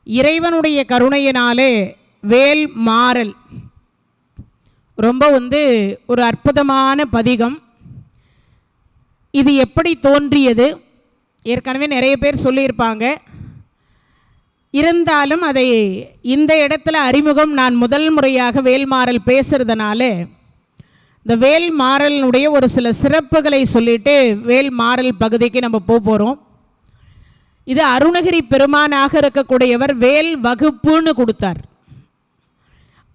இறைவனுடைய கருணையினாலே வேல் மாறல் ரொம்ப ஒரு அற்புதமான பதிகம். இது எப்படி தோன்றியது ஏற்கனவே நிறைய பேர் சொல்லியிருப்பாங்க. இருந்தாலும் அதை இந்த இடத்துல அறிமுகம் நான் முதல் முறையாக வேல்மாறல் பேசுறதுனால இந்த வேல்மாறலினுடைய ஒரு சில சிறப்புகளை சொல்லிட்டு வேல்மாறல் பகுதிக்கு நம்ம போகிறோம். இது அருணகிரி பெருமானாக இருக்கக்கூடியவர் வேல் வகுப்புன்னு கொடுத்தார்.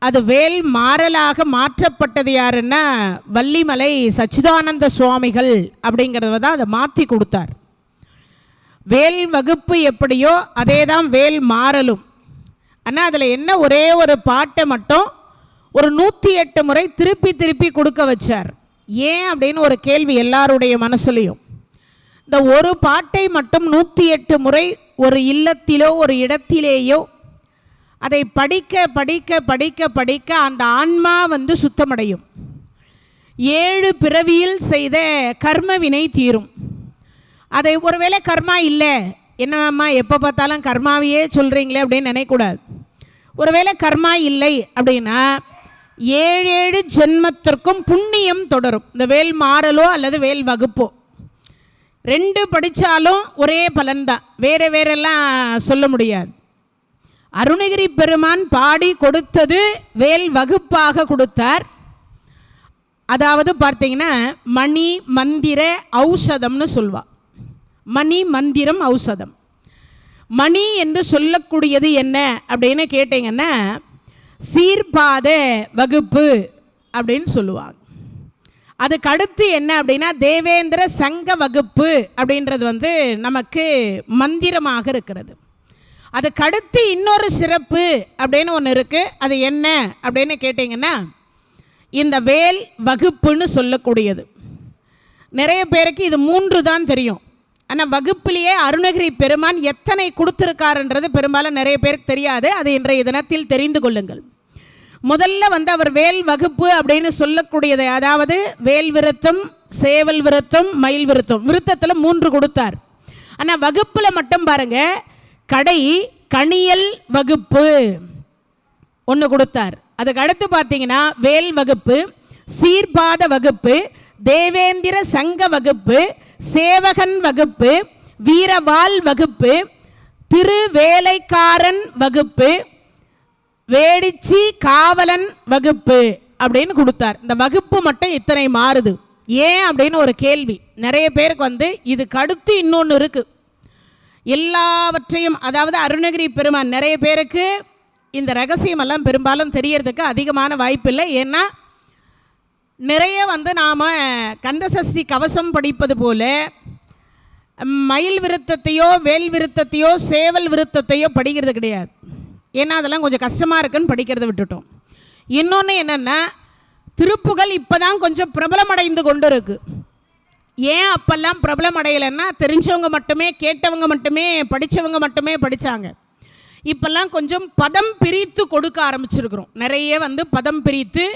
அது வேல் மாறலாக மாற்றப்பட்டது யாருன்னா வள்ளிமலை சச்சிதானந்த சுவாமிகள் அப்படிங்கிறத தான் அதை மாற்றி கொடுத்தார். வேல் வகுப்பு எப்படியோ அதே தான் வேல் மாறலும். ஆனால் அதில் என்ன ஒரே ஒரு பாட்டை மட்டும் ஒரு 108 முறை திருப்பி திருப்பி கொடுக்க வச்சார். ஏன் அப்படின்னு ஒரு கேள்வி எல்லாருடைய மனசுலையும். இந்த ஒரு பாட்டை மட்டும் 108 முறை ஒரு இல்லத்திலோ ஒரு இடத்திலேயோ அதை படிக்க படிக்க படிக்க படிக்க அந்த ஆன்மா சுத்தமடையும். 7 பிறவியில் செய்த கர்மவினை தீரும். அதை ஒருவேளை கர்மா இல்லை, என்னம்மா எப்போ பார்த்தாலும் கர்மாவையே சொல்கிறீங்களே அப்படின்னு நினைக்கக்கூடாது. ஒருவேளை கர்மா இல்லை அப்படின்னா 7 ஜென்மத்திற்கும் புண்ணியம் தொடரும். இந்த வேல் மாறலோ அல்லது வேல் வகுப்போ 2 படித்தாலும் ஒரே பலன்தான், வேறு வேறெல்லாம் சொல்ல முடியாது. அருணகிரி பெருமான் பாடி கொடுத்தது வேல் வகுப்பாக கொடுத்தார். அதாவது பார்த்தீங்கன்னா மணி மந்திர ஔஷதம்னு சொல்வாள். மணி மந்திரம் ஔஷதம். மணி என்று சொல்லக்கூடியது என்ன அப்படின்னு கேட்டிங்கன்னா சீர்பாத வகுப்பு அப்படின்னு சொல்லுவாங்க. அதுக்கு அடுத்து என்ன அப்படின்னா தேவேந்திர சங்க வகுப்பு அப்படின்றது நமக்கு மந்திரமாக இருக்கிறது. அதுக்கு அடுத்து இன்னொரு சிறப்பு அப்படின்னு ஒன்று இருக்குது. அது என்ன அப்படின்னு கேட்டிங்கன்னா இந்த வேல் வகுப்புன்னு சொல்லக்கூடியது. நிறைய பேருக்கு இது 3 தான் தெரியும். ஆனால் வகுப்பிலேயே அருணகிரி பெருமான் எத்தனை கொடுத்துருக்காருன்றது பெரும்பாலும் நிறைய பேருக்கு தெரியாது. அது இன்றைய தினத்தில் தெரிந்து கொள்ளுங்கள். முதல்ல அவர் வேல் வகுப்பு அப்படின்னு சொல்லக்கூடியதை, அதாவது வேல் விருத்தம், சேவல் விருத்தம், மயில் விருத்தம், விருத்தத்தில் 3 கொடுத்தார். ஆனால் வகுப்பில் மட்டும் பாருங்க, கடை கணியல் வகுப்பு ஒன்று கொடுத்தார். அதுக்கு அடுத்து பார்த்தீங்கன்னா வேல் வகுப்பு, சீர்பாத வகுப்பு, தேவேந்திர சங்க வகுப்பு, சேவகன் வகுப்பு, வீரவாள் வகுப்பு, திருவேலைக்காரன் வகுப்பு, வேடிச்சி காவலன் வகுப்பு அப்படின்னு கொடுத்தார். இந்த வகுப்பு மட்டும் இத்தனை மாறுது ஏன் அப்படின்னு ஒரு கேள்வி நிறைய பேருக்கு இதுக்கு அடுத்து இன்னொன்று இருக்குது. எல்லாவற்றையும், அதாவது அருணகிரி பெருமான் நிறைய பேருக்கு இந்த ரகசியமெல்லாம் பெரும்பாலும் தெரியறதுக்கு அதிகமான வாய்ப்பு இல்லை. ஏன்னா நிறைய நாம் கந்தசஷ்டி கவசம் படிப்பது போல மயில் விருத்தத்தையோ வேல் விருத்தத்தையோ சேவல் விருத்தத்தையோ படிக்கிறது கிடையாது. ஏன்னா அதெல்லாம் கொஞ்சம் கஷ்டமாக இருக்குன்னு படிக்கிறத விட்டுட்டோம். இன்னொன்று என்னென்னா திருப்புகள் இப்போ தான் கொஞ்சம் பிரபலமடைந்து கொண்டு இருக்குது. ஏன் அப்பெல்லாம் பிரபலம் அடையலைன்னா தெரிஞ்சவங்க மட்டுமே, கேட்டவங்க மட்டுமே, படித்தவங்க மட்டுமே படித்தாங்க. இப்போல்லாம் கொஞ்சம் பதம் பிரித்து கொடுக்க ஆரம்பிச்சிருக்கிறோம். நிறைய பதம் பிரித்து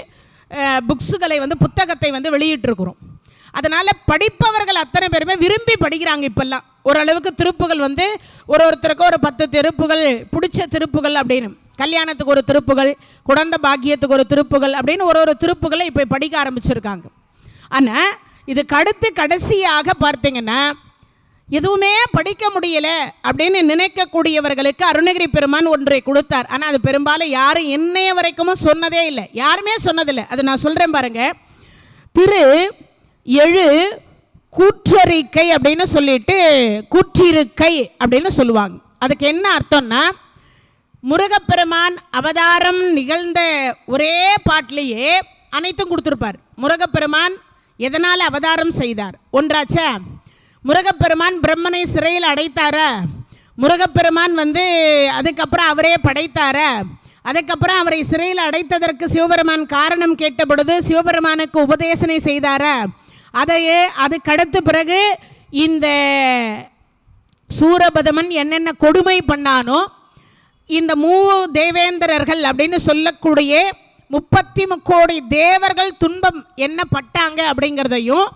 புக்ஸுகளை புத்தகத்தை வெளியிட்டிருக்கிறோம். அதனால் படிப்பவர்கள் அத்தனை பேருமே விரும்பி படிக்கிறாங்க. இப்போல்லாம் ஓரளவுக்கு திருப்புகள் ஒருத்தருக்கும் ஒரு 10 திருப்புகள் பிடிச்ச திருப்புகள் அப்படின்னு, கல்யாணத்துக்கு ஒரு திருப்புகள், குழந்தை பாக்கியத்துக்கு ஒரு திருப்புகள் அப்படின்னு ஒரு திருப்புகளை இப்போ படிக்க ஆரம்பிச்சிருக்காங்க. ஆனால் இதுக்கு அடுத்து கடைசியாக பார்த்தீங்கன்னா எதுவுமே படிக்க முடியலை அப்படின்னு நினைக்கக்கூடியவர்களுக்கு அருணகிரி பெருமான் ஒன்றை கொடுத்தார். ஆனால் அது பெரும்பாலும் யாரும் இன்னைய வரைக்கும் சொன்னதே இல்லை, யாருமே சொன்னதில்லை. அது நான் சொல்கிறேன் பாருங்க. திரு எழு கூற்றறிக்கை அப்படின்னு சொல்லிட்டு கூற்றிருக்கை அப்படின்னு சொல்லுவாங்க. அதுக்கு என்ன அர்த்தம்னா முருகப்பெருமான் அவதாரம் நிகழ்ந்த ஒரே பாட்டிலேயே அனைத்தும் கொடுத்துருப்பார். முருகப்பெருமான் எதனால் அவதாரம் செய்தார் ஒன்றாச்சா? முருகப்பெருமான் பிரம்மனை சிறையில் அடைத்தாரா? முருகப்பெருமான் அதுக்கப்புறம் அவரே படைத்தாரா? அதுக்கப்புறம் அவரை சிறையில் அடைத்ததற்கு சிவபெருமான் காரணம் கேட்ட பொழுது சிவபெருமானுக்கு உபதேசனை செய்தாரா? அதுக்கடுத்த பிறகு இந்த சூரபதமன் என்னென்ன கொடுமை பண்ணானோ இந்த தேவேந்திரர்கள் அப்படின்னு சொல்லக்கூடிய 33 கோடி தேவர்கள் துன்பம் என்ன பட்டாங்க அப்படிங்கிறதையும்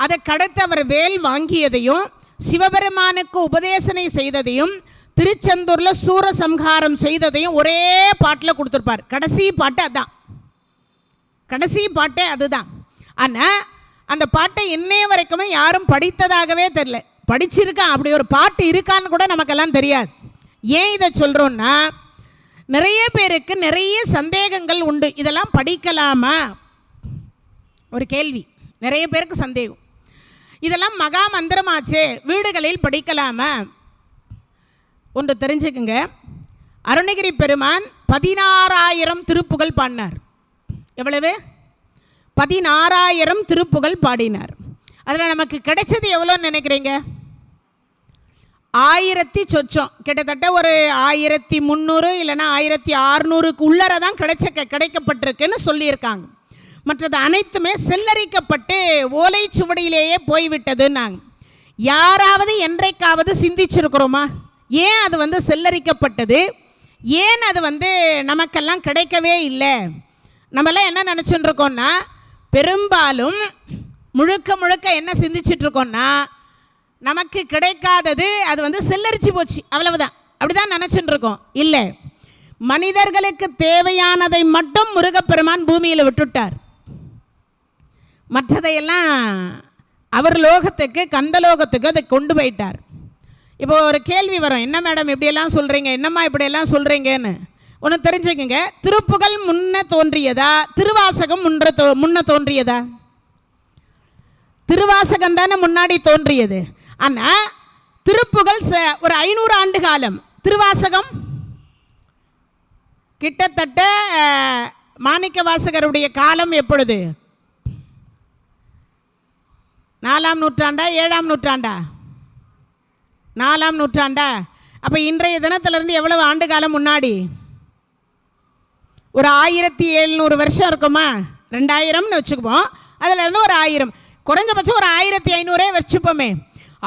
அதற்கடுத்து அவர் வேல் வாங்கியதையும் சிவபெருமானுக்கு உபதேசனை செய்ததையும் திருச்செந்தூரில் சூரசம்ஹாரம் செய்ததையும் ஒரே பாட்டில் கொடுத்துருப்பார். கடைசி பாட்டு அதுதான், கடைசி பாட்டே அதுதான். ஆனால் அந்த பாட்டை இன்னைய வரைக்குமே யாரும் படித்ததாகவே தெரியல. படிச்சிருக்கான், அப்படி ஒரு பாட்டு இருக்கான்னு கூட நமக்கெல்லாம் தெரியாது. ஏன் இதை சொல்கிறோன்னா, நிறைய பேருக்கு நிறைய சந்தேகங்கள் உண்டு. இதெல்லாம் படிக்கலாமா? ஒரு கேள்வி நிறைய பேருக்கு சந்தேகம். இதெல்லாம் மகா மந்திரமாச்சே, வீடுகளில் படிக்கலாமா? ஒன்று தெரிஞ்சுக்குங்க, அருணகிரி பெருமான் 16,000 திருப்புகழ் பாடினார். எவ்வளவு? 16,000 திருப்புகழ் பாடினார். அதில் நமக்கு கிடைச்சது எவ்வளோன்னு நினைக்கிறீங்க? 1000 சொச்சம், கிட்டத்தட்ட ஒரு 1300 இல்லைன்னா 1600க்கு உள்ளர தான் கிடைக்கப்பட்டிருக்குன்னு சொல்லியிருக்காங்க. மற்றது அனைத்துமே செல்லரிக்கப்பட்டு ஓலை சுவடியிலேயே போய்விட்டதுன்னாங்க. யாராவது என்றைக்காவது சிந்திச்சிருக்கிறோமா? ஏன் அது செல்லரிக்கப்பட்டது? ஏன் அது நமக்கெல்லாம் கிடைக்கவே இல்லை? நம்மளாம் என்ன நினச்சிட்டு இருக்கோம்னா, பெரும்பாலும் முழுக்க முழுக்க என்ன சிந்திச்சுட்டு இருக்கோம்னா, நமக்கு கிடைக்காதது அது செல்லரிச்சு போச்சு, அவ்வளவுதான். அப்படிதான் நினச்சிட்டு இருக்கோம். இல்லை, மனிதர்களுக்கு தேவையானதை மட்டும் முருகப்பெருமான் பூமியில் விட்டுட்டார். மற்றதையெல்லாம் அவர் லோகத்துக்கு, கந்தலோகத்துக்கு அதை கொண்டு போயிட்டார். இப்போ ஒரு கேள்வி வரும், என்ன மேடம் இப்படியெல்லாம் சொல்கிறீங்க, என்னம்மா இப்படியெல்லாம் சொல்கிறீங்கன்னு. ஒன்று தெரிஞ்சுக்கங்க, திருப்புகழ் முன்ன தோன்றியதா, திருவாசகம் முன்ன தோன்றியதா? திருவாசகம் தானே முன்னாடி தோன்றியது. ஆனால் திருப்புகழ் ஒரு 500 ஆண்டு காலம், திருவாசகம் கிட்டத்தட்ட மாணிக்க வாசகருடைய காலம் எப்பொழுது? 4ஆம் நூற்றாண்டா 7ஆம் நூற்றாண்டா? 4ஆம் நூற்றாண்டா? அப்போ இன்றைய தினத்திலிருந்து எவ்வளவு ஆண்டு காலம் முன்னாடி? ஒரு 1700 வருஷம் இருக்குமா? 2000ன்னு வச்சுக்குவோம். அதிலிருந்து ஒரு 1000, குறைஞ்சபட்சம் ஒரு 1500 வச்சுப்போமே.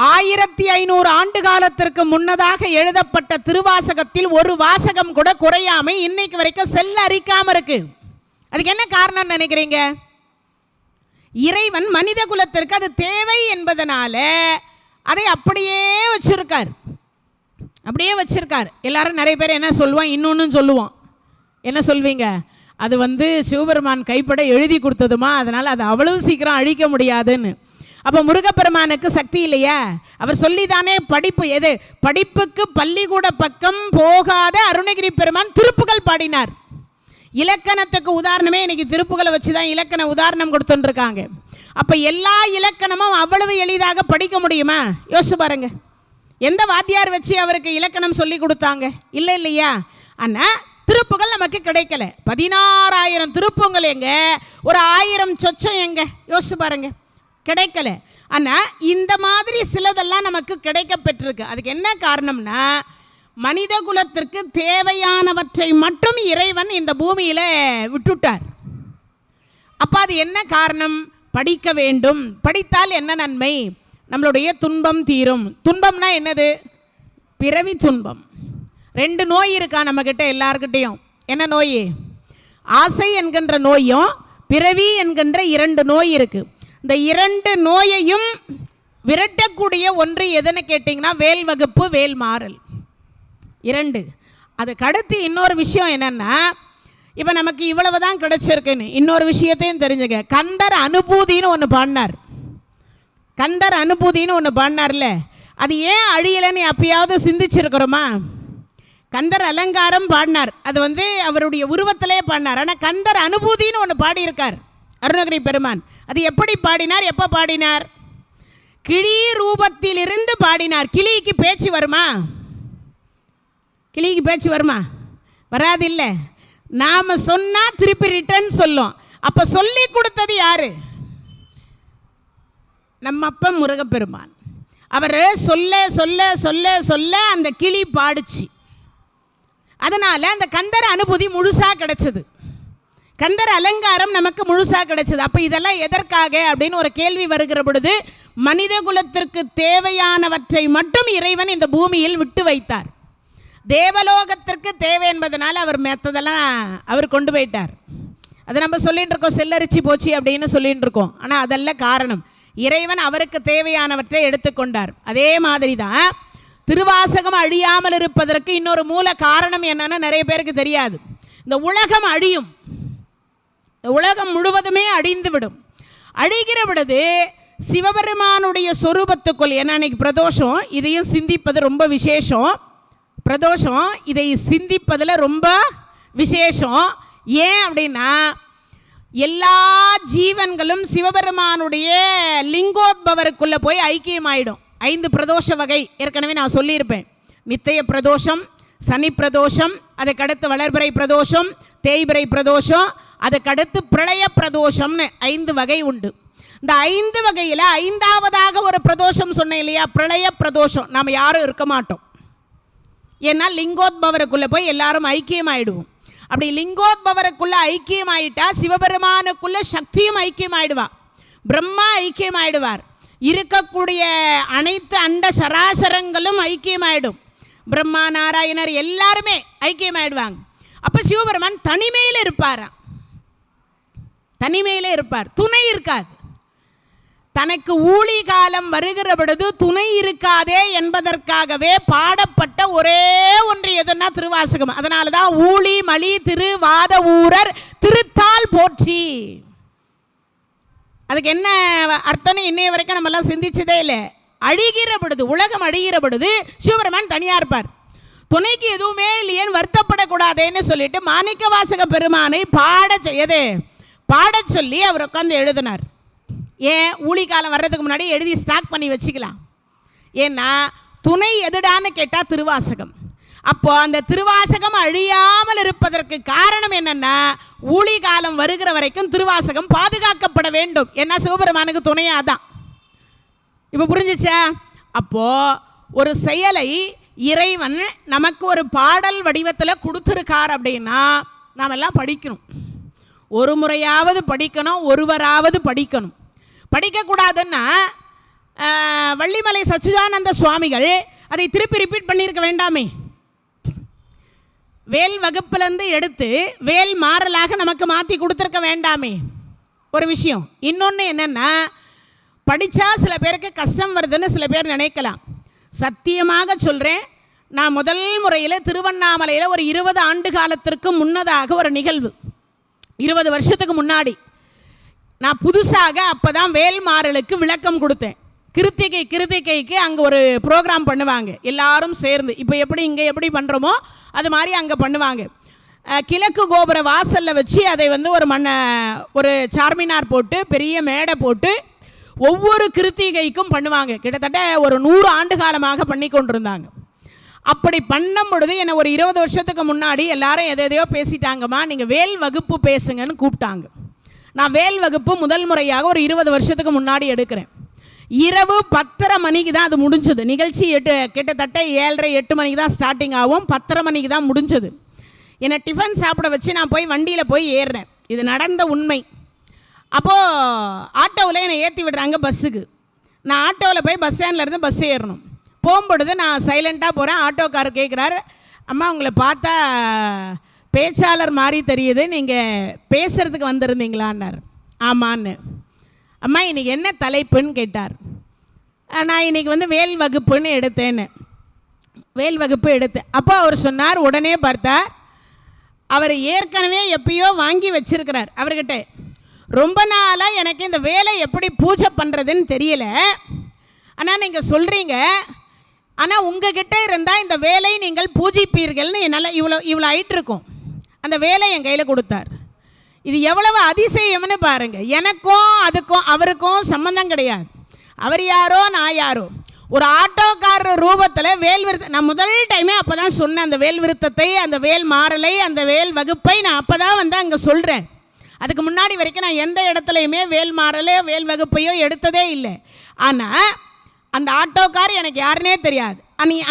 1500 ஆண்டு காலத்திற்கு முன்னதாக எழுதப்பட்ட திருவாசகத்தில் ஒரு வாசகம் கூட குறையாம இன்னைக்கு வரைக்கும் செல்ல அரிக்காம இருக்கு. அதுக்கு என்ன காரணம் நினைக்கிறீங்க? இறைவன் மனித குலத்திற்கு அது தேவை என்பதனால அதை அப்படியே வச்சிருக்கார், அப்படியே வச்சிருக்கார். எல்லாரும் நிறைய பேர் என்ன சொல்லுவோம், இன்னொன்னு சொல்லுவோம். என்ன சொல்வீங்க? அது சிவபெருமான் கைப்பட எழுதி கொடுத்ததுமா, அதனால் அது அவ்வளவு சீக்கிரம் அழிக்க முடியாதுன்னு. அப்போ முருகப்பெருமானுக்கு சக்தி இல்லையா? அவர் சொல்லிதானே படிப்பு. எது படிப்புக்கு பள்ளிக்கூட பக்கம் போகாத அருணகிரி பெருமான் திருப்புகழ் பாடினார். இலக்கணத்துக்கு உதாரணமே இன்னைக்கு திருப்புகளை வச்சு தான் இலக்கண உதாரணம் கொடுத்துருக்காங்க. அப்போ எல்லா இலக்கணமும் அவ்வளவு எளிதாக படிக்க முடியுமா? யோசிச்சு பாருங்க. எந்த வாத்தியார் வச்சு அவருக்கு இலக்கணம் சொல்லி கொடுத்தாங்க? இல்லை இல்லையா? ஆனால் திருப்புகள் நமக்கு கிடைக்கல. 16,000 திருப்புங்கள் எங்க, ஒரு 1000 சொச்சம் எங்க? யோசிச்சு பாருங்க, கிடைக்கல. ஆனால் இந்த மாதிரி சிலதெல்லாம் நமக்கு கிடைக்க பெற்றிருக்கு. அதுக்கு என்ன காரணம்னா, மனித குலத்திற்கு தேவையானவற்றை மட்டும் இறைவன் இந்த பூமியில் விட்டுட்டார். அப்போ அது என்ன காரணம்? படிக்க வேண்டும். படித்தால் என்ன நன்மை? நம்மளுடைய துன்பம் தீரும். துன்பம்னா என்னது? பிறவி துன்பம். 2 நோய் இருக்கா நம்மக்கிட்ட எல்லார்கிட்டையும். என்ன நோய்? ஆசை என்கின்ற நோயும் பிறவி என்கின்ற 2 நோய் இருக்குது. இந்த 2 நோயையும் விரட்டக்கூடிய ஒன்று எதுன்னு கேட்டிங்கன்னா, வேல் வகுப்பு, வேல் மாறல் 2. அதுக்கு அடுத்து இன்னொரு விஷயம் என்னென்னா, இப்போ நமக்கு இவ்வளவு தான் கிடைச்சிருக்குன்னு இன்னொரு விஷயத்தையும் தெரிஞ்சுக்க. கந்தர் அனுபூதின்னு ஒன்று பாடினார். கந்தர் அனுபூதின்னு ஒன்று பாடினார்ல, அது ஏன் அழியலைன்னு அப்பயாவது சிந்திச்சிருக்கிறோமா? கந்தர் அலங்காரம் பாடினார், அது அவருடைய உருவத்திலே பாடினார். ஆனால் கந்தர் அனுபூதின்னு ஒன்று பாடியிருக்கார் அருணகிரி பெருமான். அது எப்படி பாடினார், எப்போ பாடினார்? கிளி ரூபத்திலிருந்து பாடினார். கிளிக்கு பேச்சு வருமா? கிளிக்கு பேச்சு வருமா? வராதில்லை. நாம் சொன்னால் திருப்பி ரிட்டர்ன் சொல்லும். அப்போ சொல்லி கொடுத்தது யாரு? நம்ம அப்பா முருகப்பெருமான். அவர் சொல்ல சொல்ல சொல்ல சொல்ல அந்த கிளி பாடுச்சு. அதனால் அந்த கந்தர் அனுபூதி முழுசாக கிடைச்சது. கந்தர் அலங்காரம் நமக்கு முழுசாக கிடைச்சது. அப்போ இதெல்லாம் எதற்காக அப்படின்னு ஒரு கேள்வி வருகிற பொழுது, மனித குலத்திற்கு தேவையானவற்றை மட்டும் இறைவன் இந்த பூமியில் விட்டு வைத்தார். தேவலோகத்திற்கு தேவை என்பதனால் அவர் மற்றதெல்லாம் அவர் கொண்டு போயிட்டார். அதை நம்ம சொல்லிட்டு இருக்கோம், செல்லரிச்சு போச்சு அப்படின்னு சொல்லிட்டு இருக்கோம். ஆனால் அதல்ல காரணம். இறைவன் அவருக்கு தேவையானவற்றை எடுத்துக்கொண்டார். அதே மாதிரி தான் திருவாசகம் அழியாமல் இருப்பதற்கு இன்னொரு மூல காரணம் என்னன்னா நிறைய பேருக்கு தெரியாது. இந்த உலகம் அழியும், இந்த உலகம் முழுவதுமே அழிந்துவிடும். அழிகிற பொழுது சிவபெருமானுடைய சொரூபத்துக்குள், ஏன்னா இன்னைக்கு பிரதோஷம், இதையும் சிந்திப்பது ரொம்ப விசேஷம். பிரதோஷம் இதை சிந்திப்பதில் ரொம்ப விசேஷம். ஏன் அப்படின்னா எல்லா ஜீவன்களும் சிவபெருமானுடைய லிங்கோத்பவருக்குள்ளே போய் ஐக்கியமாயிடும். 5 பிரதோஷ வகை ஏற்கனவே நான் சொல்லியிருப்பேன். நித்திய பிரதோஷம், சனி பிரதோஷம், அதுக்கடுத்து வளர்பிறை பிரதோஷம், தேய்பிறை பிரதோஷம், அதுக்கடுத்து பிரளய பிரதோஷம்னு 5 வகை உண்டு. இந்த 5 வகையில் 5ஆவதாக ஒரு பிரதோஷம் சொன்னேன் இல்லையா, பிரளய பிரதோஷம். நாம் யாரும் இருக்க மாட்டோம். ஏன்னா லிங்கோத்பவருக்குள்ளே போய் எல்லாரும் ஐக்கியமாயிடுவோம். அப்படி லிங்கோத்பவருக்குள்ளே ஐக்கியமாயிட்டா சிவபெருமானுக்குள்ளே சக்தியும் ஐக்கியமாயிடுவா, பிரம்மா ஐக்கியமாயிடுவார், இருக்கக்கூடிய அனைத்து அண்ட சராசரங்களும் ஐக்கியமாயிடும், பிரம்மா நாராயணர் எல்லாருமே ஐக்கியமாயிடுவாங்க. அப்போ சிவபெருமான் தனிமையில் இருப்பாரா, தனிமையிலே இருப்பார், துணை இருக்காது. தனக்கு ஊழி காலம் வருகிற பொழுது துணை இருக்காதே என்பதற்காகவே பாடப்பட்ட ஒரே ஒன்று எதுன்னா திருவாசகம். அதனால தான் ஊழி மலி திருவாத ஊரர் திருத்தால் போற்றி. அதுக்கு என்ன அர்த்தம்னு இன்னைய வரைக்கும் நம்மெல்லாம் சிந்திச்சதே இல்லை. அழிகிற பொழுது, உலகம் அழிகிற பொழுது சிவபெருமான் தனியாக இருப்பார், துணைக்கு எதுவுமே இல்லையேன்னு வருத்தப்படக்கூடாதேன்னு சொல்லிட்டு மாணிக்க வாசக பெருமானை பாட சொல்லி அவர் உட்காந்து எழுதினார். ஏன், ஊழி காலம் வர்றதுக்கு முன்னாடி எழுதி ஸ்டாக் பண்ணி வச்சுக்கலாம். ஏன்னா துணை எதுடான்னு கேட்டால் திருவாசகம். அப்போ அந்த திருவாசகம் அழியாமல் இருப்பதற்கு காரணம் என்னன்னா, ஊழி காலம் வருகிற வரைக்கும் திருவாசகம் பாதுகாக்கப்பட வேண்டும். ஏன்னா சிவபெருமானுக்கு துணையாக தான். இப்போ புரிஞ்சிச்சா? அப்போ ஒரு செயலை இறைவன் நமக்கு ஒரு பாடல் வடிவத்தில் கொடுத்துருக்கார் அப்படின்னா நாம் எல்லாம் படிக்கணும். ஒரு முறையாவது படிக்கணும், ஒருவராவது படிக்கணும். படிக்கக்கூடாதுன்னா வள்ளிமலை சச்சிதானந்த சுவாமிகள் அதை திருப்பி ரிப்பீட் பண்ணியிருக்க வேண்டாமே? வேல் வகுப்புலேருந்து எடுத்து வேல் மாறலாக நமக்கு மாற்றி கொடுத்துருக்க வேண்டாமே? ஒரு விஷயம். இன்னொன்று என்னென்னா, படித்தா சில பேருக்கு கஷ்டம் வருதுன்னு சில பேர் நினைக்கலாம். சத்தியமாக சொல்கிறேன், நான் முதல் முறையில் திருவண்ணாமலையில் ஒரு 20 ஆண்டு காலத்திற்கு முன்னதாக ஒரு நிகழ்வு, 20 வருஷத்துக்கு முன்னாடி நான் புதுசாக அப்போ தான் வேல்மாறலுக்கு விளக்கம் கொடுத்தேன். கிருத்திகைக்கு அங்கே ஒரு ப்ரோக்ராம் பண்ணுவாங்க எல்லாரும் சேர்ந்து. இப்போ எப்படி இங்கே எப்படி பண்ணுறோமோ அது மாதிரி அங்கே பண்ணுவாங்க. கிழக்கு கோபுர வாசலில் வச்சு அதை வந்து ஒரு சார்மினார் போட்டு பெரிய மேடை போட்டு ஒவ்வொரு கிருத்திகைக்கும் பண்ணுவாங்க. கிட்டத்தட்ட ஒரு 100 ஆண்டு காலமாக பண்ணி கொண்டிருந்தாங்க. அப்படி பண்ணும் பொழுது என்னை ஒரு 20 வருஷத்துக்கு முன்னாடி எல்லாரும் எதையோ பேசிட்டாங்கம்மா, நீங்கள் வேல் வகுப்பு பேசுங்கன்னு கூப்பிட்டாங்க. நான் வேல் வகுப்பு முதல் முறையாக ஒரு 20 வருஷத்துக்கு முன்னாடி எடுக்கிறேன். இரவு 10:30 மணிக்கு தான் அது முடிஞ்சது. நிகழ்ச்சி கிட்டத்தட்ட 7:30 8 மணிக்கு தான் ஸ்டார்டிங் ஆகும். 10:30 மணிக்கு தான் முடிஞ்சது. என்னை டிஃபன் சாப்பிட வச்சு நான் போய் வண்டியில் போய் ஏறுறேன். இது நடந்த உண்மை. அப்போது ஆட்டோவில் என்னை ஏற்றி விடுறாங்க பஸ்ஸுக்கு. நான் ஆட்டோவில் போய் பஸ் ஸ்டாண்ட்லேருந்து பஸ் ஏறணும். போகும்பொழுது நான் சைலண்ட்டாக போகிறேன். ஆட்டோக்காரர் கேட்குறாரு, அம்மா உங்களை பார்த்தா பேச்சாளர் மாதிரி தெரியுது, நீங்கள் பேசுகிறதுக்கு வந்திருந்தீங்களான்னார். ஆமான்னு. அம்மா இன்றைக்கி என்ன தலைப்புன்னு கேட்டார். நான் இன்றைக்கி வந்து வேல் வகுப்புன்னு எடுத்தேன்னு, வேல் வகுப்பு எடுத்தேன். அப்போ அவர் சொன்னார், உடனே பார்த்தார், அவர் ஏற்கனவே எப்பயோ வாங்கி வச்சிருக்கிறார் அவர்கிட்ட. ரொம்ப நாளாக எனக்கு இந்த வேலை எப்படி பூஜை பண்ணுறதுன்னு தெரியல, ஆனால் நீங்கள் சொல்கிறீங்க, ஆனால் உங்ககிட்ட இருந்தால் இந்த வேலை நீங்கள் பூஜிப்பீர்கள்னு என்னால் இவ்வளோ ஆயிட்டிருக்கும். அந்த வேலை என் கையில் கொடுத்தார். இது எவ்வளவு அதிசயம்னு பாருங்கள். எனக்கும் அதுக்கும் அவருக்கும் சம்மந்தம் கிடையாது. அவர் யாரோ நான் யாரோ. ஒரு ஆட்டோக்காரர் ரூபத்தில் வேல் விருத்தம் நான் முதல் டைமே அப்போ தான் சொன்னேன். அந்த வேல் விருத்தத்தை, அந்த வேல் மாறலை, அந்த வேல் வகுப்பை நான் அப்போ தான் வந்து அங்கே சொல்கிறேன். அதுக்கு முன்னாடி வரைக்கும் நான் எந்த இடத்துலையுமே வேல் மாறலையோ வேல் வகுப்பையோ எடுத்ததே இல்லை. ஆனால் அந்த ஆட்டோக்கார் எனக்கு யாருன்னே தெரியாது.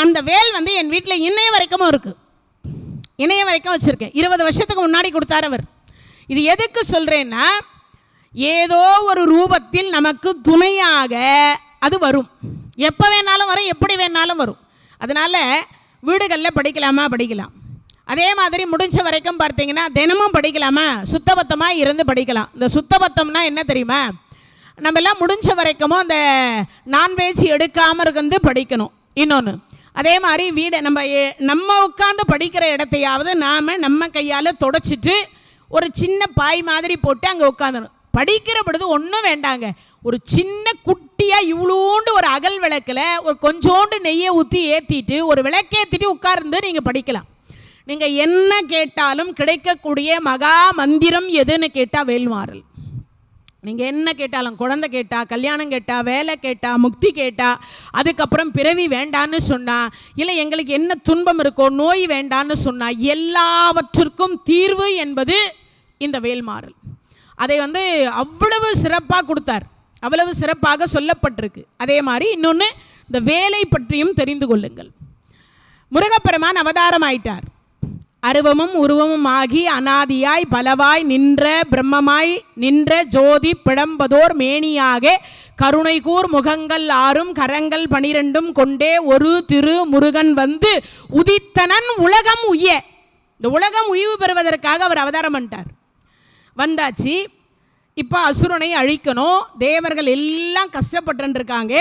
அந்த வேல் வந்து என் வீட்டில் இன்னைய வரைக்கும் இருக்குது, இன்னைய வரைக்கும் வச்சுருக்கேன். 20 வருஷத்துக்கு முன்னாடி கொடுத்தார் அவர். இது எதுக்கு சொல்கிறேன்னா, ஏதோ ஒரு ரூபத்தில் நமக்கு துணையாக அது வரும். எப்போ வேணாலும் வரும், எப்படி வேணாலும் வரும். அதனால் வீடுகளில் படிக்கலாம். அதே மாதிரி முடிஞ்ச வரைக்கும் பார்த்தீங்கன்னா தினமும் படிக்கலாமா, சுத்தபத்தமாக இருந்து படிக்கலாம். இந்த சுத்தபத்தம்னா என்ன தெரியுமா, நம்ம எல்லாம் முடிஞ்ச வரைக்கும் அந்த நான்வெஜ் எடுக்காமல் இருந்து படிக்கணும். இன்னொன்று அதே மாதிரி வீடை நம்ம உட்காந்து படிக்கிற இடத்தையாவது நாம் நம்ம கையால் தொடச்சிட்டு ஒரு சின்ன பாய் மாதிரி போட்டு அங்கே உட்காந்துடும். படிக்கிற பொழுது ஒன்றும் வேண்டாங்க, ஒரு சின்ன குட்டியாக இவ்வளோண்டு ஒரு அகல் விளக்கில் ஒரு கொஞ்சோண்டு நெய்யை ஊற்றி ஏற்றிட்டு ஒரு விளக்கேற்றிட்டு உட்கார்ந்து நீங்கள் படிக்கலாம். நீங்கள் என்ன கேட்டாலும் கிடைக்கக்கூடிய மகா மந்திரம் எதுன்னு கேட்டால் வேல்மாறல். நீங்கள் என்ன கேட்டாலும், குழந்தை கேட்டால், கல்யாணம் கேட்டால், வேலை கேட்டால், முக்தி கேட்டால், அதுக்கப்புறம் பிறவி வேண்டான்னு சொன்னால், இல்லை எங்களுக்கு என்ன துன்பம் இருக்கோ, நோய் வேண்டான்னு சொன்னால், எல்லாவற்றிற்கும் தீர்வு என்பது இந்த வேல்மாறல். அதை அவ்வளவு சிறப்பாக கொடுத்தார், அவ்வளவு சிறப்பாக சொல்லப்பட்டிருக்கு. அதே மாதிரி இன்னொன்று, இந்த வேலை பற்றியும் தெரிந்து கொள்ளுங்கள். முருகப்பெருமான் அவதாரம் ஆயிட்டார். அருவமும் உருவமும் ஆகி அனாதியாய் பலவாய் நின்ற பிரம்மமாய் நின்ற ஜோதி பிழம்பதோர் மேனியாக கருணைகூர் முகங்கள் 6 கரங்கள் 12 கொண்டே ஒரு திரு முருகன் உதித்தனன் உலகம் உய்ய. இந்த உலகம் உய்வு பெறுவதற்காக அவர் அவதாரம் பண்ணிட்டார். வந்தாச்சு. இப்போ அசுரனை அழிக்கணும். தேவர்கள் எல்லாம் கஷ்டப்பட்டுருக்காங்க.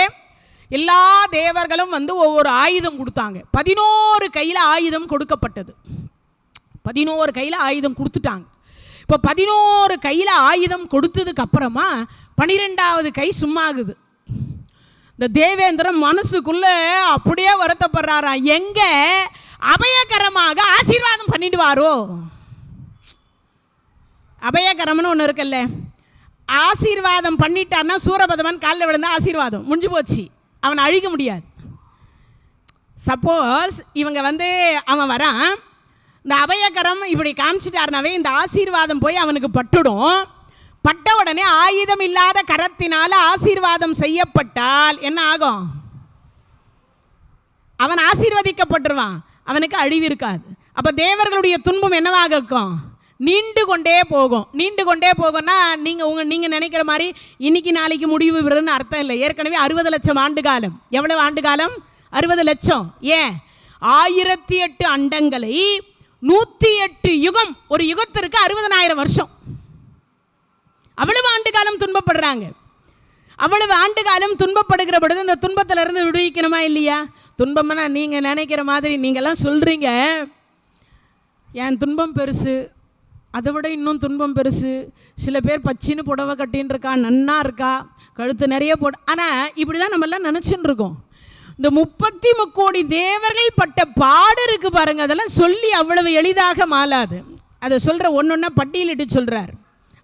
எல்லா தேவர்களும் ஒவ்வொரு ஆயுதம் கொடுத்தாங்க. 11 கையில் ஆயுதம் கொடுக்கப்பட்டது. 11 கையில் ஆயுதம் கொடுத்துட்டாங்க. இப்போ 11 கையில் ஆயுதம் கொடுத்ததுக்கு அப்புறமா 12வது கை சும்மா ஆகுது. இந்த தேவேந்திரன் மனசுக்குள்ள அப்படியே வருத்தப்படுறாரா, எங்க அபயகரமாக ஆசீர்வாதம் பண்ணிட்டு வாரோ. அபயகரம்னு ஒன்று இருக்குல்ல, ஆசீர்வாதம் பண்ணிட்டான்னா சூரபதமன் காலில் விழுந்தா ஆசீர்வாதம் முடிஞ்சு போச்சு, அவனை அழிக்க முடியாது. சப்போஸ் இவங்க அவன் வரான், இந்த அபயகரம் இப்படி காமிச்சிட்டாருனாவே இந்த ஆசீர்வாதம் போய் அவனுக்கு பட்டுடும். பட்ட உடனே ஆயுதம் இல்லாத கரத்தினால் ஆசீர்வாதம் செய்யப்பட்டால் என்ன ஆகும்? அவன் ஆசீர்வதிக்கப்பட்டுருவான், அவனுக்கு அழிவு இருக்காது. அப்போ தேவர்களுடைய துன்பம் என்னவாக இருக்கும்? நீண்டு கொண்டே போகும். நீண்டு கொண்டே போகும்னா நீங்கள் நினைக்கிற மாதிரி இன்னைக்கு நாளைக்கு முடிவு பெறுன்னு அர்த்தம் இல்லை. ஏற்கனவே 60 லட்சம் ஆண்டு காலம். எவ்வளவு ஆண்டு காலம்? 60 லட்சம். ஏன் 1008 அண்டங்களை 108 யுகம், ஒரு யுகத்திற்கு 60,000 வருஷம். அவ்வளவு ஆண்டு காலம் துன்பப்படுறாங்க. அவ்வளவு ஆண்டு காலம் துன்பப்படுகிற பொழுது இந்த துன்பத்திலிருந்து விடுவிக்கணுமா இல்லையா? துன்பம்னா நீங்கள் நினைக்கிற மாதிரி நீங்கள்லாம் சொல்கிறீங்க, என் துன்பம் பெருசு, அதை விட இன்னும் துன்பம் பெருசு. சில பேர் பச்சின்னு புடவை கட்டின்னு இருக்கா, நன்னா இருக்கா, கழுத்து நிறைய ஆனால் இப்படி தான் நம்மெல்லாம் நினச்சின்னு இருக்கோம். இந்த 33 கோடி தேவர்கள் பட்ட பாடு இருக்கு பாருங்க, அதெல்லாம் சொல்லி அவ்வளவு எளிதாக மாளாது. அதை சொல்கிற ஒன்றொன்னா பட்டியலிட்டு சொல்கிறார்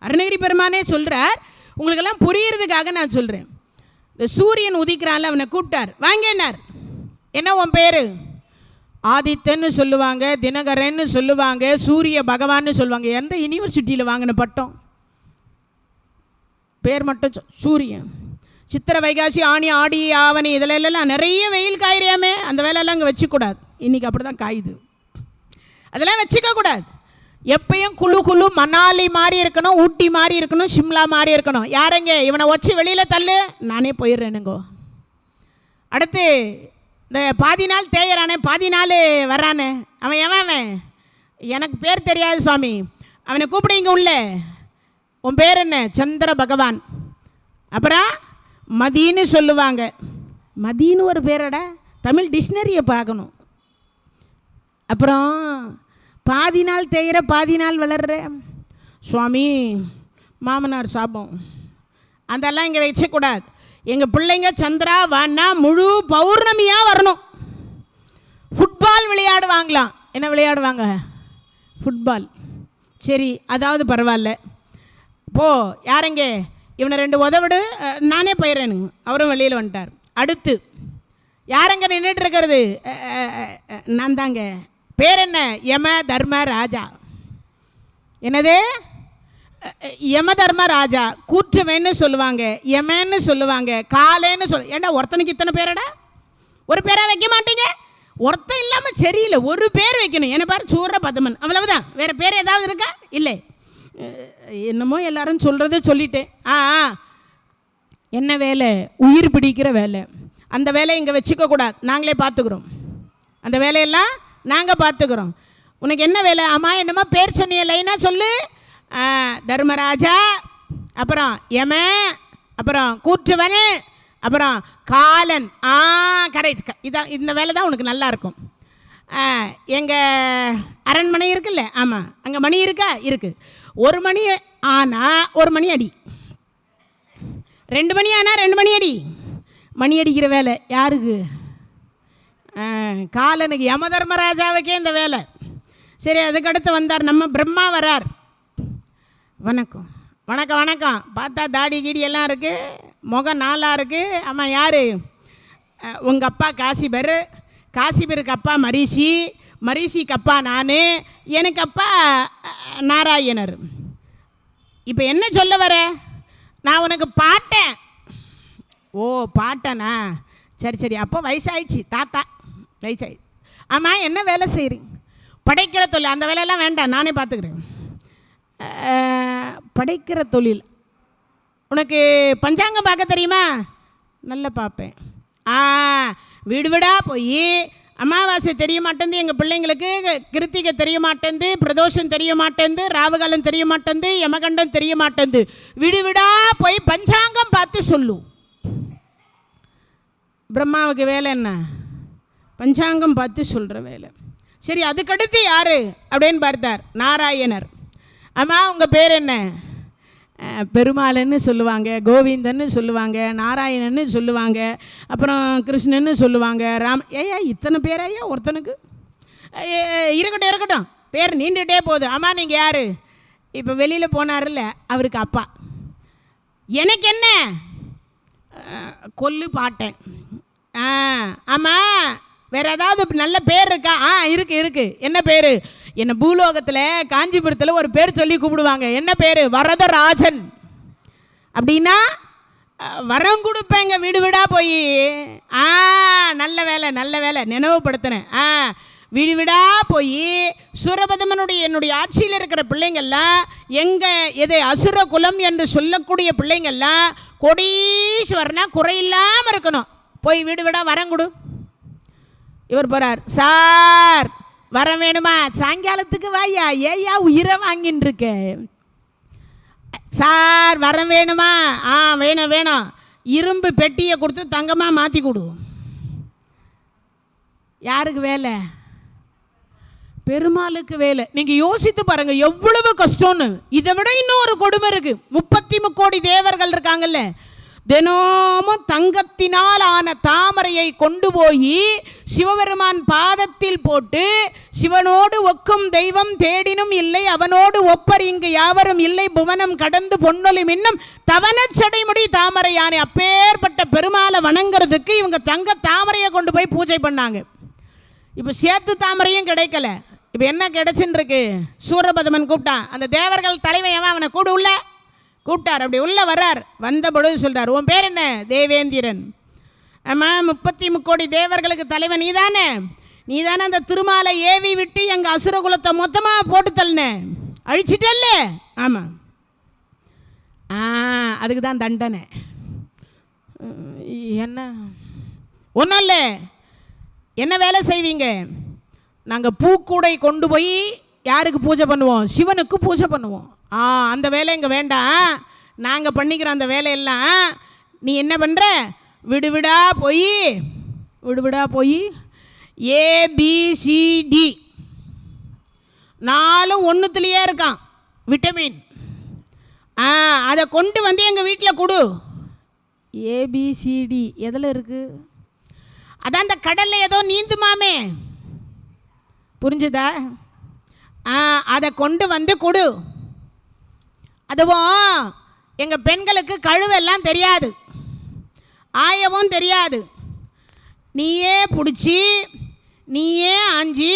அருணகிரி பெருமானே சொல்கிறார். உங்களுக்கெல்லாம் புரியறதுக்காக நான் சொல்கிறேன். இந்த சூரியன் உதிக்கிறான்ல, அவனை கூப்பிட்டார், வாங்கினார். என்ன உன் பேர்? ஆதித்தன்னு சொல்லுவாங்க, தினகரன்னு சொல்லுவாங்க, சூரிய பகவான்னு சொல்லுவாங்க. எந்த யூனிவர்சிட்டியில் வாங்கின பட்டம்? பேர் மட்டும் சூரியன். சித்திரை வைகாசி ஆணி ஆடி ஆவணி இதிலெல்லாம் நிறைய வெயில் காயிறியாமே, அந்த வேலையெல்லாம் இங்கே வச்சுக்கூடாது. இன்றைக்கி அப்படி தான் காயுது. அதெல்லாம் வச்சுக்கக்கூடாது. எப்பயும் குழு குழு மணாலி மாதிரி இருக்கணும், ஊட்டி மாதிரி இருக்கணும், சிம்லா மாதிரி இருக்கணும். யாருங்க இவனை வச்சு வெளியில் தள்ளு, நானே போயிடுறேனுங்கோ. அடுத்து இந்த பாதி நாள் தேயறானே, பாதி நாள் வர்றானே, அவன் எவன்? எனக்கு பேர் தெரியாது சுவாமி, அவனை கூப்பிடுங்க உள்ள. உன் பேர் என்ன? சந்திர பகவான். அப்புறம் மதின்னு சொல்லுவாங்க. மதின்னு ஒரு பேரடா, தமிழ் டிக்ஷனரியை பார்க்கணும். அப்புறம் பாதி நாள் தேயிற பாதி நாள் வளர்ற சுவாமி, மாமனார் சாபம், அதெல்லாம் இங்கே வச்சக்கூடாது. எங்கள் பிள்ளைங்க சந்திரா வான்னா முழு பௌர்ணமியாக வரணும். ஃபுட்பால் விளையாடுவாங்களாம். என்ன விளையாடுவாங்க? ஃபுட்பால். சரி, அதாவது பரவாயில்ல. போ, யாருங்க இவனை 2 உதவிடு, நானே போயிடுறேனுங்க. அவரும் வெளியில் வந்துட்டார். அடுத்து யாரங்க நின்றுட்டு இருக்கிறது? நான் தாங்க. பேர் என்ன? யம தர்ம ராஜா. என்னது? யம தர்ம ராஜா. கூற்றுவேன்னு சொல்லுவாங்க, யமன்னு சொல்லுவாங்க, காலேன்னு ஏண்டா ஒருத்தனுக்கு இத்தனை பேரடா? ஒரு பேராக வைக்க மாட்டீங்க? ஒருத்தன் இல்லாமல் சரியில்லை, ஒரு பேர் வைக்கணும். என்ன பாரு, சூர பதமன், அவ்வளவுதான். வேறு பேர் ஏதாவது இருக்கா? இல்லை. என்னமோ எல்லாரும் சொல்கிறத சொல்லிட்டேன். என்ன வேலை? உயிர் பிடிக்கிற வேலை. அந்த வேலையை இங்கே வச்சுக்கக்கூடாது, நாங்களே பார்த்துக்குறோம். அந்த வேலையெல்லாம் நாங்கள் பார்த்துக்குறோம். உனக்கு என்ன வேலை? ஆமாம், என்னமோ பேர் சொன்னிய லைனாக சொல்லு. தர்மராஜா, அப்புறம் யம, அப்புறம் கூற்றுவன், அப்புறம் காலன். கரெக்ட். இதான் இந்த வேலை தான் உனக்கு நல்லா இருக்கும். எங்கள் அரண்மனை இருக்குல்ல, ஆமாம், அங்கே மணி இருக்கா? இருக்குது. 1 மணி ஆனால் 1 மணி அடி, 2 மணி ஆனால் 2 மணி அடி. மணி அடிக்கிற வேலை யாருக்கு? காலனுக்கு, யம தர்மராஜாவுக்கே இந்த வேலை. சரி, அதுக்கடுத்து வந்தார் நம்ம பிரம்மா வரார். வணக்கம் வணக்கம் வணக்கம். பார்த்தா தாடி கீடி எல்லாம் இருக்குது, முகம் நாளாக இருக்குது. ஆமாம், யார்? உங்கள் அப்பா காசிபர், காசிபருக்கு அப்பா மரிஷி, மரிஷிக்கு அப்பா நான், எனக்கு அப்பா நாராயணர். இப்போ என்ன சொல்ல வர? நான் உனக்கு பாட்டேன். ஓ, பாட்டனா? சரி சரி, அப்போ வயசாயிடுச்சு, தாத்தா வயசாயிடுச்சு. ஆமாம், என்ன வேலை செய்கிறீங்க? படைக்கிற தொழில். அந்த வேலையெல்லாம் வேண்டாம், நானே பார்த்துக்கிறேன். படைக்கிற தொழில். உனக்கு பஞ்சாங்கம் பார்க்க தெரியுமா? நல்லா பார்ப்பேன். வீடு வீடாக போய் அமாவாசை தெரிய மாட்டேங்குது எங்கள் பிள்ளைங்களுக்கு, கிருத்திகை தெரிய மாட்டேங்குது, பிரதோஷம் தெரிய மாட்டேங்குது, ராவுகாலம் தெரிய மாட்டேங்குது, யமகண்டம் தெரிய மாட்டேங்குது. வீடு வீடாக போய் பஞ்சாங்கம் பார்த்து சொல்லு. பிரம்மாவுக்கு வேலை என்ன? பஞ்சாங்கம் பார்த்து சொல்கிற வேலை. சரி, அதுக்கடுத்து யார் அப்படின்னு பார்த்தார். நாராயணர். ஆமாம், உங்கள் பேர் என்ன? பெருமாள்னு சொல்லுவாங்க, கோவிந்தன்னு சொல்லுவாங்க, நாராயணன்னு சொல்லுவாங்க, அப்புறம் கிருஷ்ணன்னு சொல்லுவாங்க, ஏயா இத்தனை பேரையா ஒருத்தனுக்கு? இருக்கட்டும் இருக்கட்டும், பேர் நீண்டுகிட்டே போகுது. ஆமாம், நீங்கள் யார்? இப்போ வெளியில் போனார்ல, அவருக்கு அப்பா. எனக்கு என்ன? கொல்லு பாட்டேன். ஆமாம், வேறு ஏதாவது நல்ல பேர் இருக்கா? இருக்குது. என்ன பேர்? என்ன பூலோகத்தில் காஞ்சிபுரத்தில் ஒரு பேர் சொல்லி கூப்பிடுவாங்க. என்ன பேர்? வரதராஜன். அப்படின்னா வரம் கொடுப்பேங்க வீடு வீடாக போய். நல்ல வேலை நல்ல வேலை, நினைவுபடுத்தினேன். வீடு வீடாக போய் சூரபதமனுடைய என்னுடைய ஆட்சியில் இருக்கிற பிள்ளைங்கள்லாம், எங்கள் எது அசுர குலம் என்று சொல்லக்கூடிய பிள்ளைங்கள்லாம் கோடீஸ்வரனா குறையில்லாமல் இருக்கணும். போய் வீடு வீடாக வரம் கொடு. இவர் போகிறார். சார் வரம் வேணுமா? சாயங்காலத்துக்கு வாயா, ஏயா உயிரை வாங்கின்னு இருக்க? சார் வரம் வேணுமா? வேணும் வேணும். இரும்பு பெட்டியை கொடுத்து தங்கமாக மாற்றி கொடு. யாருக்கு வேலை? பெருமாளுக்கு வேலை. நீங்கள் யோசித்து பாருங்கள் எவ்வளவு கஷ்டம்னு. இதை விட இன்னும் ஒரு கொடுமை இருக்குது. 33 கோடி தேவர்கள் இருக்காங்கல்ல, தினமும் தங்கத்தினால் ஆன தாமரையை கொண்டு போய் சிவபெருமான் பாதத்தில் போட்டு, சிவனோடு ஒக்கும் தெய்வம் தேடினும் இல்லை, அவனோடு ஒப்பர் இங்கு யாவரும் இல்லை, புவனம் கடந்து பொன்னொலி மின்னும் தவனச்சடைமுடி தாமரை யானை. அப்பேற்பட்ட பெருமாளை வணங்குறதுக்கு இவங்க தங்க தாமரையை கொண்டு போய் பூஜை பண்ணாங்க. இப்போ சேத்து தாமரையும் கிடைக்கல. இப்போ என்ன கிடைச்சுன்னு இருக்கு? சூரபதமன் கூப்பிட்டான். அந்த தேவர்கள் தலைவன் அவனை கூட உள்ள கூப்பிட்டார். அப்படி உள்ள வர்றார். வந்த பொழுது சொல்கிறார், உன் பேர் என்ன? தேவேந்திரன். ஆமாம், 33 கோடி தேவர்களுக்கு தலைவன் நீதானே? நீதானே அந்த திருமாலை ஏவி விட்டு எங்கள் அசுரகுலத்தை மொத்தமாக போட்டு தள்ளின, அழிச்சிட்டல்ல? ஆமாம். அதுக்கு தான் தண்டனை. என்ன? ஒன்றும் இல்லை. என்ன வேலை செய்வீங்க? நாங்கள் பூக்கூடை கொண்டு போய் யாருக்கு பூஜை பண்ணுவோம்? சிவனுக்கு பூஜை பண்ணுவோம். அந்த வேலை இங்கே வேண்டாம், நாங்கள் பண்ணிக்கிறோம் அந்த வேலையெல்லாம். நீ என்ன பண்ணுற? விடு விடாக போய் ABCD 4 ஒன்றுத்துலேயே இருக்கான் விட்டமின். அதை கொண்டு வந்து எங்கள் வீட்டில் கொடு. ABCD எதில் இருக்குது? அதான் அந்த கடலில் ஏதோ நீந்துமாமே, புரிஞ்சுதா? அதை கொண்டு வந்து கொடு. அதுவும் எங்கள் பெண்களுக்கு கழுவெல்லாம் தெரியாது, ஆயவும் தெரியாது. நீயே பிடிச்சி, நீயே ஆஞ்சி,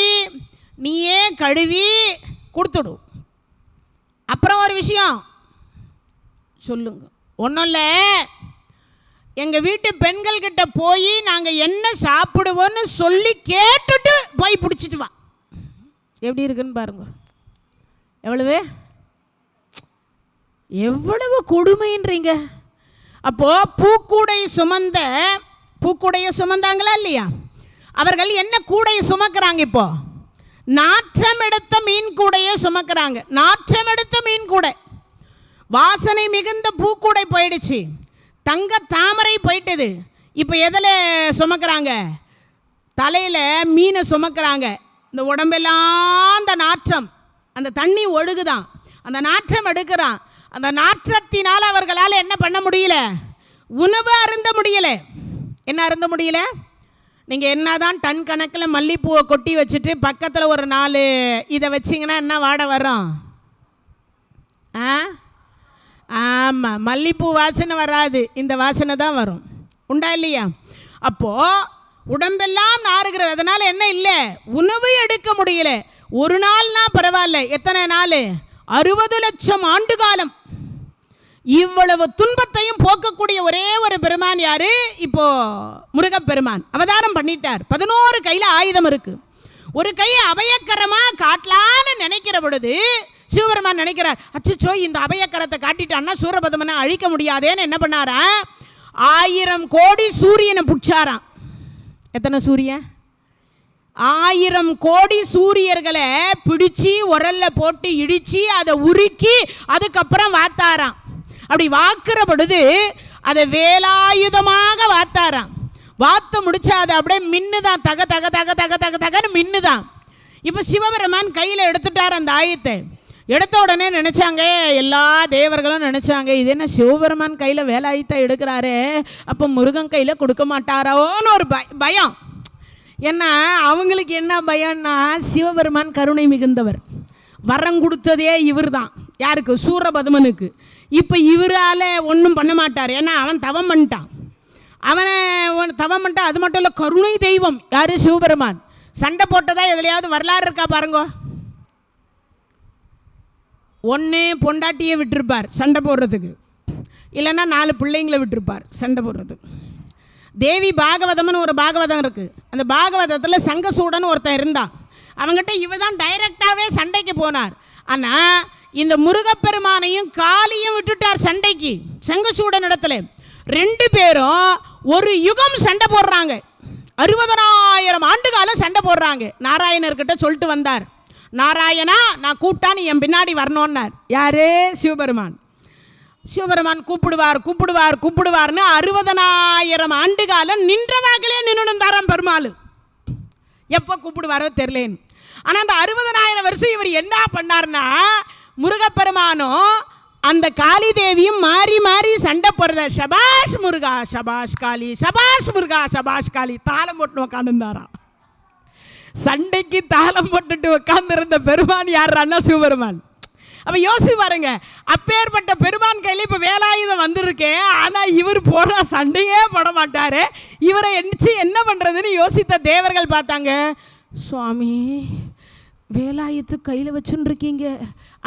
நீயே கழுவி கொடுத்துடு. அப்புறம் ஒரு விஷயம் சொல்லுங்க. ஒன்றும் இல்லை, எங்கள் வீட்டு பெண்கள்கிட்ட போய் நாங்கள் என்ன சாப்பிடுவோன்னு சொல்லி கேட்டுட்டு போய் பிடிச்சிட்டு வா. எப்படி இருக்குன்னு பாருங்க. எவ்வளவு கொடுமைன்றீங்க. அப்போது பூக்கூடையை சுமந்தாங்களா இல்லையா? அவர்கள் என்ன கூடையை சுமக்கிறாங்க? இப்போ நாற்றம் எடுத்த மீன் கூடையை சுமக்கிறாங்க. நாற்றம் எடுத்த மீன் கூடை, வாசனை மிகுந்த பூக்கூடை போயிடுச்சு. தங்க தாமரை போயிட்டது. இப்போ எதில் சுமக்கிறாங்க? தலையில் மீனை சுமக்கிறாங்க. இந்த உடம்பெல்லாம் அந்த நாற்றம், அந்த தண்ணி ஒழுகுதான், அந்த நாற்றம் எடுக்கிறான். அந்த நாற்றத்தினால் அவர்களால் என்ன பண்ண முடியல? உணவு அருந்த முடியல. என்ன அருந்த முடியல? நீங்கள் என்ன தான் டன் கணக்கில் மல்லிப்பூவை கொட்டி வச்சுட்டு பக்கத்தில் ஒரு 4 இதை வச்சிங்கன்னா என்ன வாடை வரும்? ஆமாம், மல்லிப்பூ வாசனை வராது, இந்த வாசனை தான் வரும். உண்டா இல்லையா? அப்போது உடம்பெல்லாம் நாறுகிறது. அதனால் என்ன இல்லை? உணவு எடுக்க முடியல. ஒரு நாள்னா பரவாயில்ல, எத்தனை நாள்? 60 லட்சம் ஆண்டு காலம் இவ்வளவு துன்பத்தையும் போக்கக்கூடிய ஒரே ஒரு பெருமான் யாரு? இப்போ முருகப்பெருமான் அவதாரம் பண்ணிட்டார். 11 கையில் ஆயுதம் இருக்கு. ஒரு கையை அபயக்கரமாக காட்டலான்னு நினைக்கிற பொழுது சிவபெருமான் நினைக்கிறார், அச்சோ இந்த அபயக்கரத்தை காட்டிட்டான்னா சூரபதமனை அழிக்க முடியாதேன்னு என்ன பண்ணாரா? 1000 கோடி சூரியனை பிடிச்சாராம். எத்தனை சூரியன்? 1000 கோடி சூரியர்களை பிடிச்சி உரல்ல போட்டு இடிச்சு அதை உருக்கி அதுக்கப்புறம் வாத்தாராம். அப்படி வாக்குற பொழுது அதை வேலாயுதமாக வாத்தாராம். வாத்து முடிச்சா அதை அப்படியே மின்னுதான், தக தக தக தக தக தகன்னு மின்னுதான். இப்போ சிவபெருமான் கையில் எடுத்துட்டார் அந்த ஆயத்தை. எடுத்த உடனே நினச்சாங்க, எல்லா தேவர்களும் நினச்சாங்க, இது என்ன சிவபெருமான் கையில் வேலாயுத்தை எடுக்கிறாரு, அப்போ முருகன் கையில் கொடுக்க மாட்டாரோன்னு ஒரு பயம். ஏன்னா அவங்களுக்கு என்ன பயம்னா, சிவபெருமான் கருணை மிகுந்தவர், வரம் கொடுத்ததே இவர் தான். யாருக்கு? சூரபதமனுக்கு. இப்போ இவரால் ஒன்றும் பண்ண மாட்டார். ஏன்னா அவன் தவம் பண்ணிட்டான். அவனை தவம் பண்ணிட்டான். அது மட்டும் இல்லை, கருணை தெய்வம் யார்? சிவபெருமான். சண்டை போட்டதா எதுலையாவது வரலாறு இருக்கா பாருங்க? ஒன்று பொண்டாட்டியை விட்டுருப்பார் சண்டை போடுறதுக்கு, இல்லைன்னா 4 பிள்ளைங்களை விட்டுருப்பார் சண்டை போடுறதுக்கு. தேவி பாகவதம்னு ஒரு பாகவதம் இருக்குது. அந்த பாகவதத்தில் சங்கசூடன் ஒருத்தன் இருந்தான். அவங்ககிட்ட இவ தான் டைரெக்டாகவே சண்டைக்கு போனார். ஆனால் இந்த முருகப்பெருமானையும் காளியும் விட்டுட்டார் சண்டைக்கு. சங்கசூடன் இடத்துல 2 பேரும் ஒரு யுகம் சண்டை போடுறாங்க. 60,000 ஆண்டு காலம் சண்டை போடுறாங்க. நாராயணர்கிட்ட சொல்லிட்டு வந்தார், நாராயணா நான் கூப்பிட்டா நீ என் பின்னாடி வரணுன்னார். யாரு? சிவபெருமான். சிவபெருமான் கூப்பிடுவார் கூப்பிடுவார் கூப்பிடுவார்னு 60,000 ஆண்டு காலம் நின்ற வாக்கிலே நின்றுந்தாராம் பெருமாள். எப்போ கூப்பிடுவாரோ தெரியலேன்னு. ஆனால் அந்த 60,000 வருஷம் இவர் என்ன பண்ணார்னா, முருகப்பெருமானும் அந்த காளி தேவியும் மாறி மாறி சண்டை போடுறத, சபாஷ் முருகா சபாஷ் காளி, சபாஷ் முருகா சபாஷ் காளி, தாளம் போட்டு உட்காந்துருந்தாராம். சண்டைக்கு தாளம் போட்டுட்டு உட்காந்துருந்த பெருமான் யாருன்னா சிவபெருமான். அப்போ யோசி பாருங்க, அப்பேற்பட்ட பெருமான் கையில் இப்போ வேலாயுதம் வந்திருக்கேன், ஆனால் இவர் போனால் சண்டையே போட மாட்டார். இவரை எண்ணிச்சு என்ன பண்ணுறதுன்னு யோசித்த தேவர்கள் பார்த்தாங்க, சுவாமி வேலாயுத்து கையில் வச்சுன்னு இருக்கீங்க.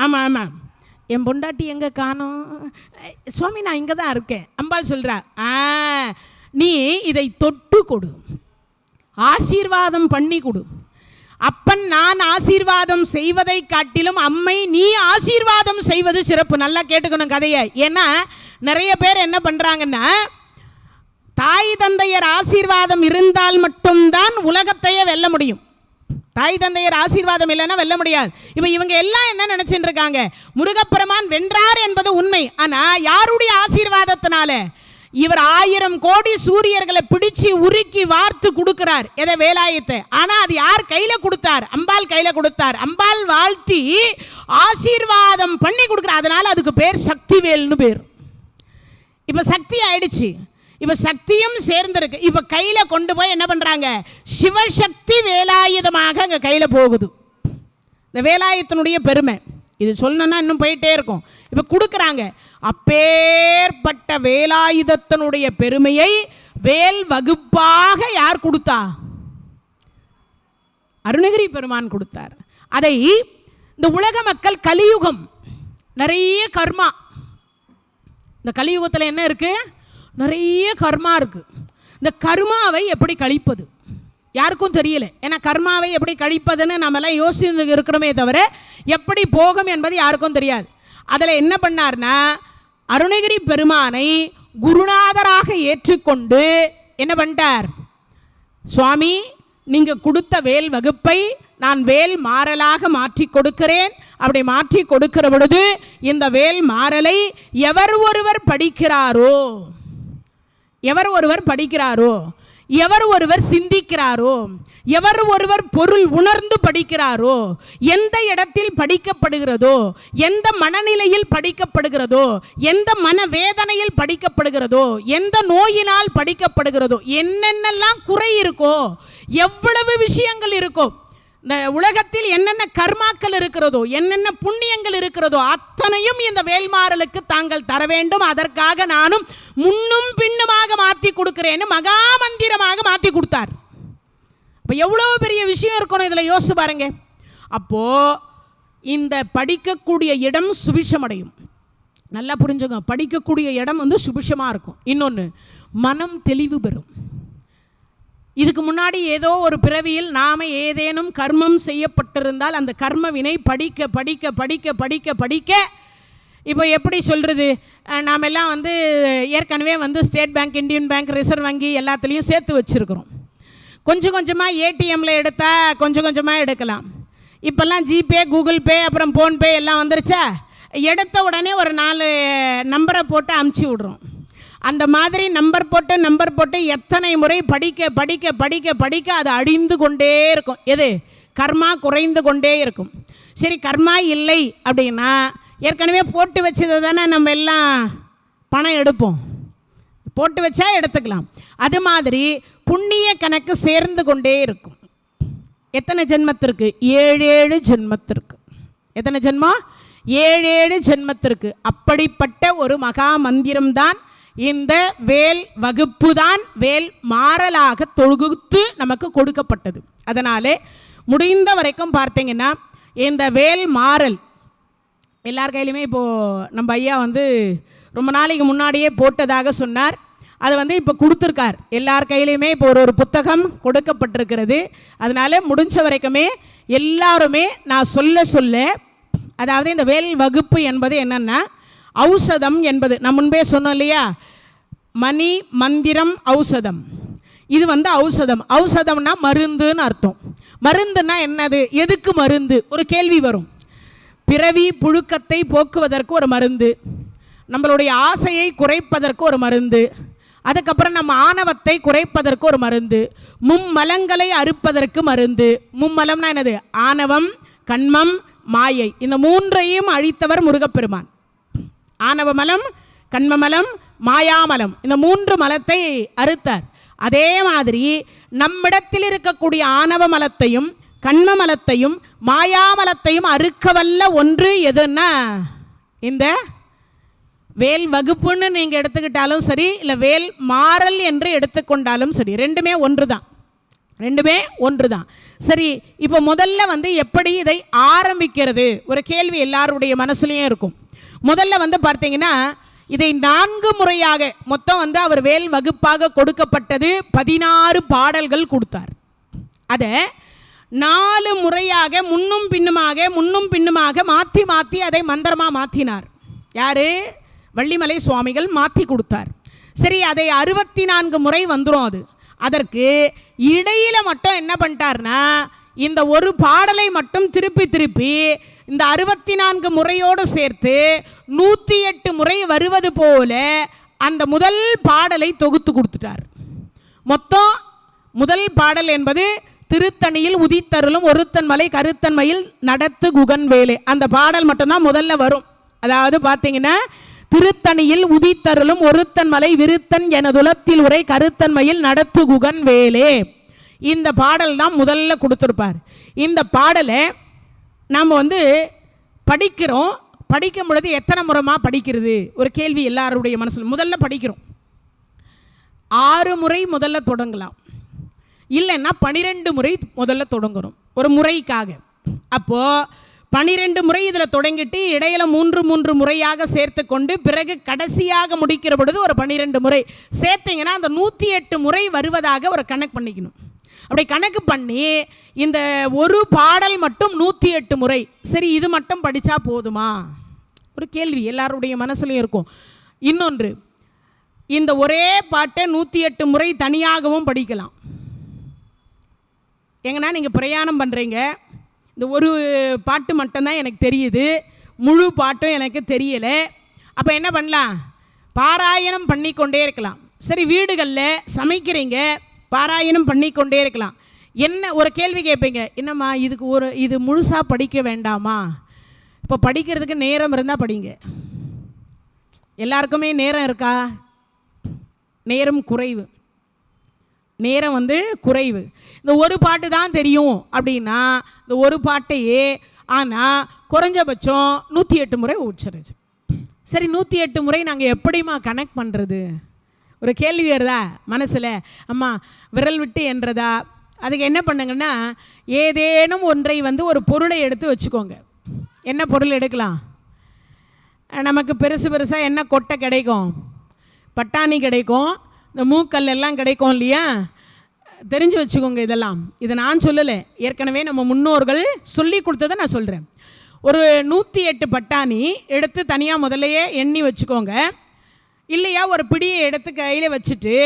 ஆமாம் ஆமாம், என் பொண்டாட்டி எங்கே காணோம்? சுவாமி நான் இங்கே தான் இருக்கேன். அம்பாள் சொல்கிறா, நீ இதை தொட்டு கொடு, ஆசீர்வாதம் பண்ணி கொடு. அப்பன் நான் ஆசீர்வாதம் செய்வதை காட்டிலும் அம்மை நீ ஆசீர்வாதம் செய்வது சிறப்பு. நல்லா கேட்டுக்கணும் கதையை. ஏன்னா நிறைய பேர் என்ன பண்ணுறாங்கன்னா, தாய் தந்தையர் ஆசீர்வாதம் இருந்தால் மட்டும்தான் உலகத்தையே வெல்ல முடியும். தாய் தந்தையர் ஆசீர்வாதம் இல்லைன்னா வெல்ல முடியாது. இப்போ இவங்க எல்லாம் என்ன நினச்சிட்டு இருக்காங்க, முருகப்பெருமான் வென்றார் என்பது உண்மை. ஆனால் யாருடைய ஆசீர்வாதத்தினால? இவர் 1000 கோடி சூரியர்களை பிடிச்சு உருக்கி வார்த்து கொடுக்கிறார். எதை? வேலாயத்தை. ஆனால் அது யார் கையில் கொடுத்தார்? அம்பாள் கையில் கொடுத்தார். அம்பாள் வாழ்த்தி ஆசீர்வாதம் பண்ணி கொடுக்குறார். அதனால் அதுக்கு பேர் சக்தி வேல்னு பேர். இப்போ சக்தி ஆயிடுச்சு. இப்போ சக்தியும் சேர்ந்துருக்கு. இப்போ கையில் கொண்டு போய் என்ன பண்ணுறாங்க, சிவசக்தி வேலாயுதமாக அங்கே கையில் போகுது. இந்த வேலாயுதத்தினுடைய பெருமை இது சொல்லணும்னா இன்னும் போயிட்டே இருக்கும். இப்போ கொடுக்குறாங்க. அப்பேற்பட்ட வேலாயுதத்தினுடைய பெருமையை வேல் வகுப்பாக யார் கொடுத்தா? அருணகிரி பெருமான் கொடுத்தார். அதை இந்த உலக மக்கள், கலியுகம் நிறைய கர்மா, இந்த கலியுகத்தில் என்ன இருக்குது? நிறைய கர்மா இருக்குது. இந்த கர்மாவை எப்படி கழிப்பது யாருக்கும் தெரியல. ஏன்னா கர்மாவை எப்படி கழிப்பதுன்னு நம்மளாம் யோசித்து இருக்கிறோமே தவிர எப்படி போகும் என்பது யாருக்கும் தெரியாது. அதில் என்ன பண்ணார்னா, அருணகிரி பெருமானை குருநாதராக ஏற்றுக்கொண்டு என்ன பண்ணிட்டார், சுவாமி நீங்கள் கொடுத்த வேல் வகுப்பை நான் வேல் மாறலாக மாற்றி கொடுக்கிறேன். அப்படி மாற்றி கொடுக்கிற பொழுது இந்த வேல் மாறலை எவர் ஒருவர் படிக்கிறாரோ, எவர் ஒருவர் படிக்கிறாரோ, எவர் ஒருவர் சிந்திக்கிறாரோ, எவர் ஒருவர் பொருள் உணர்ந்து படிக்கிறாரோ, எந்த இடத்தில் படிக்கப்படுகிறதோ, எந்த மனநிலையில் படிக்கப்படுகிறதோ, எந்த மனவேதனையில் படிக்கப்படுகிறதோ, எந்த நோயினால் படிக்கப்படுகிறதோ, என்னென்னலாம் குறை இருக்கோ, எவ்வளவு விஷயங்கள் இருக்கோ, இந்த உலகத்தில் என்னென்ன கர்மாக்கள் இருக்கிறதோ, என்னென்ன புண்ணியங்கள் இருக்கிறதோ அத்தனையும் இந்த வேல்மாறலுக்கு தாங்கள் தர வேண்டும். அதற்காக நானும் முன்னும் பின்னுமாக மாற்றி கொடுக்கிறேன்னு மகா மந்திரமாக மாற்றி கொடுத்தார். அப்போ எவ்வளோ பெரிய விஷயம் இருக்கணும் இதில், யோசிச்சு பாருங்க. அப்போது இந்த படிக்கக்கூடிய இடம் சுபிஷமடையும். நல்லா புரிஞ்சுங்க, படிக்கக்கூடிய இடம் வந்து சுபிஷமாக இருக்கும். இன்னொன்று, மனம் தெளிவு பெறும். இதுக்கு முன்னாடி ஏதோ ஒரு பிறவியில் நாம் ஏதேனும் கர்மம் செய்யப்பட்டிருந்தால் அந்த கர்ம வினை படிக்க படிக்க படிக்க படிக்க படிக்க இப்போ எப்படி சொல்கிறது, நாம் எல்லாம் வந்து ஏற்கனவே வந்து state bank, Indian bank, reserve வங்கி எல்லாத்துலேயும் சேர்த்து வச்சுருக்கிறோம். கொஞ்சம் கொஞ்சமாக ஏடிஎம்மில் எடுத்தால் கொஞ்சம் கொஞ்சமாக எடுக்கலாம். இப்போல்லாம் ஜிபே, கூகுள் பே, அப்புறம் ஃபோன்பே எல்லாம் வந்துருச்சா, எடுத்த உடனே ஒரு 4 நம்பரை போட்டு அமுச்சு விட்றோம். அந்த மாதிரி நம்பர் போட்டு எத்தனை முறை படிக்க படிக்க படிக்க படிக்க அது அழிந்து கொண்டே இருக்கும். எது? கர்மா குறைந்து கொண்டே இருக்கும். சரி, கர்மா இல்லை அப்படின்னா ஏற்கனவே போட்டு வச்சதை தானே நம்ம எல்லாம் பணம் எடுப்போம், போட்டு வச்சா எடுத்துக்கலாம். அது மாதிரி புண்ணிய கணக்கு சேர்ந்து கொண்டே இருக்கும். எத்தனை ஜென்மத்திற்கு? 7 ஜென்மத்திற்கு. எத்தனை ஜென்மம்? 7 ஜென்மத்திற்கு. அப்படிப்பட்ட ஒரு மகா மந்திரம்தான் இந்த வேல் வகுப்பு தான் வேல் மாறலாக தொகுத்து நமக்கு கொடுக்கப்பட்டது. அதனாலே முடிந்த வரைக்கும் பார்த்தீங்கன்னா இந்த வேல் மாறல் எல்லார் கையிலுமே இப்போது நம்ம ஐயா வந்து ரொம்ப நாளைக்கு முன்னாடியே போட்டதாக சொன்னார். அது வந்து இப்போ கொடுத்துருக்கார். எல்லார் கையிலையுமே இப்போ ஒரு புத்தகம் கொடுக்கப்பட்டிருக்கிறது. அதனால முடிஞ்ச வரைக்குமே எல்லாருமே நான் சொல்ல அதாவது இந்த வேல் வகுப்பு என்பது என்னென்னா ஔஷதம் என்பது நான் முன்பே சொன்னோம் இல்லையா, மணி மந்திரம் ஔஷதம். இது வந்து ஔஷதம். ஔஷதம்னா மருந்துன்னு அர்த்தம். மருந்துன்னா என்னது? எதுக்கு மருந்து? ஒரு கேள்வி வரும். பிறவி புழுக்கத்தை போக்குவதற்கு ஒரு மருந்து, நம்மளுடைய ஆசையை குறைப்பதற்கு ஒரு மருந்து, அதுக்கப்புறம் நம்ம ஆணவத்தை குறைப்பதற்கு ஒரு மருந்து, மும்மலங்களை அறுப்பதற்கு மருந்து. மும்மலம்னா என்னது? ஆணவம், கண்மம், மாயை. இந்த 3ஐயும் அழித்தவர் முருகப்பெருமான். ஆணவமலம், கண்மமலம், மாயாமலம், இந்த 3 மலத்தை அறுத்தார். அதே மாதிரி நம்மிடத்தில் இருக்கக்கூடிய ஆணவ மலத்தையும் கண்மமலத்தையும் மாயாமலத்தையும் அறுக்கவல்ல ஒன்று எதுன்னா இந்த வேல் வகுப்புன்னு நீங்கள் எடுத்துக்கிட்டாலும் சரி, இல்லை வேல் மாறல் என்று எடுத்துக்கொண்டாலும் சரி, ரெண்டுமே ஒன்று தான். சரி, இப்போ முதல்ல வந்து எப்படி இதை ஆரம்பிக்கிறது? ஒரு கேள்வி எல்லாருடைய மனசுலையும் இருக்கும். முதல்ல வந்து பார்த்தீங்கன்னா இதை 4 முறையாக மொத்தம் வந்து அவர் வேல் வகுப்பாக கொடுக்கப்பட்டது 16 பாடல்கள் கொடுத்தார். அதை 4 முறையாக முன்னும் பின்னுமாக மாற்றி அதை மந்திரமாக மாற்றினார். யார்? வள்ளிமலை சுவாமிகள் மாற்றி கொடுத்தார். சரி, அதை 64 முறை வந்துடும். அதற்கு இடையில் மட்டும் என்ன பண்ணிட்டார்னா இந்த ஒரு பாடலை மட்டும் திருப்பி இந்த 64 முறையோடு சேர்த்து 108 முறை வருவது போல அந்த முதல் பாடலை தொகுத்து கொடுத்துட்டார். மொத்தம் முதல் பாடல் என்பது திருத்தணியில் உதித்தருளும் ஒருத்தன் மலை கருத்தன்மையில் நடத்து குகன் வேலே. அந்த பாடல் மட்டும்தான் முதல்ல வரும். அதாவது பார்த்தீங்கன்னா திருத்தணியில் உதித்தருளும் ஒருத்தன் மலை விருத்தன் எனதுலத்தில் உரை கருத்தன்மையில் நடத்து குகன் வேலே. இந்த பாடல் தான் முதல்ல கொடுத்துருப்பார். இந்த பாடலை நாம் வந்து படிக்கிறோம். படிக்கும் பொழுது எத்தனை முறைமா படிக்கிறது? ஒரு கேள்வி எல்லாருடைய மனசில். முதல்ல படிக்கிறோம் 6 முறை முதல்ல தொடங்கலாம், இல்லைன்னா 12 முறை முதல்ல தொடங்குறோம் ஒரு முறைக்காக. அப்போது 12 முறை இதில் தொடங்கிட்டு இடையில 3 முறையாக சேர்த்து கொண்டு பிறகு கடைசியாக முடிக்கிற பொழுது ஒரு 12 முறை சேர்த்திங்கன்னா அந்த 108 முறை வருவதாக ஒரு கணக்கு பண்ணிக்கணும். அப்படி கணக்கு பண்ணி இந்த ஒரு பாடல் மட்டும் 108 முறை. சரி, இது மட்டும் படித்தா போதுமா? ஒரு கேள்வி எல்லாருடைய மனசுலையும் இருக்கும். இன்னொன்று, இந்த ஒரே பாட்டை 108 முறை தனியாகவும் படிக்கலாம். எங்கன்னா நீங்கள் பிரயாணம் பண்ணுறீங்க, இந்த ஒரு பாட்டு மட்டும்தான் எனக்கு தெரியுது, முழு பாட்டும் எனக்கு தெரியலை. அப்போ என்ன பண்ணலாம்? பாராயணம் பண்ணிக்கொண்டே இருக்கலாம். சரி, வீடுகளில் சமைக்கிறீங்க, பாராயணம் பண்ணி கொண்டே இருக்கலாம். என்ன ஒரு கேள்வி கேட்பீங்க, என்னம்மா இது முழுசாக படிக்க வேண்டாமா? இப்போ படிக்கிறதுக்கு நேரம் இருந்தால் படிங்க. எல்லாருக்குமே நேரம் இருக்கா? நேரம் குறைவு. குறைவு. இந்த ஒரு பாட்டு தான் தெரியும் அப்படின்னா இந்த ஒரு பாட்டையே ஆனால் குறைஞ்சபட்சம் 108 முறை உச்சரிச்சு. சரி, 108 முறை நாங்கள் எப்படிம்மா கனெக்ட் பண்ணுறது? ஒரு கேள்வி வருதா மனசில்? அம்மா விரல் விட்டு என்றதா? அதுக்கு என்ன பண்ணுங்கன்னா, ஏதேனும் ஒன்றை ஒரு பொருளை எடுத்து வச்சுக்கோங்க. என்ன பொருள் எடுக்கலாம்? நமக்கு பெருசாக என்ன கொட்டை கிடைக்கும்? பட்டாணி கிடைக்கும், இந்த மூக்கல் எல்லாம் கிடைக்கும் இல்லையா? தெரிஞ்சு வச்சுக்கோங்க. இதை நான் சொல்லலை, ஏற்கனவே நம்ம முன்னோர்கள் சொல்லி கொடுத்ததை நான் சொல்கிறேன். ஒரு 108 பட்டாணி எடுத்து தனியாக முதலையே எண்ணி வச்சுக்கோங்க. இல்லையா, ஒரு பிடியை எடுத்து கையில் வச்சுட்டு,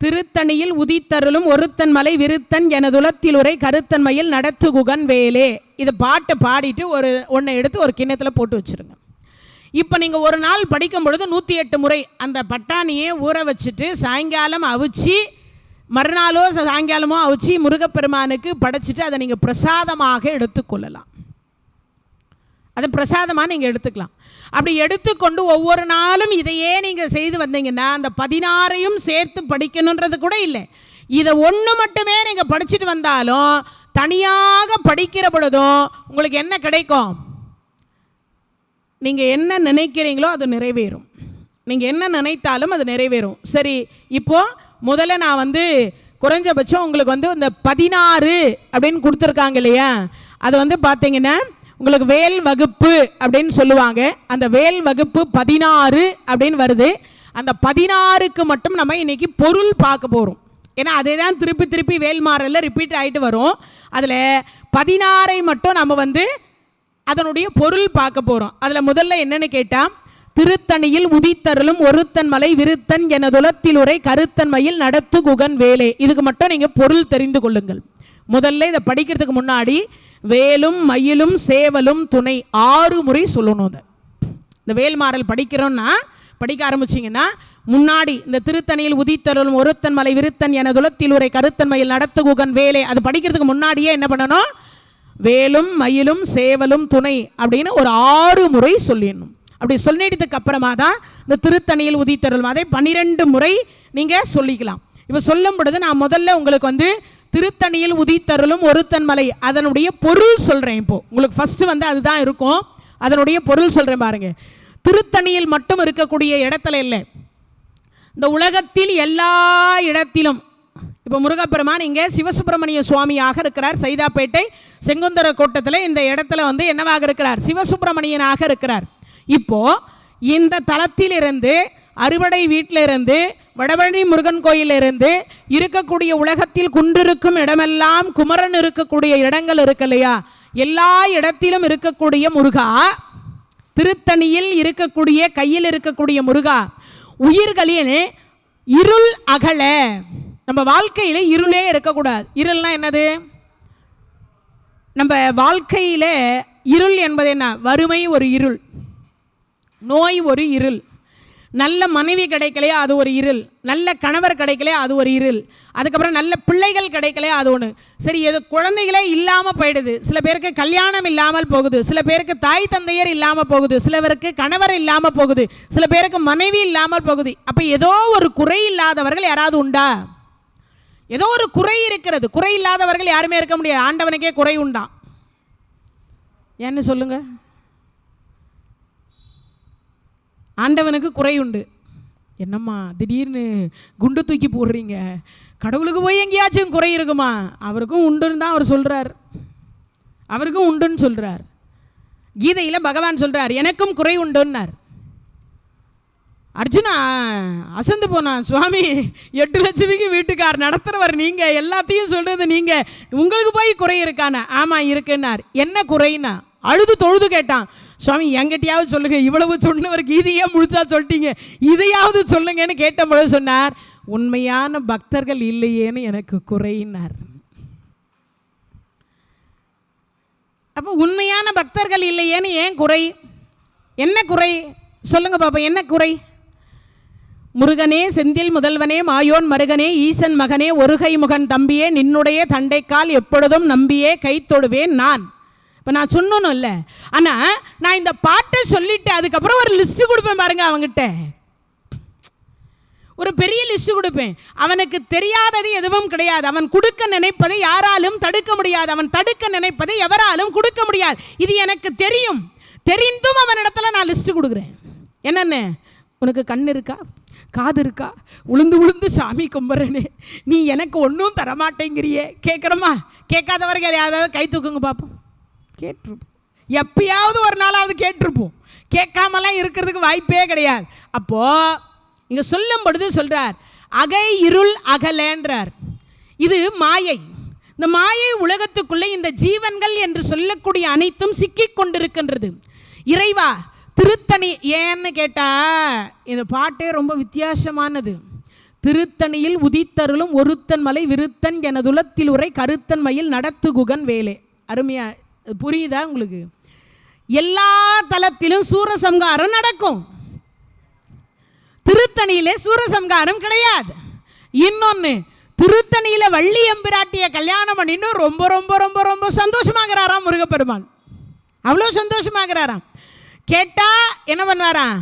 திருத்தணியில் உதித்தருளும் ஒருத்தன் மலை விருத்தன் எனதுலத்தில் உரை கருத்தன்மையில் நடத்துகுகன் வேலே, இது பாட்டை பாடிட்டு ஒன்றை எடுத்து ஒரு கிண்ணத்தில் போட்டு வச்சுருங்க. இப்போ நீங்கள் ஒரு நாள் படிக்கும் பொழுது 108 முறை அந்த பட்டாணியை ஊற வச்சுட்டு சாயங்காலம் அவிச்சு, மறுநாளோ சாயங்காலமோ அவிச்சு முருகப்பெருமானுக்கு படைச்சிட்டு அதை நீங்கள் பிரசாதமாக எடுத்துக்கொள்ளலாம். அதை பிரசாதமாக நீங்கள் எடுத்துக்கலாம். அப்படி எடுத்துக்கொண்டு ஒவ்வொரு நாளும் இதையே நீங்கள் செய்து வந்தீங்கன்னா அந்த 16ஐயும் சேர்த்து படிக்கணுன்றது கூட இல்லை. இதை ஒன்று மட்டுமே நீங்கள் படிச்சுட்டு வந்தாலும் தனியாக படிக்கிற பொழுதும் உங்களுக்கு என்ன கிடைக்கும்? நீங்கள் என்ன நினைக்கிறீங்களோ அது நிறைவேறும். நீங்கள் என்ன நினைத்தாலும் அது நிறைவேறும். சரி, இப்போது முதல்ல நான் குறைஞ்சபட்சம் உங்களுக்கு இந்த 16 அப்படின்னு கொடுத்துருக்காங்க இல்லையா? அது பார்த்தீங்கன்னா உங்களுக்கு வேல் வகுப்பு அப்படின்னு சொல்லுவாங்க. அந்த வேல் வகுப்பு 16 அப்படின்னு வருது. அந்த 16க்கு மட்டும் நம்ம இன்னைக்கு பொருள் பார்க்க போகிறோம். ஏன்னா அதே தான் திருப்பி திருப்பி வேல்மாறலில் ரிப்பீட் ஆகிட்டு வரும். அதில் 16ஐ மட்டும் நம்ம அதனுடைய பொருள் பார்க்க போகிறோம். அதில் முதல்ல என்னன்னு கேட்டால், திருத்தணியில் உதித்தருளும் ஒருத்தன் மலை விருத்தன் எனதுலத்தில் உரை கருத்தன்மையில் நடத்து குகன் வேலே, இதுக்கு மட்டும் நீங்கள் பொருள் தெரிந்து கொள்ளுங்கள். முதல்ல இதை படிக்கிறதுக்கு முன்னாடி வேலும் மயிலும் சேவலும் துணை 6 முறை சொல்லணும். இந்த வேல்மாறல் படிக்கிறோன்னா படிக்க ஆரம்பிச்சிங்கன்னா முன்னாடி இந்த திருத்தணியில் உதித்தருளும் ஒருத்தன் மலை விருத்தன் எனதுலத்தில் உரை கருத்தன்மையில் நடத்து குகன் வேலே, அது படிக்கிறதுக்கு முன்னாடியே என்ன பண்ணணும்? வேலும் மயிலும் சேவலும் துணை அப்படின்னு ஒரு 6 முறை சொல்லிடணும். அப்படி சொல்லிட்டதுக்கு அப்புறமா தான் இந்த திருத்தணியில் உதித்தருளும் அதை 12 முறை நீங்கள் சொல்லிக்கலாம். இப்போ சொல்லும் பொழுது நான் முதல்ல உங்களுக்கு திருத்தணியில் உதித்தருளும் ஒருத்தன் மலை அதனுடைய பொருள் சொல்கிறேன். இப்போ உங்களுக்கு ஃபஸ்ட்டு அதுதான் இருக்கும். அதனுடைய பொருள் சொல்கிறேன் பாருங்க. திருத்தணியில் மட்டும் இருக்கக்கூடிய இடத்துல இல்லை, இந்த உலகத்தில் எல்லா இடத்திலும். இப்போ முருகப்பெருமான் இங்கே சிவசுப்பிரமணிய சுவாமியாக இருக்கிறார். சைதாப்பேட்டை செங்குந்தர கோட்டத்தில் இந்த இடத்துல என்னவாக இருக்கிறார்? சிவசுப்பிரமணியனாக இருக்கிறார். இப்போ இந்த தலத்திலிருந்து அறுவடை வீட்டிலிருந்து வடபழனி முருகன் கோயிலிருந்து இருக்கக்கூடிய உலகத்தில் குன்றிருக்கும் இடமெல்லாம் குமரன் இருக்கக்கூடிய இடங்கள் இருக்கு இல்லையா? எல்லா இடத்திலும் இருக்கக்கூடிய முருகா, திருத்தணியில் இருக்கக்கூடிய கையில் இருக்கக்கூடிய முருகா, உயிர்களில் இருள் அகல. நம்ம வாழ்க்கையில் இருளே இருக்கக்கூடாது. இருள்னா என்னது? நம்ம வாழ்க்கையில் இருள் என்பது என்ன? வறுமை ஒரு இருள், நோய் ஒரு இருள், நல்ல மனைவி கிடைக்கலையா அது ஒரு இருள், நல்ல கணவர் கிடைக்கலையா அது ஒரு இருள், அதுக்கப்புறம் நல்ல பிள்ளைகள் கிடைக்கலையா அது ஒன்று. சரி, எது குழந்தைகளே இல்லாமல் போயிடுது, சில பேருக்கு கல்யாணம் இல்லாமல் போகுது, சில பேருக்கு தாய் தந்தையர் இல்லாமல் போகுது, சில பேருக்கு கணவர் இல்லாமல் போகுது, சில பேருக்கு மனைவி இல்லாமல் போகுது. அப்போ ஏதோ ஒரு குறை இல்லாதவர்கள் யாராவது உண்டா? ஏதோ ஒரு குறை இருக்கிறது. குறை இல்லாதவர்கள் யாருமே இருக்க முடியாது. ஆண்டவனுக்கே குறை உண்டாம். ஏன்னு சொல்லுங்க. ஆண்டவனுக்கு குறை உண்டு. என்னம்மா திடீர்னு குண்டு தூக்கி போடுறீங்க? கடவுளுக்கு போய் எங்கேயாச்சும் குறை இருக்குமா? அவருக்கும் உண்டுன்னு தான் அவர் சொல்கிறார். அவருக்கும் உண்டுன்னு சொல்கிறார். கீதையில் பகவான் சொல்கிறார், எனக்கும் குறை உண்டுன்னார். அர்ஜுனா அசந்து போனான். சுவாமி 8 லட்சமிக்கு வீட்டுக்கார் நடத்துகிறவர் நீங்கள், எல்லாத்தையும் சொல்கிறது நீங்கள், உங்களுக்கு போய் குறை இருக்கானா? ஆமாம் இருக்குன்னார். என்ன குறைன்னா அழுது தொழுது கேட்டான். சுவாமி என்கிட்டயாவது சொல்லுங்க, இவ்வளவு சொன்னவர் கீதையாக முடிச்சா சொல்லிட்டீங்க, இதையாவது சொல்லுங்கன்னு கேட்டபோது சொன்னார், உண்மையான பக்தர்கள் இல்லையேன்னு எனக்கு குறையினார். அப்போ உண்மையான பக்தர்கள் இல்லையேன்னு ஏன் குறை? என்ன குறை சொல்லுங்க பாப்பா, என்ன குறை? முருகனே செந்தில் முதல்வனே மாயோன் மருகனே ஈசன் மகனே ஒருகை முகன் தம்பியே நின்னுடைய தண்டைக்கால் எப்பொழுதும் நம்பியே கை தொடுவேன் நான். இப்போ நான் சொன்னோன்னு இல்லை, ஆனால் நான் இந்த பாட்டை சொல்லிட்டு அதுக்கப்புறம் ஒரு லிஸ்ட்டு கொடுப்பேன் பாருங்க. அவங்ககிட்ட ஒரு பெரிய லிஸ்ட்டு கொடுப்பேன். அவனுக்கு தெரியாதது எதுவும் கிடையாது. அவன் கொடுக்க நினைப்பதை யாராலும் தடுக்க முடியாது. அவன் தடுக்க நினைப்பதை எவராலும் கொடுக்க முடியாது. இது எனக்கு தெரியும். தெரிந்தும் அவனிடத்துல நான் லிஸ்ட்டு கொடுக்குறேன். என்னென்ன? உனக்கு கண் இருக்கா, காது இருக்கா, உளுந்து உளுந்து சாமி கும்பிட்றேனே, நீ எனக்கு ஒன்றும் தரமாட்டேங்கிறியே. கேட்குறோமா? கேட்காதவர்கள் யாராவது கை தூக்குங்க பார்ப்போம். கேட்டிருப்போம், எப்பயாவது ஒரு நாளாவது கேட்டிருப்போம். கேட்காமலாம் இருக்கிறதுக்கு வாய்ப்பே கிடையாது. அப்போது இங்கே சொல்லும் பொழுது சொல்கிறார், அகை இருள் அகலேன்றார். இது மாயை. இந்த மாயை உலகத்துக்குள்ளே இந்த ஜீவன்கள் என்று சொல்லக்கூடிய அனைத்தும் சிக்கிக் கொண்டிருக்கின்றது. இறைவா திருத்தணி ஏன்னு கேட்டால் இந்த பாட்டே ரொம்ப வித்தியாசமானது. திருத்தணியில் உதித்தருளும் ஒருத்தன் மலை விருத்தன் எனதுலத்தில் உரை கருத்தன் மயில் நடத்துகுகன் வேலே. அருமையா புரியுதா உங்களுக்கு? எல்லா தலத்திலும் சூரசம்ஹாரம் நடக்கும். திருத்தணியிலே சூரசம்ஹாரம் கிடையாது. இன்னொன்று, திருத்தணியில் வள்ளி எம்பிராட்டிய கல்யாணம் பண்ணின்னு ரொம்ப ரொம்ப ரொம்ப ரொம்ப சந்தோஷமாகிறாராம் முருகப்பெருமான். அவ்வளோ சந்தோஷமாகிறாராம். கேட்டால் என்ன பண்ணுவாராம்?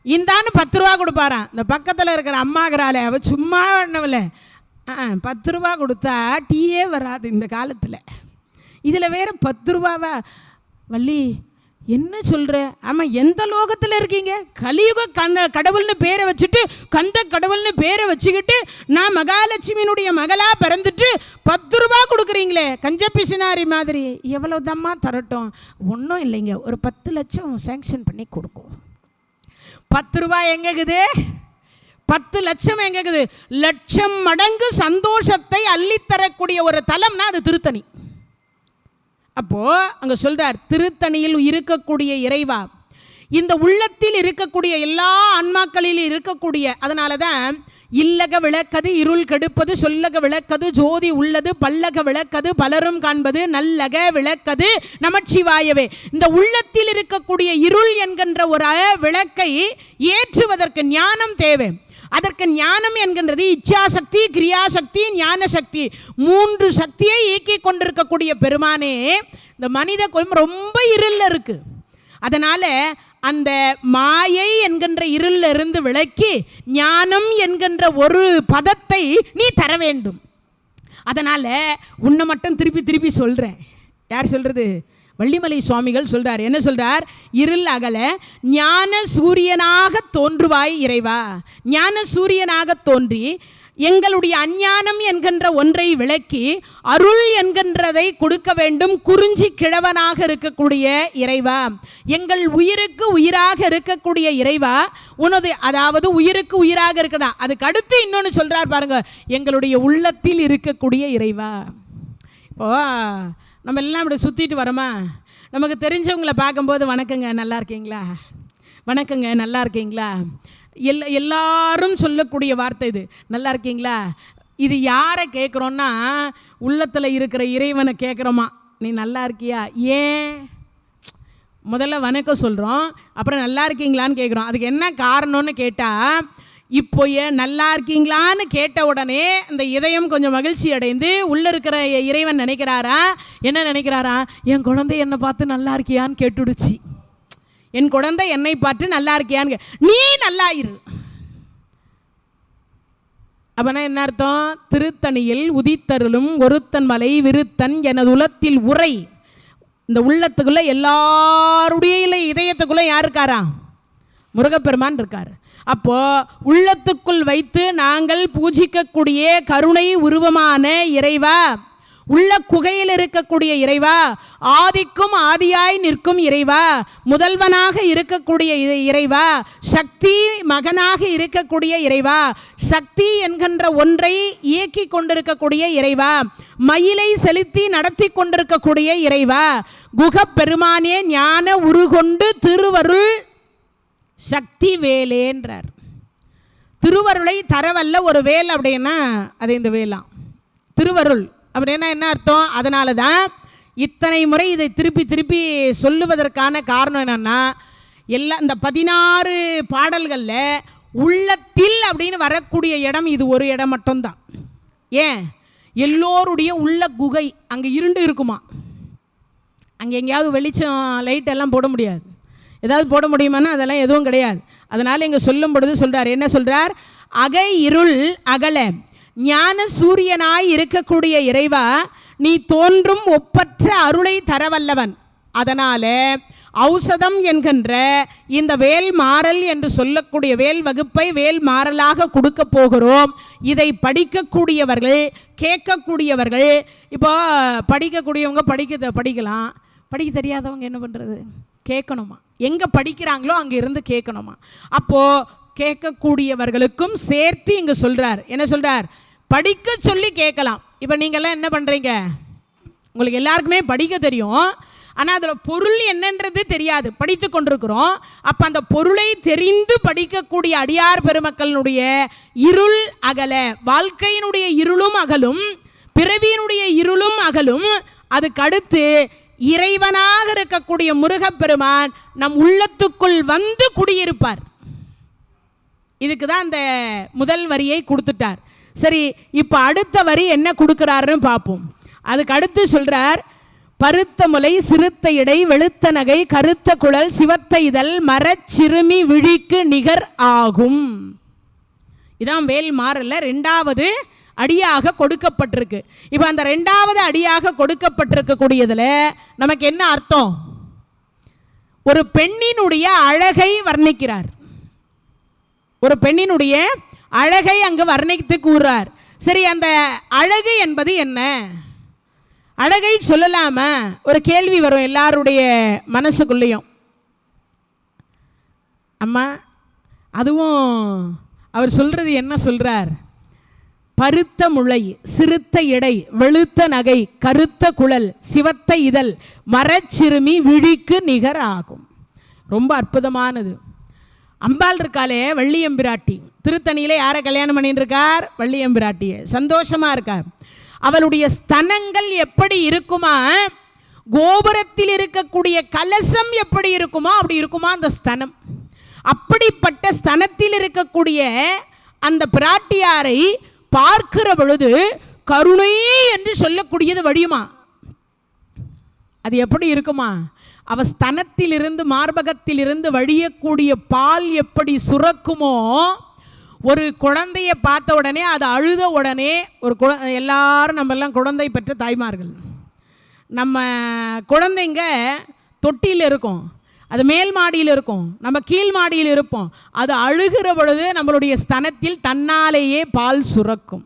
இந்தான்னு 10 ரூபா கொடுப்பாராம். இந்த பக்கத்தில் இருக்கிற அம்மாங்கிறாளே, அவள் சும்மா என்னவில்ல, 10 ரூபா கொடுத்தா டீயே வராது இந்த காலத்தில். இதில் வேறு 10 ரூபாவா? வள்ளி என்ன சொல்கிற? ஆமாம், எந்த லோகத்தில் இருக்கீங்க? கலியுக கடவுள்னு பேரை வச்சுட்டு, கந்த கடவுள்னு பேரை வச்சுக்கிட்டு, நான் மகாலட்சுமியினுடைய மகளாக பிறந்துட்டு 10 ரூபா கொடுக்குறீங்களே, கஞ்ச பிசினாரி மாதிரி. எவ்வளோ தம்மா தரட்டும்? ஒன்றும் இல்லைங்க, ஒரு 10 லட்சம் சேங்ஷன் பண்ணி கொடுக்கும். 10 ரூபா எங்கேக்குது? 10 லட்சம் எங்கேக்குது? லட்சம் மடங்கு சந்தோஷத்தை அள்ளித்தரக்கூடிய ஒரு தலம்னா அது திருத்தணி. அப்போது அங்கே சொல்கிறார், திருத்தணியில் இருக்கக்கூடிய இறைவா, இந்த உள்ளத்தில் இருக்கக்கூடிய எல்லா ஆன்மாக்களில் இருக்கக்கூடிய, அதனால தான் இல்லக விளக்கது இருள் கெடுப்பது, சொல்லக விளக்கது ஜோதி உள்ளது, பல்லக விளக்கது பலரும் காண்பது, நல்லக விளக்கது நமச்சிவாயவே. இந்த உள்ளத்தில் இருக்கக்கூடிய இருள் என்கின்ற ஒரு விளக்கை ஏற்றுவதற்கு ஞானம் தேவை. அதற்கு ஞானம் என்கின்றது இச்சாசக்தி, கிரியாசக்தி, ஞான சக்தி, 3 சக்தியை இயக்கி கொண்டிருக்கக்கூடிய பெருமானே இந்த மனித குலம் ரொம்ப இருளில் இருக்கு. அதனால் அந்த மாயை என்கின்ற இருளில் இருந்து விளக்கி ஞானம் என்கின்ற ஒரு பதத்தை நீ தர வேண்டும். அதனால் உன்னை மட்டும் திருப்பி திருப்பி சொல்கிறேன். யார் சொல்கிறது? வள்ளிமலை சுவாமிகள் சொல்கிறார். என்ன சொல்கிறார்? இருள் அகல ஞான சூரியனாக தோன்றுவாய் இறைவா. ஞான சூரியனாக தோன்றி எங்களுடைய அஞ்ஞானம் என்கின்ற ஒன்றை விளக்கி அருள் என்கின்றதை கொடுக்க வேண்டும். குறிஞ்சி கிழவனாக இருக்கக்கூடிய இறைவா, எங்கள் உயிருக்கு உயிராக இருக்கக்கூடிய இறைவா, உனது அதாவது உயிருக்கு உயிராக இருக்கடா. அதுக்கு அடுத்து இன்னொன்று சொல்கிறார் பாருங்க, எங்களுடைய உள்ளத்தில் இருக்கக்கூடிய இறைவா. இப்போது நம்ம எல்லாம் இப்படி சுற்றிட்டு வரோமா, நமக்கு தெரிஞ்சவங்களை பார்க்கும்போது வணக்கங்க நல்லா இருக்கீங்களா, வணக்கங்க நல்லா இருக்கீங்களா, எல்லாரும் சொல்லக்கூடிய வார்த்தை இது, நல்லா இருக்கீங்களா. இது யாரை கேட்குறோன்னா, உள்ளத்தில் இருக்கிற இறைவனை கேட்குறோமா, நீ நல்லா இருக்கியா. ஏன் முதல்ல வணக்கம் சொல்கிறோம், அப்புறம் நல்லா இருக்கீங்களான்னு கேட்குறோம். அதுக்கு என்ன காரணம்னு கேட்டால், இப்போ நல்லா இருக்கீங்களான்னு கேட்ட உடனே இந்த இதயம் கொஞ்சம் மகிழ்ச்சி அடைந்து உள்ளே இருக்கிற இறைவன் நினைக்கிறாரா, என்ன நினைக்கிறாரா? என் குழந்தை என்னை பார்த்து நல்லா இருக்கியான்னு கேட்டுடுச்சு, என் குழந்தை என்னை பார்த்து நல்லா இருக்கியான்னு. நீ நல்லா இரு. அப்பனா என்ன அர்த்தம்? திருத்தணியில் உதித்தருளும் ஒருத்தன் மலை விருத்தன் எனது உலத்தில் உரை. இந்த உள்ளத்துக்குள்ளே எல்லாருடைய இதயத்துக்குள்ளே யார் இருக்காரா? முருகப்பெருமான் இருக்கார். அப்போது உள்ளத்துக்குள் வைத்து நாங்கள் பூஜிக்கக்கூடிய கருணை உருவமான இறைவா, உள்ள குகையில் இருக்கக்கூடிய இறைவா, ஆதிக்கும் ஆதியாய் நிற்கும் இறைவா, முதல்வனாக இருக்கக்கூடிய இறைவா, சக்தி மகனாக இருக்கக்கூடிய இறைவா, சக்தி என்கின்ற ஒன்றை இயக்கி கொண்டிருக்கக்கூடிய இறைவா, மயிலை செலுத்தி நடத்தி கொண்டிருக்கக்கூடிய இறைவா, குகப்பெருமானே ஞான உருகொண்டு திருவருள் சக்தி வேலேன்றார். திருவருளை தரவல்ல ஒரு வேல் அப்படின்னா அது இந்த வேலாம். திருவருள் அப்படின்னா என்ன அர்த்தம்? அதனால தான் இத்தனை முறை இதை திருப்பி திருப்பி சொல்லுவதற்கான காரணம் என்னென்னா, இந்த 16 பாடல்களில் உள்ளத்தில் அப்படின்னு வரக்கூடிய இடம் இது ஒரு இடம் மட்டும்தான். ஏன்? எல்லோருடைய உள்ள குகை அங்கே இருண்டு இருக்குமா, அங்கே எங்கேயாவது வெளிச்சம் லைட் எல்லாம் போட முடியாது. ஏதாவது போட முடியுமான்னா அதெல்லாம் எதுவும் கிடையாது. அதனால் இங்கே சொல்லும் பொழுது சொல்கிறார், என்ன சொல்கிறார்? அகை இருள் அகல ஞான சூரியனாய் இருக்கக்கூடிய இறைவா, நீ தோன்றும் ஒப்பற்ற அருளை தரவல்லவன். அதனால் ஔஷதம் என்கின்ற இந்த வேல் மாறல் என்று சொல்லக்கூடிய வேல் வகுப்பை வேல் மாறலாக கொடுக்க போகிறோம். இதை படிக்கக்கூடியவர்கள், கேட்கக்கூடியவர்கள், இப்போ படிக்கக்கூடியவங்க படிக்கலாம், படிக்க தெரியாதவங்க என்ன பண்ணுறது? கேட்கணுமா? எங்கே படிக்கிறாங்களோ அங்கே இருந்து கேட்கணுமா? அப்போது கேட்கக்கூடியவர்களுக்கும் சேர்த்து இங்கே சொல்கிறார். என்ன சொல்கிறார்? படிக்க சொல்லி கேட்கலாம். இப்போ நீங்கள்லாம் என்ன பண்ணுறீங்க? உங்களுக்கு எல்லாருக்குமே படிக்க தெரியும், ஆனால் அதில் பொருள் என்னன்றது தெரியாது, படித்து கொண்டிருக்கிறோம். அப்போ அந்த பொருளை தெரிந்து படிக்கக்கூடிய அடியார் பெருமக்களினுடைய இருள் அகல, வாழ்க்கையினுடைய இருளும் அகலும், பிறவியினுடைய இருளும் அகலும். அதுக்கடுத்து இறைவனாக இருக்கக்கூடிய முருகப்பெருமான் நம் உள்ளத்துக்குள் வந்து குடியிருப்பார். இதுக்கு தான் அந்த முதல் வரியை கொடுத்துட்டார். சரி, இப்போ அடுத்த வரி என்ன கொடுக்குறாருன்னு பார்ப்போம். அதுக்கு அடுத்து சொல்கிறார், பருத்த முலை சிறுத்த இடை வெளுத்த நகை கருத்த குழல் சிவத்த இதழ் மரச்சிறுமி விழிக்கு நிகர் ஆகும். இதான் வேல் மாறல்ல ரெண்டாவது அடியாக கொடுக்கப்பட்டிருக்கு. இப்போ அந்த ரெண்டாவது அடியாக கொடுக்கப்பட்டிருக்கக்கூடியதில் நமக்கு என்ன அர்த்தம்? ஒரு பெண்ணினுடைய அழகை வர்ணிக்கிறார். ஒரு பெண்ணினுடைய அழகை அங்கு வர்ணித்து கூறார். சரி, அந்த அழகு என்பது என்ன? அழகை சொல்லலாமா? ஒரு கேள்வி வரும் எல்லாருடைய மனசுக்குள்ளேயும். அம்மா, அதுவும் அவர் சொல்றது என்ன சொல்றார்? பருத்த முளை சிறுத்த இடை வெளுத்த நகை கருத்த குழல் சிவத்த இதழ் மரச்சிறுமி விழிக்கு நிகர் ஆகும். ரொம்ப அற்புதமானது. அம்பாள் இருக்காளே வள்ளியம்பிராட்டி, திருத்தணியிலே யாரை கல்யாணம் பண்ணிட்டு இருக்கார்? வள்ளியம்பிராட்டியை. சந்தோஷமா இருக்கார். அவளுடைய ஸ்தனங்கள் எப்படி இருக்குமா? கோபுரத்தில் இருக்கக்கூடிய கலசம் எப்படி இருக்குமா அப்படி இருக்குமா அந்த ஸ்தனம். அப்படிப்பட்ட ஸ்தனத்தில் இருக்கக்கூடிய அந்த பிராட்டியாரை பார்க்கிற பொழுது கருணை என்று சொல்லக்கூடியது வழியுமா? அது எப்படி இருக்குமா? அவ ஸ்தனத்திலிருந்து மார்பகத்திலிருந்து வழியக்கூடிய பால் எப்படி சுரக்குமோ, ஒரு குழந்தையை பார்த்த உடனே அது அழுத உடனே ஒரு எல்லாரும் நம்ம எல்லாம் குழந்தை பெற்ற தாய்மார்கள். நம்ம குழந்தைங்க தொட்டியில் இருக்கும், அது மேல் மாடியில் இருக்கும், நம்ம கீழ் மாடியில் இருப்போம். அது அழுகிற பொழுது நம்மளுடைய ஸ்தனத்தில் தன்னாலேயே பால் சுரக்கும்.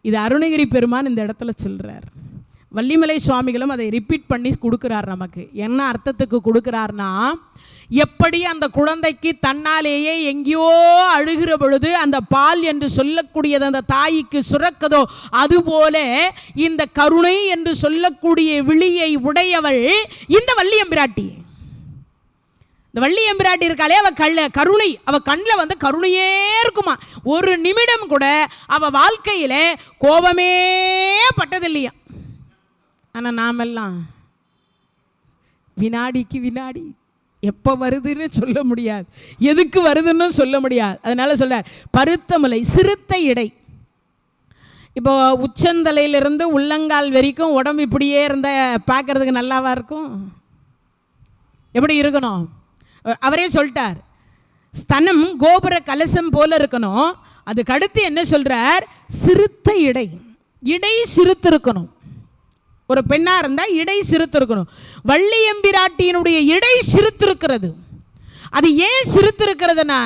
இது அருணகிரி பெருமான் இந்த இடத்துல சொல்கிறார். வள்ளிமலை சுவாமிகளும் அதை ரிப்பீட் பண்ணி கொடுக்குறார். நமக்கு என்ன அர்த்தத்துக்கு கொடுக்குறார்னா, எப்படி அந்த குழந்தைக்கு தன்னாலேயே எங்கேயோ அழுகிற பொழுது அந்த பால் என்று சொல்லக்கூடியது அந்த தாய்க்கு சுரக்கதோ, அதுபோல இந்த கருணை என்று சொல்லக்கூடிய விழியை உடையவள் இந்த வள்ளியம்பிராட்டி. இந்த வள்ளியம்பிராட்டி இருக்காளே, அவ கருணை, அவ கண்ணில் வந்து கருணையே இருக்குமா. ஒரு நிமிடம் கூட அவ வாழ்க்கையில கோபமே பட்டதில்லையா. ஆனால் நாமெல்லாம் வினாடிக்கு வினாடி எப்போ வருதுன்னு சொல்ல முடியாது, எதுக்கு வருதுன்னு சொல்ல முடியாது. அதனால சொல்றார், பருத்த முலை சிறுத்த இடை. இப்போ உச்சந்தலையிலிருந்து உள்ளங்கால் வரைக்கும் உடம்பு இப்படியே இருந்த பார்க்கறதுக்கு நல்லாவா இருக்கும்? எப்படி இருக்கணும்? அவரே சொல்லிட்டார், ஸ்தனம் கோபுர கலசம் போல இருக்கணும். அதுக்கு அடுத்து என்ன சொல்றார்? சிறுத்த இடை. இடை சிறுத்து இருக்கணும். ஒரு பெண்ணாக இருந்தால் இடை சிறுத்திருக்கணும். வள்ளியம்பிராட்டியினுடைய இடை சிறுத்திருக்கிறது. அது ஏன் சிறுத்திருக்கிறதுனா,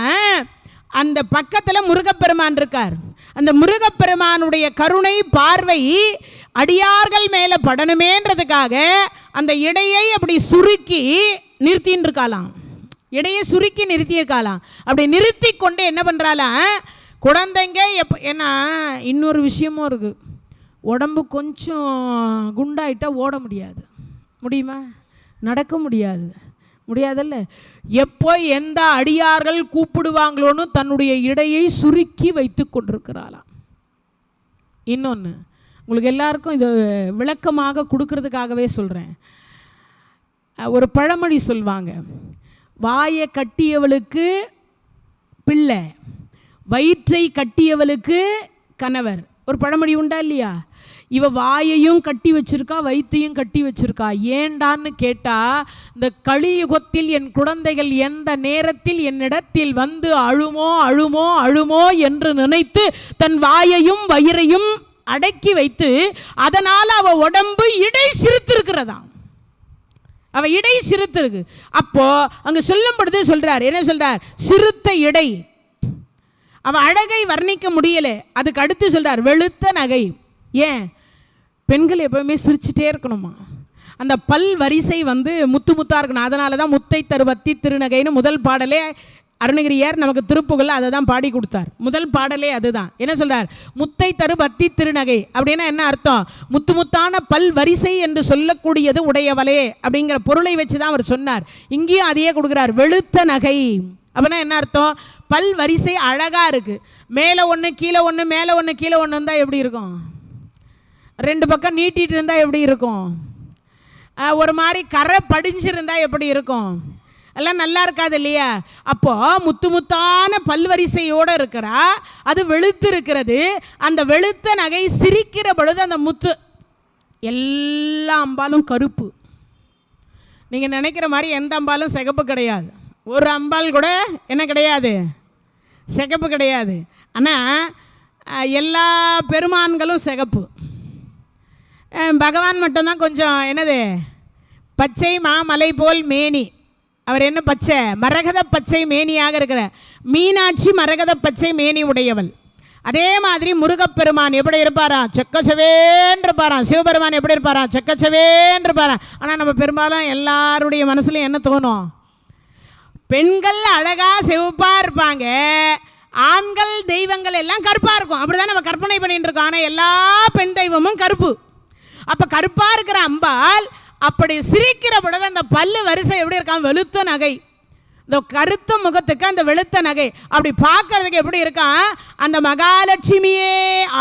அந்த பக்கத்தில் முருகப்பெருமான் இருக்கார். அந்த முருகப்பெருமானுடைய கருணை பார்வை அடியார்கள் மேலே படணுமேன்றதுக்காக அந்த இடையை அப்படி சுருக்கி நிறுத்தின்னு இருக்காளாம். இடையை சுருக்கி நிறுத்தியிருக்காளாம். அப்படி நிறுத்தி கொண்டு என்ன பண்ணுறாளாம், குழந்தைங்க ஏன்னா இன்னொரு விஷயமும் இருக்குது. உடம்பு கொஞ்சம் குண்டாயிட்டால் ஓட முடியாது, முடியுமா? நடக்க முடியாது, முடியாதல்ல. எப்போ எந்த அடியார்கள் கூப்பிடுவாங்களோன்னு தன்னுடைய இடையை சுருக்கி வைத்து கொண்டிருக்கிறாளாம். இன்னொன்று உங்களுக்கு எல்லாருக்கும் இது விளக்கமாக கொடுக்கறதுக்காகவே சொல்கிறேன். ஒரு பழமொழி சொல்வாங்க, வாயை கட்டியவளுக்கு பிள்ளை, வயிற்றை கட்டியவளுக்கு கணவர். ஒரு பழமொழி உண்டா இல்லையா? இவ வாயையும் கட்டி வச்சிருக்கா, வயிற்றையும் கட்டி வச்சிருக்கா. ஏண்டான்னு கேட்டா, இந்த கலியுகத்தில் என் குழந்தைகள் எந்த நேரத்தில் என்னிடத்தில் வந்து அழுமோ அழுமோ அழுமோ என்று நினைத்து தன் வாயையும் வயிறையும் அடக்கி வைத்து, அதனால் அவ உடம்பு இடை சிறுத்திருக்கிறதாம். அவ இடை சிறுத்திருக்கு. அப்போ அங்க சொல்லும் பொழுது சொல்றார், என்ன சொல்றார்? சிறுத்த இடை. அவ அழகை வர்ணிக்க முடியல. அதுக்கு அடுத்து சொல்றார் வெளுத்த நகை. ஏன்? பெண்கள் எப்பவுமே சிரிச்சுட்டே இருக்கணுமா? அந்த பல் வரிசை வந்து முத்து முத்தாக இருக்கணும். அதனால தான் முத்தை தருவத்தி திருநகைன்னு முதல் பாடலே அருணகிரியார் நமக்கு திருப்புகழில் அதை தான் பாடி கொடுத்தார். முதல் பாடலே அதுதான். என்ன சொல்றார்? முத்தை தரு பத்தி திருநகை அப்படின்னா என்ன அர்த்தம்? முத்து முத்தான பல் வரிசை என்று சொல்லக்கூடியது உடையவளே அப்படிங்கிற பொருளை வச்சு தான் அவர் சொன்னார். இங்கேயும் அதையே கொடுக்குறார், வெளுத்த நகை. அப்படின்னா என்ன அர்த்தம்? பல் வரிசை அழகாக இருக்குது. மேலே ஒன்று கீழே ஒன்று, மேலே ஒன்று கீழே ஒன்று இருந்தால் எப்படி இருக்கும்? ரெண்டு பக்கம் நீட்டிகிட்டு இருந்தால் எப்படி இருக்கும்? ஒரு மாதிரி கரை படிஞ்சிருந்தா எப்படி இருக்கும்? எல்லாம் நல்லா இருக்காது இல்லையா? அப்போது முத்து முத்தான பல்வரிசையோடு இருக்கிறா, அது வெளுத்து இருக்கிறது. அந்த வெளுத்த நகை சிரிக்கிற பொழுது அந்த முத்து எல்லா அம்பாலும் கருப்பு. நீங்கள் நினைக்கிற மாதிரி எந்த அம்பாலும் சிகப்பு கிடையாது. ஒரு அம்பால் கூட என்ன கிடையாது? சிகப்பு கிடையாது. ஆனால் எல்லா பெருமான்களும் சிகப்பு. பகவான் மட்டும்தான் கொஞ்சம் என்னது, பச்சை மாமலை போல் மேனி. அவர் என்ன பச்சை? மரகத பச்சை மேனியாக இருக்கிற மீனாட்சி மரகத பச்சை மேனி உடையவள். அதே மாதிரி முருகப்பெருமான் எப்படி இருப்பாராம்? செக்கச்சவேன்னு இருப்பாராம். சிவபெருமான் எப்படி இருப்பாராம்? செக்கச்சவேன்னு இருப்பாராம். ஆனால் நம்ம பெரும்பாலும் எல்லாருடைய மனசுலையும் என்ன தோணும்? பெண்கள் அழகாக சிவப்பாக இருப்பாங்க, ஆண்கள் தெய்வங்கள் எல்லாம் கருப்பாக இருக்கும். அப்படி தான் நம்ம கற்பனை பண்ணிட்டு இருக்கோம். ஆனால் எல்லா பெண் தெய்வமும் கருப்பு. அப்போ கருப்பாக இருக்கிற அம்பாள் அப்படி சிரிக்கிற பொழுது அந்த பல்லு வரிசை எப்படி இருக்கான்? வெளுத்த நகை. இந்த கருத்த முகத்துக்கு அந்த வெளுத்த நகை அப்படி பார்க்கறதுக்கு எப்படி இருக்கான்? அந்த மகாலட்சுமியே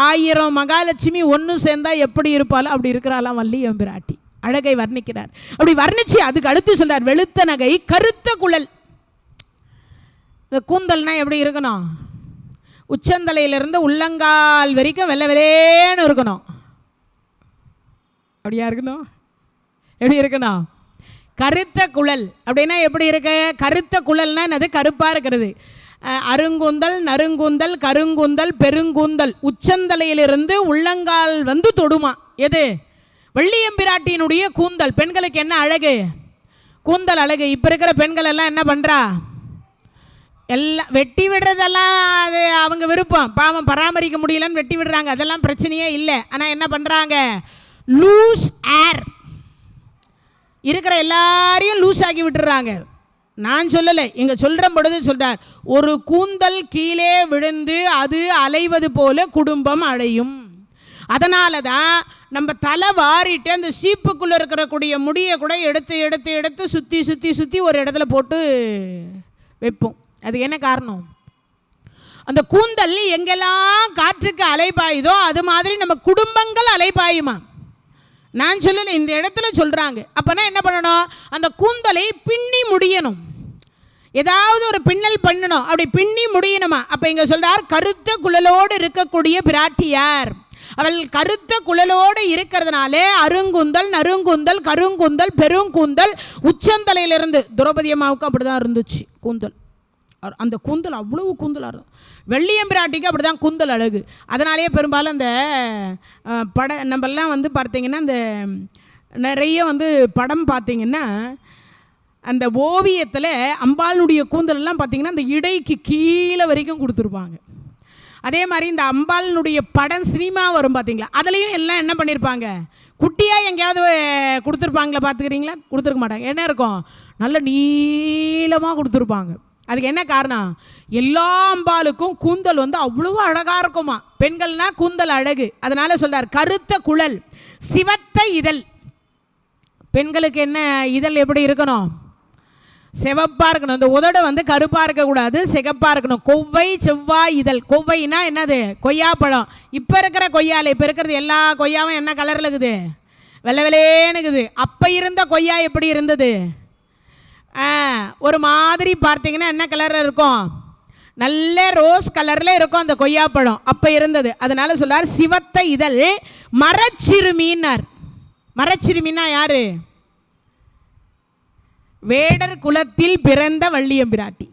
1000 மகாலட்சுமி ஒன்று சேர்ந்தா எப்படி இருப்பாலும் அப்படி இருக்கிறாளாம் வள்ளி எம்பிராட்டி. அழகை வர்ணிக்கிறார். அப்படி வர்ணிச்சு அதுக்கு அடுத்து சொல்றார் வெளுத்த நகை கருத்த குழல். இந்த கூந்தல்னா எப்படி இருக்கணும்? உச்சந்தலையிலிருந்து உள்ளங்கால் வரைக்கும் வெள்ளை வெளேன்னு இருக்கணும். அப்படியா இருக்கணும்? எப்படி இருக்கணும்? கருத்த குழல் அப்படின்னா எப்படி இருக்கு? கருத்த குழல்னா என்னது? கருப்பாக இருக்கிறது. அருங்கூந்தல், நறுங்கூந்தல், கருங்கூந்தல், பெருங்கூந்தல், உச்சந்தலையிலிருந்து உள்ளங்கால் வந்து தொடுமா. எது? வள்ளியம்பிராட்டியினுடைய கூந்தல். பெண்களுக்கு என்ன அழகு? கூந்தல் அழகு. இப்போ இருக்கிற பெண்கள் எல்லாம் என்ன பண்ணுறா? எல்லாம் வெட்டி விடுறதெல்லாம் அது அவங்க விருப்பம். பாவம் பராமரிக்க முடியலன்னு வெட்டி விடுறாங்க. அதெல்லாம் பிரச்சனையே இல்லை. ஆனால் என்ன பண்ணுறாங்க? லூஸ் ஏர் இருக்கிற எல்லாரையும் லூஸ் ஆக்கி விட்டுறாங்க. நான் சொல்லலை, இங்கே சொல்கிற பொழுது சொல்கிறார், ஒரு கூந்தல் கீழே விழுந்து அது அலைவது போல குடும்பம் அலையும். அதனால தான் நம்ம தலை வாரிட்டு அந்த சீப்புக்குள்ளே இருக்கிறக்கூடிய முடியை கூட எடுத்து எடுத்து எடுத்து சுற்றி சுற்றி சுற்றி ஒரு இடத்துல போட்டு வைப்போம். அது என்ன காரணம்? அந்த கூந்தல் எங்கெல்லாம் காற்றுக்கு அலைபாயுதோ அது மாதிரி நம்ம குடும்பங்கள் அலைபாயுமா. நான் சொல்லலை, இந்த இடத்துல சொல்கிறாங்க. அப்போனா என்ன பண்ணணும்? அந்த கூந்தலை பின்னி முடியணும். ஏதாவது ஒரு பின்னல் பண்ணணும். அப்படி பின்னி முடியணுமா. அப்போ இங்கே சொல்கிறார் கருத்த குழலோடு இருக்கக்கூடிய பிராட்டியார். அவள் கருத்த குழலோடு இருக்கிறதுனாலே அருங்குந்தல், நறுங்குந்தல், கருங்குந்தல், பெருங்கூந்தல், உச்சந்தலையிலிருந்து திரௌபதி அம்மாவுக்கு அப்படி தான் இருந்துச்சு கூந்தல். அந்த கூந்தல் அவ்வளவு கூந்தலாக இருக்கும். வெள்ளியம்பிராட்டிக்கு அப்படி தான் கூந்தல் அழகு. அதனாலேயே பெரும்பாலும் அந்த நம்மெல்லாம் வந்து பார்த்திங்கன்னா இந்த நிறைய வந்து படம் பார்த்திங்கன்னா அந்த ஓவியத்தில் அம்பாளுடைய கூந்தலெல்லாம் பார்த்திங்கன்னா அந்த இடைக்கு கீழே வரைக்கும் கொடுத்துருப்பாங்க. அதே மாதிரி இந்த அம்பாளினுடைய படம் சினிமா வரும் பார்த்திங்களா, அதுலேயும் எல்லாம் என்ன பண்ணியிருப்பாங்க? குட்டியாக எங்கேயாவது கொடுத்துருப்பாங்களா? பார்த்துக்கிறீங்களா? கொடுத்துருக்க மாட்டாங்க. என்ன இருக்கும்? நல்ல நீளமாக கொடுத்துருப்பாங்க. அதுக்கு என்ன காரணம்? எல்லா அம்பாளுக்கும் கூந்தல் வந்து அவ்வளவு அழகாக இருக்குமா. பெண்கள்னா கூந்தல் அழகு. அதனால சொல்றார் கருத்த குழல் சிவத்த இதழ். பெண்களுக்கு என்ன இதழ் எப்படி இருக்கணும்? சிவப்பாக இருக்கணும். இந்த உதடு வந்து கருப்பாக இருக்கக்கூடாது, சிகப்பாக இருக்கணும். கொவ்வை செவ்வாய் இதழ். கொவ்வைனா என்னது? கொய்யாப்பழம். இப்போ இருக்கிற கொய்யாவில் இப்போ இருக்கிறது எல்லா கொய்யாவும் என்ன கலரில் இருக்குது? வெள்ளை வெளேனுக்குது. அப்போ இருந்த கொய்யா எப்படி இருந்தது? ஒரு மாதிரி பார்த்தீங்கன்னா என்ன கலரில் இருக்கும்? நல்ல ரோஸ் கலரில் இருக்கும் அந்த கொய்யாப்பழம் அப்போ இருந்தது. அதனால சொல்றார் சிவத்த இதழ் மரச்சிறுமின்னார். மரச்சிறுமின்னா யாரு? வேடர் குலத்தில் பிறந்த வள்ளியம்பிராட்டி.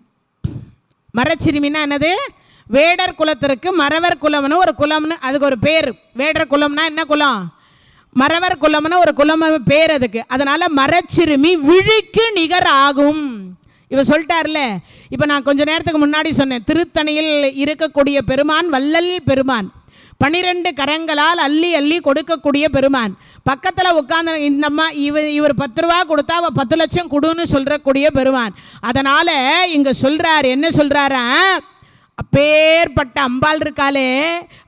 மரச்சிறுமின்னா என்னது? வேடர் குலத்திற்கு மறவர் குலம்னு ஒரு குலம்னு அதுக்கு ஒரு பேர். வேடர் குலம்னா என்ன குலம்? மறவர் குலம்னு ஒரு குலம் பேர் அதுக்கு. அதனால மரச்சிறுமி விழிக்கு நிகர் ஆகும். இவ சொல்லிட்டார்ல. இப்போ நான் கொஞ்ச நேரத்துக்கு முன்னாடி சொன்னேன், திருத்தணியில் இருக்கக்கூடிய பெருமான் வள்ளல் பெருமான், 12 கரங்களால் அள்ளி அள்ளி கொடுக்கக்கூடிய பெருமான். பக்கத்தில் உட்காந்து இந்தம்மா இவர் 10 ரூபா கொடுத்தா அவள் 10 லட்சம் கொடுன்னு சொல்கிறக்கூடிய பெருமான். அதனால் இங்கே சொல்கிறார், என்ன சொல்கிறாரா, அப்பேற்பட்ட அம்பாள் இருக்காளே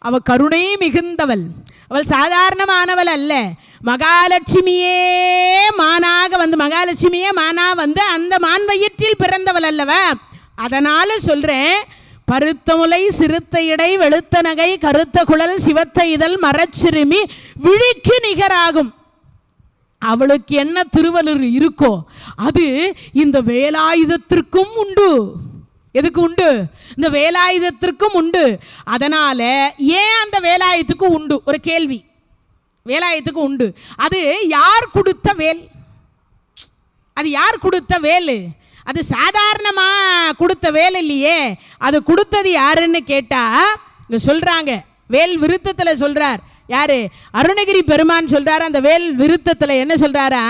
அவள் கருணை மிகுந்தவள். அவள் சாதாரணமானவள் அல்ல. மகாலட்சுமியே மானாக வந்து மகாலட்சுமியே மானா வந்து அந்த மான் வயிற்றில் பிறந்தவள் அல்லவ. அதனால் சொல்கிறேன், பருத்த முலை சிறுத்த இடை வெளுத்த நகை கருத்த குழல் சிவத்த இதழ் மரச்சிறுமி விழிக்கு நிகராகும். அவளுக்கு என்ன திருவள்ளுவர் இருக்கோ அது இந்த வேலாயுதத்திற்கும் உண்டு. எதுக்கு உண்டு? இந்த வேலாயுதத்திற்கும் உண்டு. அதனால் ஏன் அந்த வேலாயுதத்துக்கு உண்டு? ஒரு கேள்வி. வேலாயுதத்துக்கு உண்டு. அது யார் கொடுத்த வேல்? அது யார் கொடுத்த வேல்? அது சாதாரணமாக கொடுத்த வேல் இல்லையே. அது கொடுத்தது யாருன்னு கேட்டால் இங்கே சொல்கிறாங்க, வேல் விருத்தத்தில் சொல்கிறார். யார்? அருணகிரி பெருமான் சொல்கிறார். அந்த வேல் விருத்தத்தில் என்ன சொல்கிறாரா,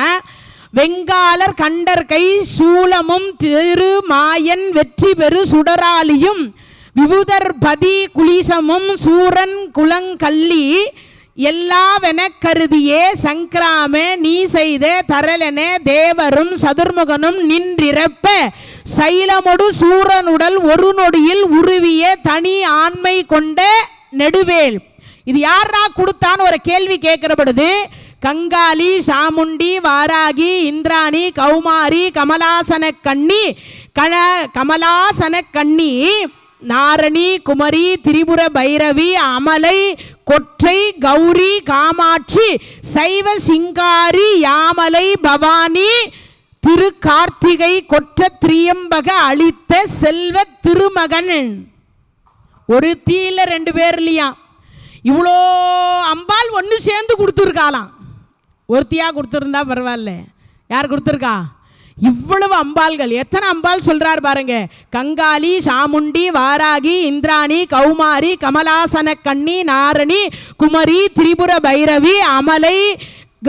வெங்காலர் கண்டர் கை சூலமும் திரு மாயன் வெற்றி பெரு சுடராலியும் விபுதர் பதி குலிசமும் சூரன் குளங்கல்லி எல்லாவென கருதியே சங்கிராமே நீ செய்த தரலென தேவரும் சதுர்முகனும் நின்றிறப்ப சைலமொடு சூரனுடல் ஒரு நொடியில் உருவிய தனி ஆண்மை கொண்ட நெடுவேல். இது யாரா கொடுத்தான்னு ஒரு கேள்வி கேட்கிறப்படுது. கங்காளி சாமுண்டி வாராகி இந்திராணி கௌமாரி கமலாசன கண்ணி நாரணி குமரி திரிபுர பைரவி அமலை கொற்றை கௌரி காமாட்சி சைவ சிங்காரி யாமலை பவானி திரு கார்த்திகை கொற்ற திரியம்பக அளித்த செல்வ திருமகன். ஒரு தீல 2 பேர் இல்லையா, இவ்வளோ அம்பாள் ஒன்று சேர்ந்து கொடுத்துருக்காளாம். ஒருத்தியாக கொடுத்துருந்தா பரவாயில்ல, யார் கொடுத்துருக்கா? இவ்வளவு அம்பாள்கள். எத்தனை அம்பாள் சொல்றார் பாருங்க. கங்காளி சாமுண்டி வாராகி இந்திராணி கௌமாரி கமலாசன கண்ணி நாரணி குமரி திரிபுர பைரவி அமலை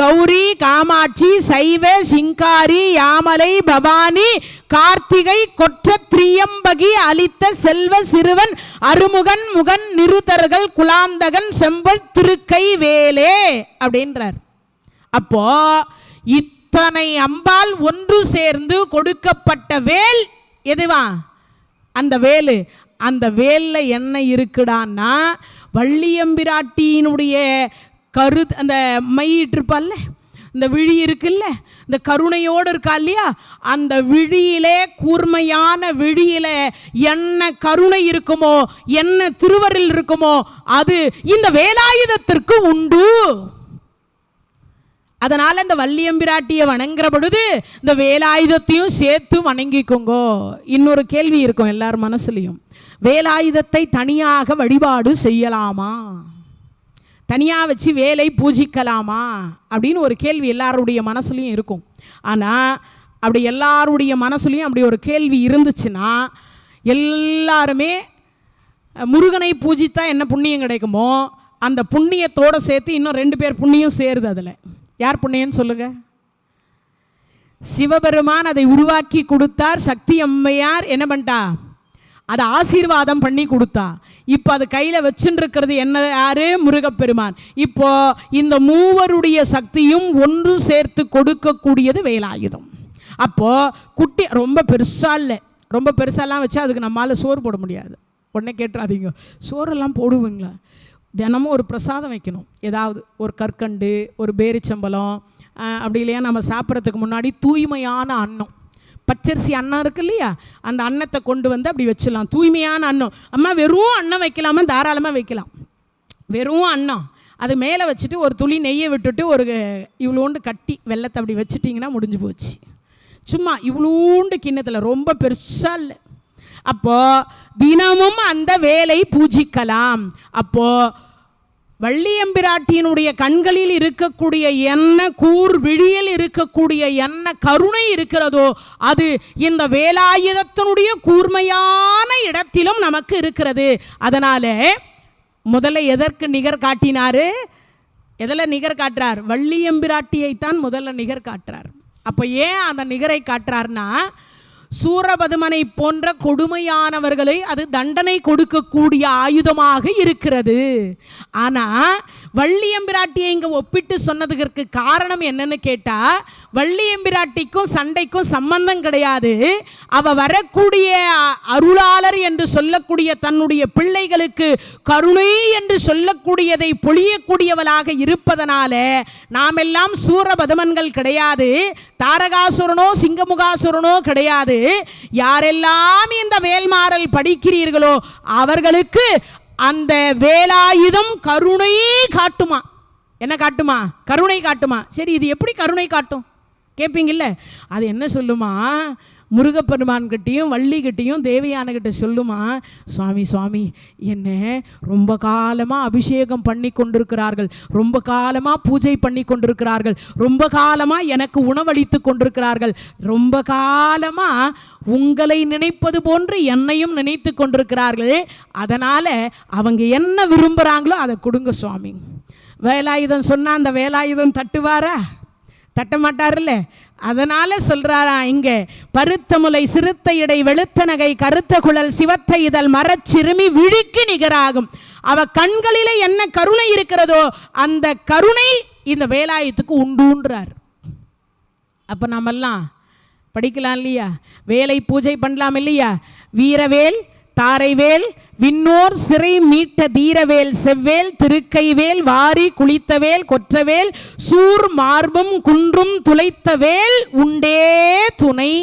கௌரி காமாட்சி சைவ சிங்காரி யாமலை பவானி கார்த்திகை கொற்ற திரியம்பகி அளித்த செல்வ சிறுவன் அருமுகன் முகன் நிருதர்கள் குலாந்தகன் செம்பல் திருக்கை வேலே அப்படின்றார். அப்போ இத்தனை அம்பாள் ஒன்று சேர்ந்து கொடுக்கப்பட்ட வேல் எதுவா? அந்த வேலு. அந்த வேலில் என்ன இருக்குடான்னா வள்ளியம்பிராட்டியினுடைய அந்த மையிட்டிருப்பால்ல, இந்த விழி இருக்குல்ல, இந்த கருணையோடு இருக்கா இல்லையா, அந்த விழியிலே கூர்மையான விழியிலே என்ன கருணை இருக்குமோ, என்ன திருவருள் இருக்குமோ அது இந்த வேலாயுதத்திற்கு உண்டு. அதனால் இந்த வள்ளியம்பிராட்டியை வணங்குற பொழுது இந்த வேலாயுதத்தையும் சேர்த்து வணங்கிக்கோங்கோ. இன்னொரு கேள்வி இருக்கும் எல்லார் மனசுலையும், வேலாயுதத்தை தனியாக வழிபாடு செய்யலாமா, தனியாக வச்சு வேலை பூஜிக்கலாமா அப்படின்னு ஒரு கேள்வி எல்லாருடைய மனசுலையும் இருக்கும். ஆனால் அப்படி எல்லாருடைய மனசுலையும் அப்படி ஒரு கேள்வி இருந்துச்சுன்னா எல்லாருமே முருகனை பூஜித்தா என்ன புண்ணியம் கிடைக்குமோ அந்த புண்ணியத்தோடு சேர்த்து இன்னும் 2 பேர் புண்ணியம் சேருது. அதில் யார் புண்ணியன்னு சொல்லுங்க? சிவபெருமான் அதை உருவாக்கி கொடுத்தார். சக்தி அம்மையார் என்ன பண்ணிட்டா, அதை ஆசீர்வாதம் பண்ணி கொடுத்தா. இப்போ அது கையில் வச்சுருக்கிறது என்ன? யாரு? முருகப்பெருமான். இப்போ இந்த மூவருடைய சக்தியும் ஒன்று சேர்த்து கொடுக்கக்கூடியது வேலாயுதம். அப்போது குட்டி ரொம்ப பெருசாக இல்லை, ரொம்ப பெருசாலாம் வச்சா அதுக்கு நம்மளால் சோறு போட முடியாது. உடனே கேட்டுறாதீங்க, சோறெல்லாம் போடுவீங்களா? தினமும் ஒரு பிரசாதம் வைக்கணும். ஏதாவது ஒரு கற்கண்டு, ஒரு பேரிச்சம்பழம், அப்படி இல்லையா நம்ம சாப்பிட்றதுக்கு முன்னாடி தூய்மையான அன்னம், பச்சரிசி அன்னம் இருக்கு இல்லையா, அந்த அன்னத்தை கொண்டு வந்து அப்படி வச்சிடலாம். தூய்மையான அன்னம். அம்மா வெறும் அன்னம் வைக்கலாமா? தாராளமாக வைக்கலாம். வெறும் அன்னம் அது மேலே வச்சுட்டு ஒரு துளி நெய்யை விட்டுட்டு ஒரு இவ்வளோண்டு கட்டி வெள்ளத்தை அப்படி வச்சுட்டிங்கன்னா முடிஞ்சு போச்சு. சும்மா இவ்வளோண்டு கிண்ணத்தில், ரொம்ப பெருசாக இல்லை. அப்போ தினமும் அந்த வேலை பூஜிக்கலாம். அப்போ வள்ளியம்பிராட்டியினுடைய கண்களில் இருக்கக்கூடிய என்ன கூர் விழியில் இருக்கக்கூடிய என்ன கருணை இருக்கிறதோ அது இந்த வேலாயுதத்தினுடைய கூர்மையான இடத்திலும் நமக்கு இருக்கிறது. அதனால முதல்ல எதற்கு நிகர் காட்டினாரு? எதில் நிகர் காட்டுறார்? வள்ளியம்பிராட்டியைத்தான் முதல்ல நிகர் காட்டுறார். அப்போ ஏன் அந்த நிகரை காட்டுறார்னா, சூரபதுமனை போன்ற கொடுமையானவர்களை அது தண்டனை கொடுக்கக்கூடிய ஆயுதமாக இருக்கிறது. ஆனால் வள்ளியம்பிராட்டியை இங்கே ஒப்பிட்டு சொன்னதுக்கு காரணம் என்னன்னு கேட்டால், வள்ளியம்பிராட்டிக்கும் சண்டைக்கும் சம்பந்தம் கிடையாது. அவ வரக்கூடிய அருளாளர் என்று சொல்லக்கூடிய தன்னுடைய பிள்ளைகளுக்கு கருணை என்று சொல்லக்கூடியதை பொழியக்கூடியவளாக இருப்பதனால நாம் எல்லாம் சூரபதுமன்கள் கிடையாது, தாரகாசுரனோ சிங்கமுகாசுரனோ கிடையாது. யாரெல்லாம் இந்த வேல்மாறல் படிக்கிறீர்களோ அவர்களுக்கு அந்த வேலாயுதம் கருணை காட்டுமா. என்ன காட்டுமா? கருணை காட்டுமா. சரி, இது எப்படி கருணை காட்டும் கேட்பீங்கல்ல? அது என்ன சொல்லுமா? முருகப்பெருமான்கிட்டையும் வள்ளிக்கிட்டையும் தேவயானகிட்ட சொல்லுமா, சுவாமி சுவாமி என்ன ரொம்ப காலமாக அபிஷேகம் பண்ணி கொண்டிருக்கிறார்கள், ரொம்ப காலமாக பூஜை பண்ணி கொண்டிருக்கிறார்கள், ரொம்ப காலமாக எனக்கு உணவளித்து கொண்டிருக்கிறார்கள், ரொம்ப காலமாக உங்களை நினைப்பது போன்று என்னையும் நினைத்து கொண்டிருக்கிறார்கள். அதனால் அவங்க என்ன விரும்புகிறாங்களோ அதை கொடுங்க சுவாமி. வேலாயுதம் சொன்னால் அந்த வேலாயுதம் தட்டுவாரா? தட்ட மாட்டார்ல. அதனால சொல்றாரா இங்கே, பருத்த முலை சிறுத்த இடை வெளுத்த நகை கருத்த குழல் சிவத்த இதழ் மரச்சிறுமி விழிக்கு நிகராகும். அவ கண்களிலே என்ன கருணை இருக்கிறதோ அந்த கருணை இந்த வேலாயுதத்துக்கு உண்டுன்றார். அப்ப நாமெல்லாம் படிக்கலாம் இல்லையா? வேலை பூஜை பண்ணலாம் இல்லையா? வீரவேல் தாரைவேல் விண்ணோர் சிறை மீட்ட தீரவேல் செவ்வேல் திருக்கைவேல் வாரி குளித்தவேல் கொற்றவேல் சூர் மார்பும் குன்றும் துளைத்தவேல் உண்டே துணை.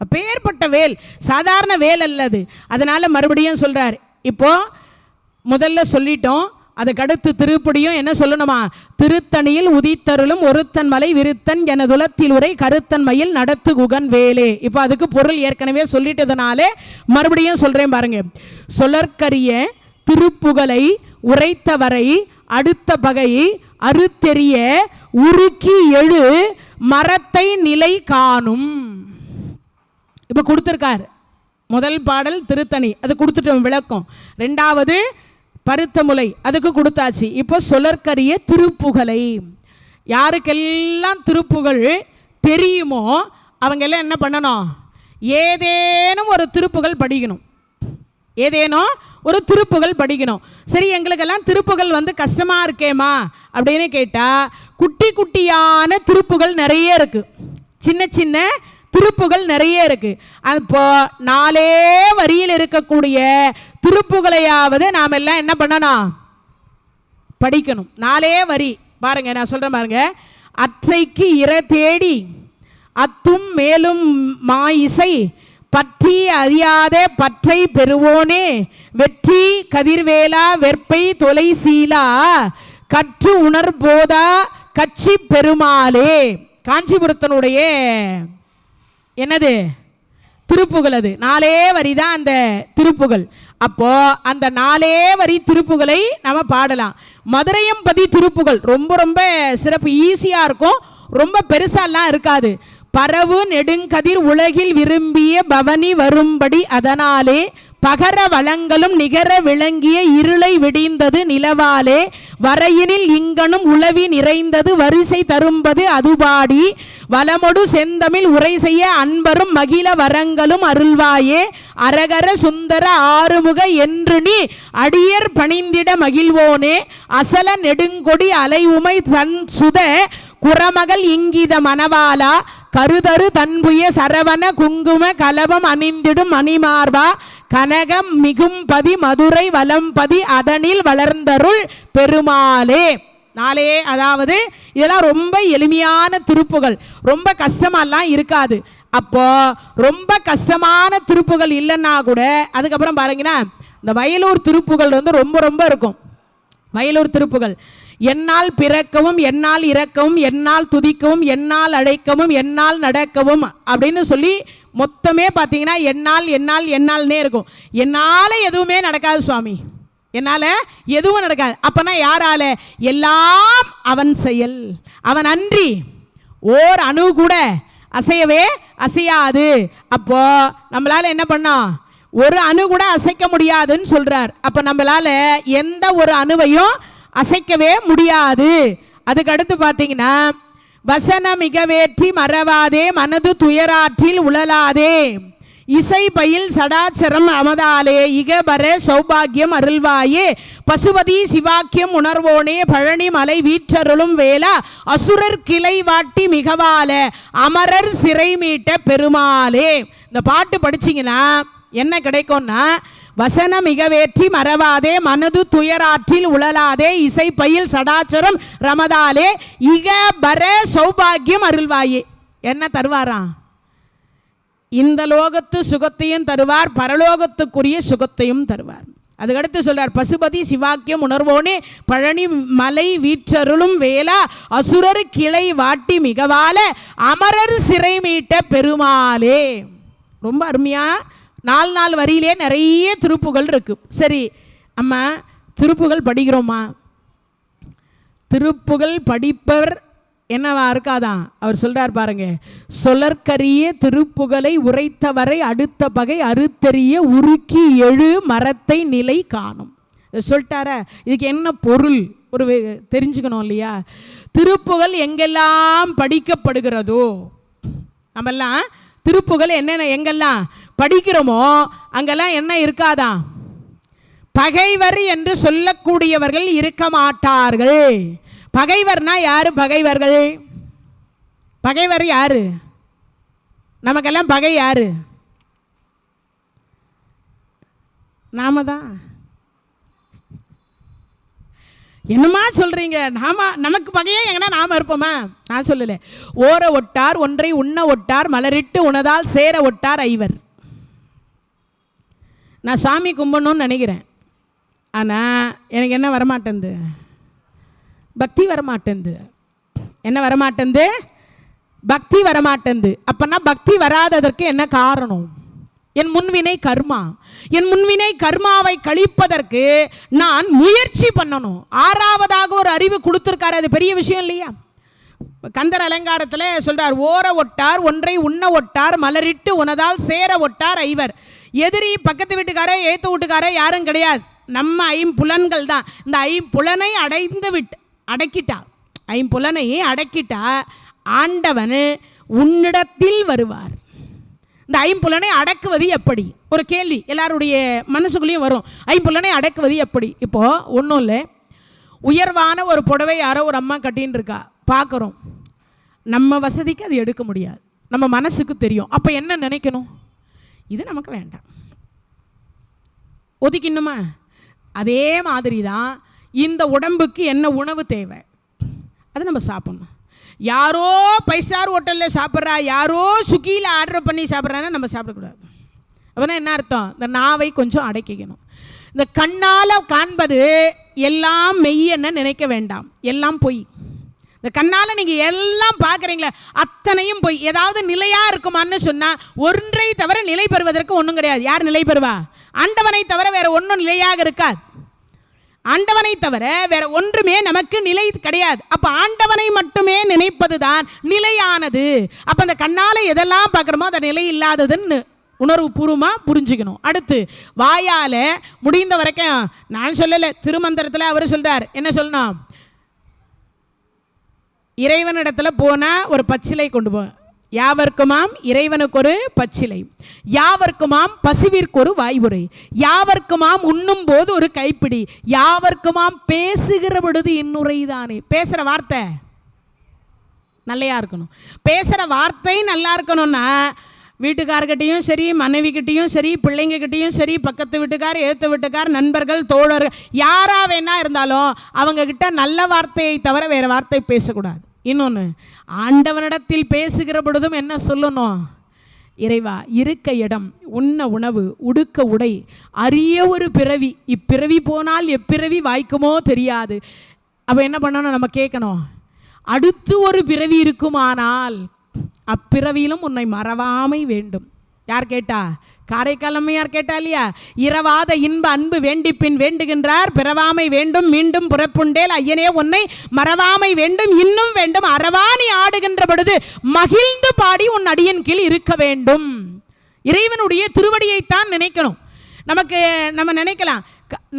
அப்பேற்பட்ட வேல் சாதாரண வேல் அல்லது. அதனால மறுபடியும் சொல்றார். இப்போ முதல்ல சொல்லிட்டோம், அதுக்கடுத்து திருப்படியும் என்ன சொல்லணுமா? திருத்தணியில் உதித்தருளும் ஒருத்தன் மலை விருத்தன் என துலத்தில் உரை கருத்தன் மயில் நடத்து குகன் வேலே. இப்போ அதுக்கு பொருள் ஏற்கனவே சொல்லிட்டதுனாலே மறுபடியும் சொல்றேன் பாருங்க. சொலற்கரிய திருப்புகழை உரைத்தவரை அடுத்த பகை அறுத்தெறிய உருக்கி எழு மரத்தை நிலை காணும். இப்போ கொடுத்துருக்கார். முதல் பாடல் திருத்தணி, அது கொடுத்துட்டோம் விளக்கம். ரெண்டாவது பருத்த முலை, அதுக்கு கொடுத்தாச்சு. இப்போ சொலற்கரிய திருப்புகழை. யாருக்கெல்லாம் திருப்புகழ் தெரியுமோ அவங்க எல்லாம் என்ன பண்ணணும்? ஏதேனும் ஒரு திருப்புகழ் படிக்கணும். ஏதேனும் ஒரு திருப்புகழ் படிக்கணும். சரி, எங்களுக்கெல்லாம் திருப்புகழ் கஷ்டமாக இருக்கேம்மா அப்படின்னு கேட்டால், குட்டி குட்டியான திருப்புகழ் நிறைய இருக்குது, சின்ன சின்ன திருப்புகள் நிறைய இருக்கு. அப்போ 4 வரியில் இருக்கக்கூடிய திருப்புகளையாவது நாம் எல்லாம் என்ன பண்ணணும்? படிக்கணும். 4 வரி பாருங்க, நான் சொல்றேன் பாருங்க. அற்றைக்கு இர தேடி அத்தும் மேலும் மாயிசை பற்றி அறியாத பற்றை பெறுவோனே வெற்றி கதிர்வேலா வெற்பை தொலை சீலா கற்று உணர்போதா கட்சி பெருமாளே. காஞ்சிபுரத்தினுடைய என்னது திருப்புகள், அது 4 வரி தான் அந்த திருப்புகள். அப்போ அந்த 4 வரி திருப்புகளை நம்ம பாடலாம். மதுரையம்பதி திருப்புகள் ரொம்ப ரொம்ப சிறப்பு, ஈஸியா இருக்கும், ரொம்ப பெருசாலாம் இருக்காது. பரவு நெடுங்கதிர் உலகில் விரும்பிய பவனி வரும்படி அதனாலே பகர வளங்களும் நிகர விளங்கிய இருளை விடிந்தது நிலவாலே வரையினில் இங்கனும் உளவி நிறைந்தது வரிசை தரும்பது அதுபாடி வலமொடு செந்தமிழ் உரை செய்ய அன்பரும் மகிழ வரங்களும் அருள்வாயே அரகர சுந்தர ஆறுமுக என்று நீ அடியர் பணிந்திட மகிழ்வோனே அசல நெடுங்கொடி அலை உமை தன் சுத குரமகள் இங்கித மணவாலா கருதரு தன்புய சரவண குங்கும கலபம் அணிந்திடும் மணிமார்பா கனகம் மிகும்பதி மதுரை வலம்பதி அதனில் வளர்ந்தருள் பெருமாளே. 4 அதாவது இதெல்லாம் ரொம்ப எளிமையான திருப்புகள், ரொம்ப கஷ்டமாலாம் இருக்காது. அப்போ ரொம்ப கஷ்டமான திருப்புகள் இல்லைன்னா கூட அதுக்கப்புறம் பாருங்கன்னா இந்த வயலூர் திருப்புகள் ரொம்ப ரொம்ப இருக்கும். வயலூர் திருப்புகள். என்னால் பிறக்கவும், என்னால் இறக்கவும், என்னால் துதிக்கவும், என்னால் அழைக்கவும், என்னால் நடக்கவும் அப்படின்னு சொல்லி மொத்தமே பார்த்தீங்கன்னா என்னால் என்னால் என்னால்னே இருக்கும். என்னால் எதுவுமே நடக்காது சுவாமி, என்னால் எதுவும் நடக்காது. அப்போனா யாரால? எல்லாம் அவன் செயல். அவன் அன்றி ஓர் அணு கூட அசையவே அசையாது. அப்போ நம்மளால என்ன பண்ணோம்? ஒரு அணு கூட அசைக்க முடியாதுன்னு சொல்றார். அப்ப நம்மளால எந்த ஒரு அணுவையும் அசைக்கவே முடியாது. அதுக்கு அடுத்து பார்த்தீங்கன்னா வசன மிகவேற்றி மறவாதே, மனது துயராற்றில் உழலாதே, இசை பயில் சடாச்சரம் அமதாலே, இகபர சௌபாகியம் அருள்வாயே, பசுபதி சிவாக்கியம் உணர்வோனே, பழனி மலை வீற்றருளும் வேளா, அசுரர் கிளை வாட்டி மிகவால, அமரர் சிறை மீட்ட பெருமாளே. இந்த பாட்டு படிச்சிங்கன்னா என்ன கிடைக்கும்னா, வசன மிகவேற்றி மறவாதே, மனது துயராற்றில் உழலாதே, இசை பயில் சடாச்சரம் ரமதாலே, இக பர சௌபாகியம் அருள்வாயே. என்ன தருவாராம்? இந்த லோகத்து சுகத்தையும் தருவார், பரலோகத்துக்குரிய சுகத்தையும் தருவார். அதுக்கடுத்து சொல்றார், பசுபதி சிவாக்கியம் உணர்வோனே, பழனி மலை வீற்றருளும் வேளா, அசுரர் கிளை வாட்டி மிகவால, அமரர் சிறை மீட்ட பெருமாளே. ரொம்ப அருமையா 4 வரியிலே நிறைய திருப்புகள் இருக்கு. சரி அம்மா, திருப்புகள் படிக்கிறோமா? திருப்புகள் படிப்பவர் என்னவா இருக்காதான்? அவர் சொல்றார் பாருங்க, சொலற்கரிய திருப்புகளை உரைத்தவரை அடுத்த பகை அறுத்தறிய உருக்கி எழு மரத்தை நிலை காணும். சொல்லிட்டார. இதுக்கு என்ன பொருள் ஒரு தெரிஞ்சுக்கணும் இல்லையா? திருப்புகள் எங்கெல்லாம் படிக்கப்படுகிறதோ, நம்மெல்லாம் திருப்புகள் என்னென்ன எங்கெல்லாம் படிக்கிறோமோ அங்கெல்லாம் என்ன இருக்காதான்? பகைவர் என்று சொல்லக்கூடியவர்கள் இருக்க மாட்டார்கள். பகைவர்னா யாரு? பகைவர்கள், பகைவர் யாரு? நமக்கெல்லாம் பகை யாரு? நாம தான். என்னமா சொல்றீங்க? நமக்கு பகையே எங்கன்னா நாம இருப்போமா? நான் சொல்லல. ஓர ஒட்டார் ஒன்றை உண்ண ஒட்டார், மலரிட்டு உணதால் சேர ஒட்டார் ஐவர். நான் சாமி கும்பிடணும்னு நினைக்கிறேன், ஆனால் எனக்கு என்ன வரமாட்டேங்குது? பக்தி வரமாட்டேங்குது. என்ன வரமாட்டேங்குது? பக்தி வரமாட்டேங்குது. அப்போனா பக்தி வராததற்கு என்ன காரணம்? என் முன்வினை கர்மா. என் முன்வினை கர்மாவை கழிப்பதற்கு நான் முயற்சி பண்ணணும். 6வதாக ஒரு அறிவு கொடுத்துருக்காரு. அது பெரிய விஷயம் இல்லையா? கந்தர் அலங்காரத்தில் சொல்றார், ஓர ஒட்டார் ஒன்றை உண்ண ஒட்டார், மலரிட்டு உணதால் சேர ஒட்டார் ஐவர். எதிரி பக்கத்து வீட்டுக்கார ஏத்து வீட்டுக்கார யாரும் கிடையாது, நம்ம ஐம்புலன்கள் தான். இந்த ஐம்புலனை அடக்கிட்டா, ஐம்புலனை அடக்கிட்டா ஆண்டவன் உன்னிடத்தில் வருவார். இந்த ஐம்புலனை அடக்குவது எப்படி? ஒரு கேள்வி எல்லாருடைய மனசுக்குள்ளேயும் வரும். ஐம்புலனை அடக்குவது எப்படி? இப்போ ஒன்றும் இல்லை, உயர்வான ஒரு புடவை யாரோ ஒரு அம்மா கட்டின்னு இருக்கா, பார்க்குறோம். நம்ம வசதிக்கு அது எடுக்க முடியாது, நம்ம மனசுக்கு தெரியும். அப்போ என்ன நினைக்கணும்? இது நமக்கு வேண்டாம், ஒதுக்கினுமா? அதே மாதிரி தான் இந்த உடம்புக்கு என்ன உணவு தேவை, அதை நம்ம சாப்பிடணும். யாரோ 5 ஸ்டார் ஹோட்டலில் சாப்பிட்றா, யாரோ சுகியில் ஆர்டர் பண்ணி சாப்பிட்றான்னா நம்ம சாப்பிடக்கூடாது. அப்படின்னா என்ன அர்த்தம்? இந்த நாவை கொஞ்சம் அடக்கிக்கணும். இந்த கண்ணால் காண்பது எல்லாம் மெய்யன்னு நினைக்க வேண்டாம், எல்லாம் பொய். இந்த கண்ணால் நீங்கள் எல்லாம் பார்க்குறீங்களே அத்தனையும் பொய். ஏதாவது நிலையாக இருக்குமான்னு சொன்னால் ஒன்றை தவிர நிலை பெறுவதற்கு ஒன்றும் கிடையாது. யார் நிலை பெறுவா? ஆண்டவனை தவிர வேற ஒன்றும் நிலையாக இருக்காது. ஆண்டவனை தவிர வேற ஒன்றுமே நமக்கு நிலை கிடையாது. அப்ப ஆண்டவனை மட்டுமே நினைப்பது தான் நிலையானது. அப்ப அந்த கண்ணால எதெல்லாம் பார்க்குறோமோ அதை நிலை இல்லாததுன்னு உணர்வு பூர்வமாக புரிஞ்சுக்கணும். அடுத்து வாயால முடிந்த வரைக்கும், நான் சொல்லலை, திருமந்திரத்தில் அவர் சொல்றார், என்ன சொல்லணும்? இறைவனிடத்துல போனால் ஒரு பச்சிலை கொண்டு போ. யாவர்க்குமாம் இறைவனுக்கு ஒரு பச்சிலை, யாவர்க்குமாம் பசுவிற்கு ஒரு வாய்வுரை, யாவர்க்குமாம் உண்ணும் போது ஒரு கைப்பிடி, யாவர்க்குமாம் பேசுகிற பொழுது இன்னுரைதானே. பேசுகிற வார்த்தை நல்லையா இருக்கணும். பேசுகிற வார்த்தை நல்லா இருக்கணும்னா வீட்டுக்காரர்கிட்டையும் சரி, மனைவிக்கிட்டையும் சரி, பிள்ளைங்கக்கிட்டையும் சரி, பக்கத்து வீட்டுக்கார், ஏற்ற வீட்டுக்கார், நண்பர்கள், தோழர்கள், யாராக வேணா இருந்தாலும் அவங்கக்கிட்ட நல்ல வார்த்தையை தவிர வேறு வார்த்தை பேசக்கூடாது. இன்னொன்று, ஆண்டவனிடத்தில் பேசுகிற பொழுதும் என்ன சொல்லணும்? இறைவா, இருக்க இடம், உண்ண உணவு, உடுக்க உடை, அரிய ஒரு பிறவி, இப்பிறவி போனால் எப்பிறவி வாய்க்குமோ தெரியாது. அப்போ என்ன பண்ணணும்? நம்ம கேட்கணும், அடுத்து ஒரு பிறவி இருக்குமானால் அப்பிறவியிலும் உன்னை மறவாமை வேண்டும். யார் கேட்டா? காரைக்கால் அம்மையார் கேட்டா இல்லையா? இரவாத இன்ப அன்பு வேண்டிப்பின் வேண்டுகின்றார், பிறவாமை வேண்டும் மீண்டும் பிறப்புண்டேல் ஐயனே உன்னை மறவாமை வேண்டும் இன்னும் வேண்டும், அறவாணி ஆடுகின்ற பொழுது மகிழ்ந்து பாடி உன் அடியின் கீழ் இருக்க வேண்டும். இறைவனுடைய திருவடியைத்தான் நினைக்கணும். நம்ம நினைக்கலாம்,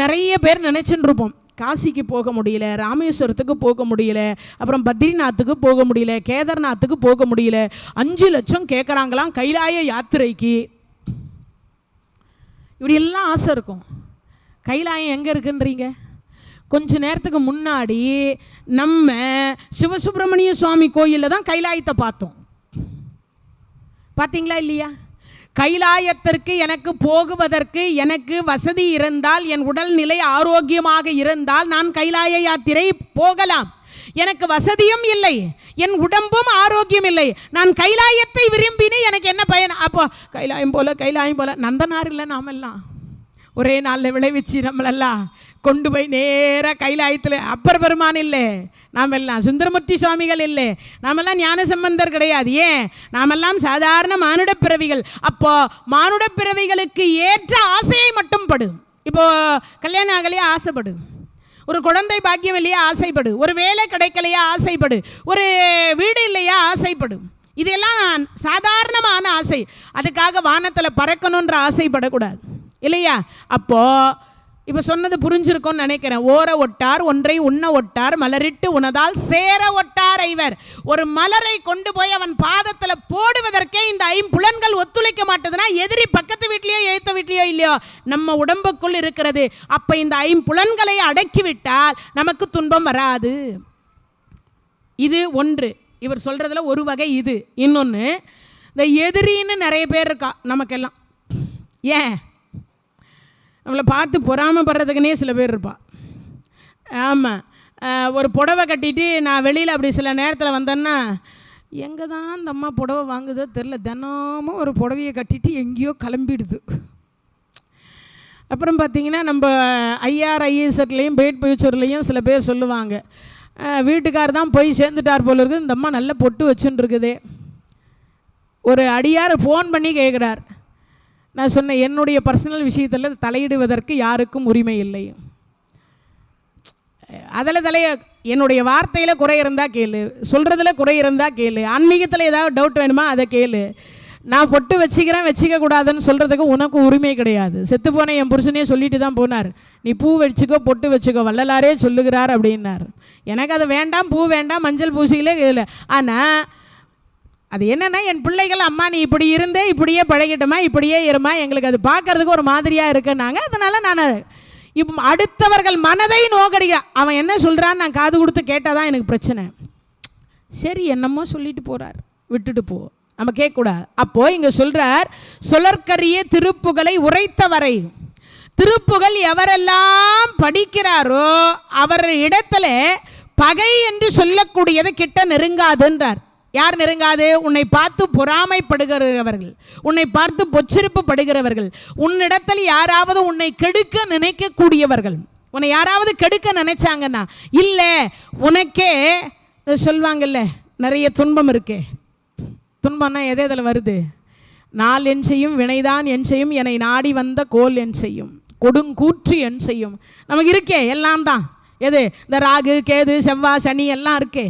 நிறைய பேர் நினைச்சுட்டு இருப்போம், காசிக்கு போக முடியல, ராமேஸ்வரத்துக்கு போக முடியல, அப்புறம் பத்ரிநாத்துக்கு போக முடியல, கேதார்நாத்துக்கு போக முடியல, 5 லட்சம் கேட்குறாங்களாம் கைலாய யாத்திரைக்கு. இப்படி எல்லாம் ஆசை இருக்கும். கைலாயம் எங்கே இருக்குன்றீங்க? கொஞ்ச நேரத்துக்கு முன்னாடி நம்ம சிவசுப்பிரமணிய சுவாமி கோயிலில் தான் கைலாயத்தை பார்த்தோம். பார்த்தீங்களா இல்லையா? கைலாயத்திற்கு எனக்கு போகுவதற்கு எனக்கு வசதி இருந்தால், என் உடல்நிலை ஆரோக்கியமாக இருந்தால் நான் கைலாய யாத்திரை போகலாம். எனக்கு வசதியும் இல்லை, என் உடம்பும் ஆரோக்கியம் இல்லை, நான் கைலாயத்தை விரும்பினேன், எனக்கு என்ன பயன்? அப்போ கைலாயம் போல நந்தனார் இல்லை, நாமெல்லாம் ஒரே நாளில் விளைவிச்சு நம்மளெல்லாம் கொண்டு போய் நேராக கைலாயத்தில் அப்பர் பெருமான் இல்லை, நாமெல்லாம் சுந்தரமூர்த்தி சுவாமிகள் இல்லை, நாமெல்லாம் ஞானசம்பந்தர் கிடையாது. ஏன்? நாமெல்லாம் சாதாரண மானுட பிறவிகள். அப்போ மானுட பிறவிகளுக்கு ஏற்ற ஆசையை மட்டும் படு. இப்போ கல்யாணம் ஆகலையா? ஆசைப்படு. ஒரு குழந்தை பாக்கியம் இல்லையா? ஆசைப்படு. ஒரு வேலை கிடைக்கலையா? ஆசைப்படு. ஒரு வீடு இல்லையா? ஆசைப்படு. இதெல்லாம் சாதாரணமான ஆசை. அதுக்காக வானத்தில் பறக்கணுன்ற ஆசைப்படக்கூடாது இல்லையா? அப்போது இப்போ சொன்னது புரிஞ்சிருக்கும்னு நினைக்கிறேன். ஓர ஒட்டார் ஒன்றை உண்ண ஒட்டார் மலரிட்டு உணதால் சேர ஒட்டார் ஐவர். ஒரு மலரை கொண்டு போய் அவன் பாதத்தில் போடுவதற்கே இந்த 5 புலன்கள் ஒத்துழைக்க மாட்டதுன்னா எதிரி பக்கத்து வீட்லையோ எழுத்த வீட்லையோ இல்லையோ நம்ம உடம்புக்குள் இருக்கிறது. அப்போ இந்த 5 புலன்களை அடக்கிவிட்டால் நமக்கு துன்பம் வராது. இது ஒன்று. இவர் சொல்கிறதுல ஒரு வகை இது. இன்னொன்று, இந்த எதிரின்னு நிறைய பேர் இருக்கா நமக்கெல்லாம். ஏன்? நம்மளை பார்த்து பொறாமப்படுறதுக்குன்னே சில பேர் இருப்பாள். ஆமாம், ஒரு புடவை கட்டிட்டு நான் வெளியில் அப்படி சில நேரத்தில் வந்தேன்னா, எங்கே தான் இந்த அம்மா புடவை வாங்குதோ தெரில, தினமும் ஒரு புடவையை கட்டிட்டு எங்கேயோ கிளம்பிடுது. அப்புறம் பார்த்திங்கன்னா நம்ம IRISலேயும் பேட் ஃபியூச்சர்லேயும் சில பேர் சொல்லுவாங்க, வீட்டுக்கார் தான் போய் சேர்ந்துட்டார் போல இருக்குது, இந்த அம்மா நல்ல பொட்டு வச்சுன்னு இருக்குதே. ஒரு அடியார் ஃபோன் பண்ணி கேட்குறார். நான் சொன்னேன், என்னுடைய பர்சனல் விஷயத்தில் தலையிடுவதற்கு யாருக்கும் உரிமை இல்லை. அதில் என்னுடைய வார்த்தையில் குறை இருந்தால் கேளு, சொல்கிறதுல குறை இருந்தால் கேளு, ஆன்மீகத்தில் ஏதாவது டவுட் வேணுமா அதை கேளு. நான் பொட்டு வச்சுக்கிறேன் வச்சுக்க கூடாதுன்னு சொல்கிறதுக்கு உனக்கு உரிமை கிடையாது. செத்து போன என் புருஷனே சொல்லிட்டு தான் போனார், நீ பூ வச்சுக்கோ பொட்டு வச்சுக்கோ, வள்ளலாரே சொல்லுகிறார் அப்படின்னார். எனக்கு அது வேண்டாம், பூ வேண்டாம், மஞ்சள் பூசிகளே இல்லை. ஆனால் அது என்னென்னா, என் பிள்ளைகள் அம்மா நீ இப்படி இருந்தே இப்படியே பழகிட்டோமா, இப்படியே இருமா, எங்களுக்கு அது பார்க்கறதுக்கு ஒரு மாதிரியாக இருக்குன்னாங்க. அதனால் நான் இப்போ அடுத்தவர்கள் மனதை நோக்கடிக்க அவன் என்ன சொல்கிறான்னு நான் காது கொடுத்து கேட்டால் தான் எனக்கு பிரச்சனை. சரி, என்னமோ சொல்லிட்டு போகிறார், விட்டுட்டு போ, நம்ம கேட்கக்கூடாது. அப்போது இங்கே சொல்கிறார், சொலற்கரிய திருப்புகளை உரைத்தவரை. திருப்புகள் எவரெல்லாம் படிக்கிறாரோ அவர் இடத்துல பகை என்று சொல்லக்கூடியது கிட்ட நெருங்காதுன்றார். யார் நெருங்காது? உன்னை பார்த்து பொறாமைப்படுகிறவர்கள், உன்னை பார்த்து பொச்சிருப்பு படுகிறவர்கள், உன்னிடத்தில் யாராவது உன்னை கெடுக்க நினைக்கக்கூடியவர்கள். உன்னை யாராவது கெடுக்க நினைச்சாங்கன்னா, இல்லை உனக்கே சொல்வாங்கல்ல, நிறைய துன்பம் இருக்கே. துன்பம்னா எது எதில் வருது? நாள் என் செய்யும், வினைதான் என் செய்யும், என்னை நாடி வந்த கோல் என் செய்யும், கொடுங்கூற்று என் செய்யும். நமக்கு இருக்கே எல்லாம் தான். எது? இந்த ராகு கேது செவ்வாய் சனி எல்லாம் இருக்கே.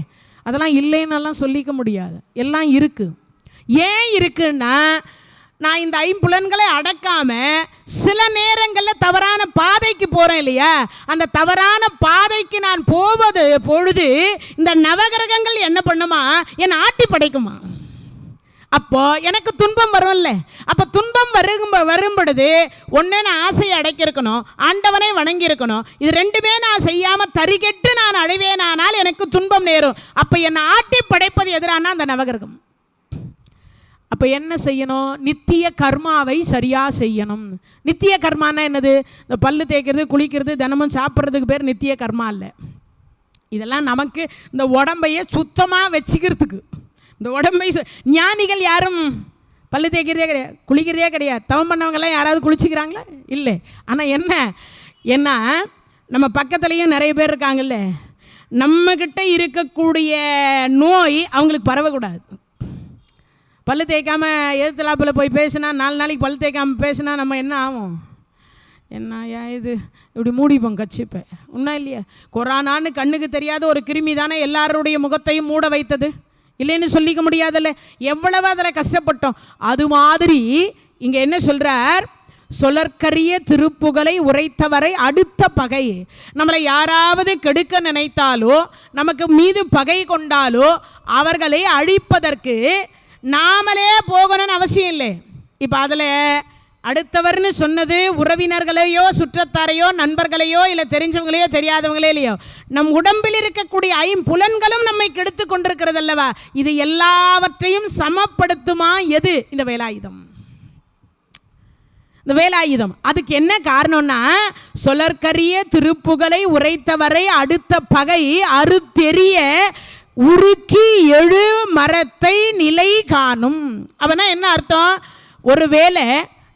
அதெல்லாம் இல்லைன்னெல்லாம் சொல்லிக்க முடியாது, எல்லாம் இருக்குது. ஏன் இருக்குன்னா, நான் இந்த 5 புலன்களை அடக்காமல் சில நேரங்களில் தவறான பாதைக்கு போகிறேன் இல்லையா? அந்த தவறான பாதைக்கு நான் போவது பொழுது இந்த நவகிரகங்கள் என்ன பண்ணுமா? என்னை ஆட்டி படைக்குமா? அப்போ எனக்கு துன்பம் வரும்ல. அப்போ துன்பம் வரும் பொழுது ஒன்றே நான் ஆசையை அடைக்கிருக்கணும், ஆண்டவனை வணங்கி இருக்கணும். இது ரெண்டுமே நான் செய்யாமல் தறிகெட்டு நான் அடைவேனானால் எனக்கு துன்பம் நேரும். அப்போ என்னை ஆட்டி படைப்பது எதிரானா அந்த நவகிரகம். அப்போ என்ன செய்யணும்? நித்திய கர்மாவை சரியாக செய்யணும். நித்திய கர்மானா என்னது? இந்த பல்லு தேய்க்கிறது, குளிக்கிறது, தினமும் சாப்பிட்றதுக்கு பேர் நித்திய கர்மா இல்லை. இதெல்லாம் நமக்கு இந்த உடம்பையே சுத்தமாக வச்சுக்கிறதுக்கு. இந்த உடம்பை ஞானிகள் யாரும் பல்லு தேய்க்கிறதே கிடையாது, குளிக்கிறதே கிடையாது. தவம் பண்ணவங்கெல்லாம் யாராவது குளிச்சுக்கிறாங்களா? இல்லை. ஆனால் என்ன நம்ம பக்கத்துலேயும் நிறைய பேர் இருக்காங்கல்ல, நம்மக்கிட்ட இருக்கக்கூடிய நோய் அவங்களுக்கு பரவக்கூடாது. பல்லு தேய்க்காமல் எதிர்த்தலாப்பில் போய் பேசினா, 4 நாளைக்கு பல்லு தேய்க்காமல் பேசினா நம்ம என்ன ஆகும்? என்னையா இது இப்படி மூடிப்போம் கச்சிப்பேன் உன்னா இல்லையா? கொரோனான்னு கண்ணுக்கு தெரியாத ஒரு கிருமி தானே எல்லாருடைய முகத்தையும் மூட வைத்தது, இல்லைன்னு சொல்லிக்க முடியாதுல்ல. எவ்வளவு அதில் கஷ்டப்பட்டோம். அது மாதிரி இங்கே என்ன சொல்கிறார்? சொலற்கரிய திருப்புகளை உரைத்தவரை அடுத்த பகை. நம்மளை யாராவது கெடுக்க நினைத்தாலோ நமக்கு மீது பகை கொண்டாலோ அவர்களை அழிப்பதற்கு நாமளே போகணும்னு அவசியம் இல்லை. இப்போ அதில் அடுத்தவர்னு சொன்னது உறவினர்களையோ சுற்றத்தாரையோ நண்பர்களையோ இல்லை தெரிஞ்சவங்களையோ தெரியாதவங்களே இல்லையோ, நம் உடம்பில் இருக்கக்கூடிய 5 புலன்களும் நம்மை கெடுத்து கொண்டிருக்கிறது அல்லவா? இது எல்லாவற்றையும் சமப்படுத்துமா எது? இந்த வேலாயுதம். இந்த வேலாயுதம் அதுக்கு என்ன காரணம்னா, சொலற்கரிய திருப்புகளை உரைத்தவரை அடுத்த பகை அறுத்தெறிய உருக்கி எழு மரத்தை நிலை காணும். அப்படின்னா என்ன அர்த்தம்? ஒருவேளை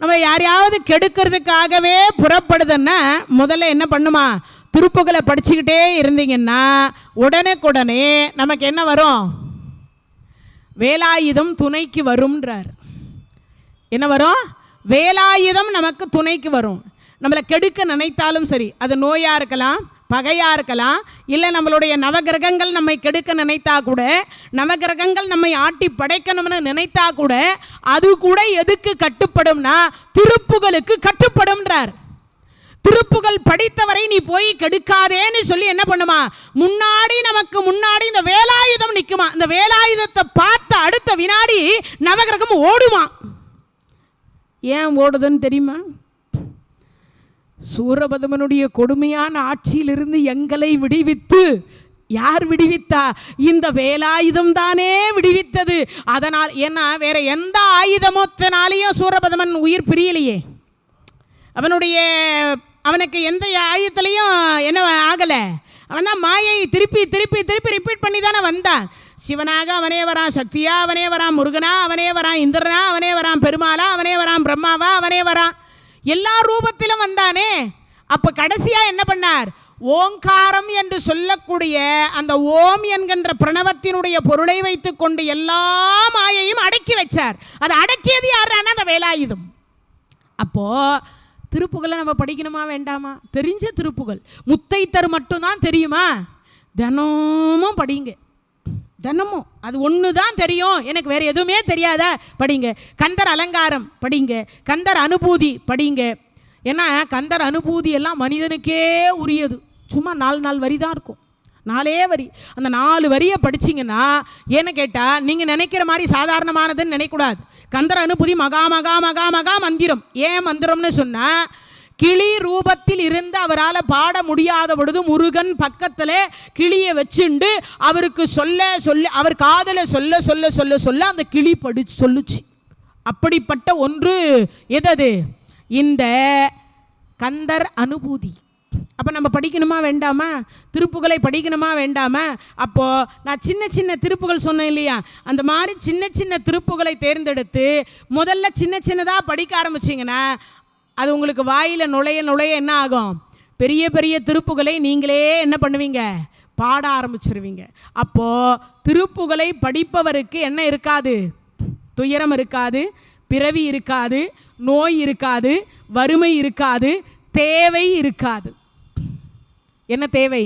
நம்ம யாரையாவது கெடுக்கிறதுக்காகவே புறப்படுதுன்னா முதல்ல என்ன பண்ணுமா? திருப்புகளை படிச்சுக்கிட்டே இருந்தீங்கன்னா உடனே நமக்கு என்ன வரும்? வேலாயுதம் துணைக்கு வரும்ன்றார். என்ன வரும்? வேலாயுதம் நமக்கு துணைக்கு வரும். நம்மளை கெடுக்க நினைத்தாலும் சரி, அது நோயாக இருக்கலாம், பகையாக இருக்கலாம், இல்லை நம்மளுடைய நவகிரகங்கள் நம்மை கெடுக்க நினைத்தா கூட, நவகிரகங்கள் நம்மை ஆட்டி படைக்கணும்னு நினைத்தா கூட, அது கூட எதுக்கு கட்டுப்படும்னா திருப்புகளுக்கு கட்டுப்படும்ன்றார். திருப்புகள் படித்தவரை நீ போய் கெடுக்காதேன்னு சொல்லி என்ன பண்ணுமா? நமக்கு முன்னாடி இந்த வேலாயுதம் நிற்குமா. இந்த வேலாயுதத்தை பார்த்த அடுத்த வினாடி நவகிரகம் ஓடுமா. ஏன் ஓடுதுன்னு தெரியுமா? சூரபதமனுடைய கொடுமையான ஆட்சியிலிருந்து எங்களை விடுவித்து யார் விடுவித்தா? இந்த வேலாயுதம் தானே விடுவித்தது. அதனால் ஏன்னா வேற எந்த ஆயுதமத்தினாலேயும் சூரபதமன் உயிர் பிரியலையே. அவனுக்கு எந்த ஆயுதத்திலையும் என்ன ஆகலை. அவன் தான் மாயை திருப்பி திருப்பி திருப்பி ரிப்பீட் பண்ணி தானே வந்தான். சிவனாக அவனே வரான், சக்தியா அவனே வரான், முருகனா அவனே வரான், இந்திரனா அவனே வரான், பெருமாளா அவனே வரான், பிரம்மாவா அவனே வரான், எல்லா ரூபத்திலும் வந்தானே. அப்போ கடைசியாக என்ன பண்ணார்? ஓங்காரம் என்று சொல்லக்கூடிய அந்த ஓம் என்கின்ற பிரணவத்தினுடைய பொருளை வைத்து கொண்டு எல்லா மாயையும் அடக்கி வச்சார். அதை அடக்கியது யாரான அந்த வேலாயுதம். அப்போது திருப்புகளை நம்ம படிக்கணுமா வேண்டாமா? தெரிஞ்ச திருப்புகள் முத்தைத்தர் மட்டும்தான் தெரியுமா? தினமும் படிங்க, தினமும். அது ஒன்று தான் தெரியும், எனக்கு வேறு எதுவுமே தெரியாத படிங்க. கந்தர் அலங்காரம் படிங்க, கந்தர் அனுபூதி படிங்க. ஏன்னா கந்தர் அனுபூதி எல்லாம் மனிதனுக்கே உரியது. சும்மா 4 வரி தான் இருக்கும், 4 வரி. அந்த 4 வரியை படிச்சிங்கன்னா ஏன்னு கேட்டால் நீங்கள் நினைக்கிற மாதிரி சாதாரணமானதுன்னு நினைக்கூடாது. கந்தர் அனுபூதி மகா மகா மகா மகா மந்திரம். ஏன் மந்திரம்னு சொன்னால், கிளி ரூபத்தில் இருந்து அவரால் பாட முடியாத பொழுது முருகன் பக்கத்தில் கிளியை வச்சுண்டு அவருக்கு அவர் காதலை சொல்ல சொல்ல சொல்ல சொல்ல அந்த கிளி படிச்சு சொல்லுச்சு. அப்படிப்பட்ட ஒன்று எது? இந்த கந்தர் அனுபூதி. அப்போ நம்ம படிக்கணுமா வேண்டாமா? திருப்புகளை படிக்கணுமா வேண்டாமா? அப்போது நான் சின்ன சின்ன திருப்புகள் சொன்னேன் இல்லையா, அந்த மாதிரி சின்ன சின்ன திருப்புகளை தேர்ந்தெடுத்து முதல்ல சின்ன சின்னதாக படிக்க ஆரம்பிச்சிங்கன்னா அது உங்களுக்கு வாயில் நுழைய என்ன ஆகும்? பெரிய பெரிய திருப்புகளை நீங்களே என்ன பண்ணுவீங்க? பாட ஆரம்பிச்சிருவீங்க. அப்போது திருப்புகளை படிப்பவருக்கு என்ன இருக்காது? துயரம் இருக்காது, பிறவி இருக்காது, நோய் இருக்காது, வறுமை இருக்காது, தேவை இருக்காது. என்ன தேவை?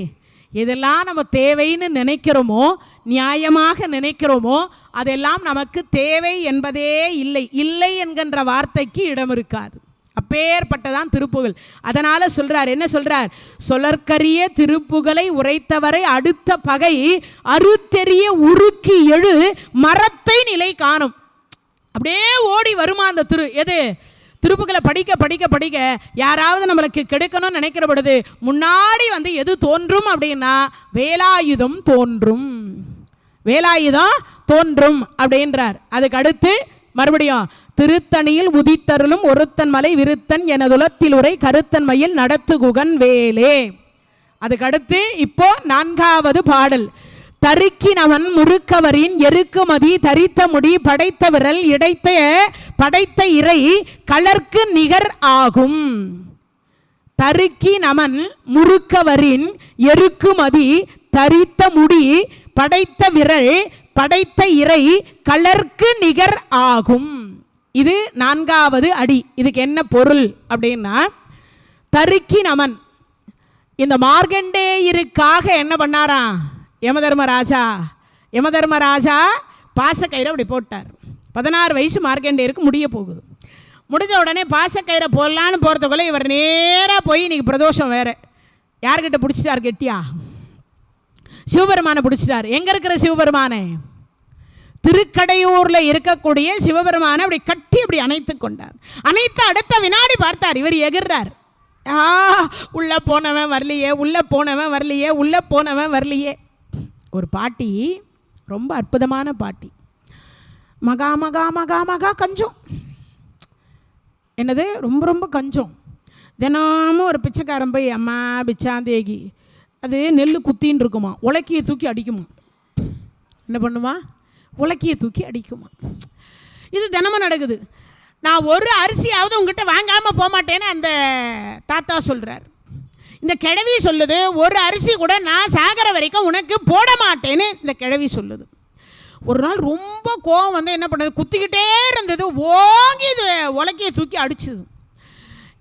எதெல்லாம் நம்ம தேவைன்னு நினைக்கிறோமோ, நியாயமாக நினைக்கிறோமோ, அதெல்லாம் நமக்கு தேவை என்பதே இல்லை என்கின்ற வார்த்தைக்கு இடம் இருக்காது. அப்பேற்பட்டதான் திருப்புகள். அதனால சொல்றார், என்ன சொல்றார்? சொலற்கரிய திருப்புகளை உரைத்தவரை அடுத்த பகை அறுத்தெறிய உருக்கி எழு மரத்தை நிலை காணும். அப்படியே ஓடி வருமா அந்த எது? திருப்புகளை படிக்க படிக்க படிக்க யாராவது நம்மளுக்கு கிடைக்கணும்னு நினைக்கிற பொழுது முன்னாடி எது தோன்றும் அப்படின்னா வேலாயுதம் தோன்றும். வேலாயுதம் தோன்றும் அப்படின்றார். அதுக்கு அடுத்து மறுபடியும் திருத்தணியில் உதித்தருளும் ஒருத்தன் மலை விருத்தன் எனதுலத்தில் உரை கருத்தன் மயில் நடத்து குகன் வேலே. அதுக்கடுத்து இப்போ 4வது பாடல். தருக்கினவன் முறுக்கவரின் எருக்குமதி தரித்த முடி படைத்த விரல் இடைத்த படைத்த இறை களர்க்கு நிகர் ஆகும். தருக்கினவன் முறுக்கவரின் எருக்குமதி தரித்த முடி படைத்த விரல் படைத்த இறை களர்க்கு நிகர் ஆகும். இது 4வது அடி. இதுக்கு என்ன பொருள் அப்படின்னா, தருக்கினவன் இந்த மார்க்கண்டேயருக்காக என்ன பண்ணாராம் யமதர்மராஜா பாசக்கயிறை அப்படி போட்டார். 16 வயசு மார்க்கண்டேயருக்கு முடிய போகுது. முடிஞ்ச உடனே பாசக்கயிறை போடலான்னு போகிறதுக்குள்ளே இவர் நேராக போய் இன்றைக்கி பிரதோஷம் வேறு யார்கிட்ட பிடிச்சிட்டார் கெட்டியா? சிவபெருமானை பிடிச்சிட்டார். எங்கே இருக்கிற சிவபெருமானை? திருக்கடையூரில் இருக்கக்கூடிய சிவபெருமானை அப்படி கட்டி அப்படி அணைத்து கொண்டார். அணைத்து அடுத்த வினாடி பார்த்தார், இவர் எகிர்றார். உள்ளே போனவன் வரலையே, உள்ளே போனவன் வரலையே, உள்ளே போனவன் வரலையே. ஒரு பாட்டி, ரொம்ப அற்புதமான பாட்டி. மகா மகா மகா மகா கஞ்சம். என்னது? ரொம்ப ரொம்ப கஞ்சம். தினமும் ஒரு பிச்சைக்காரன் போய் அம்மா பிச்சாந்தேகி, அது நெல் குத்தின்னு இருக்குமா, உலக்கியை தூக்கி அடிக்குமா. என்ன பண்ணுமா? உலக்கியை தூக்கி அடிக்குமா. இது தினமும் நடக்குது. நான் ஒரு அரிசியாவது உங்ககிட்ட வாங்காமல் போகமாட்டேன்னு அந்த தாத்தா சொல்கிறார். இந்த கிழவி சொல்லுது, ஒரு அரிசி கூட நான் சாகிற வரைக்கும் உனக்கு போட மாட்டேன்னு இந்த கிழவி சொல்லுது. ஒரு நாள் ரொம்ப கோவம் வந்து என்ன பண்ணுது, குத்திக்கிட்டே இருந்தது, ஓங்கி இது உலக்கையை தூக்கி அடிச்சுது.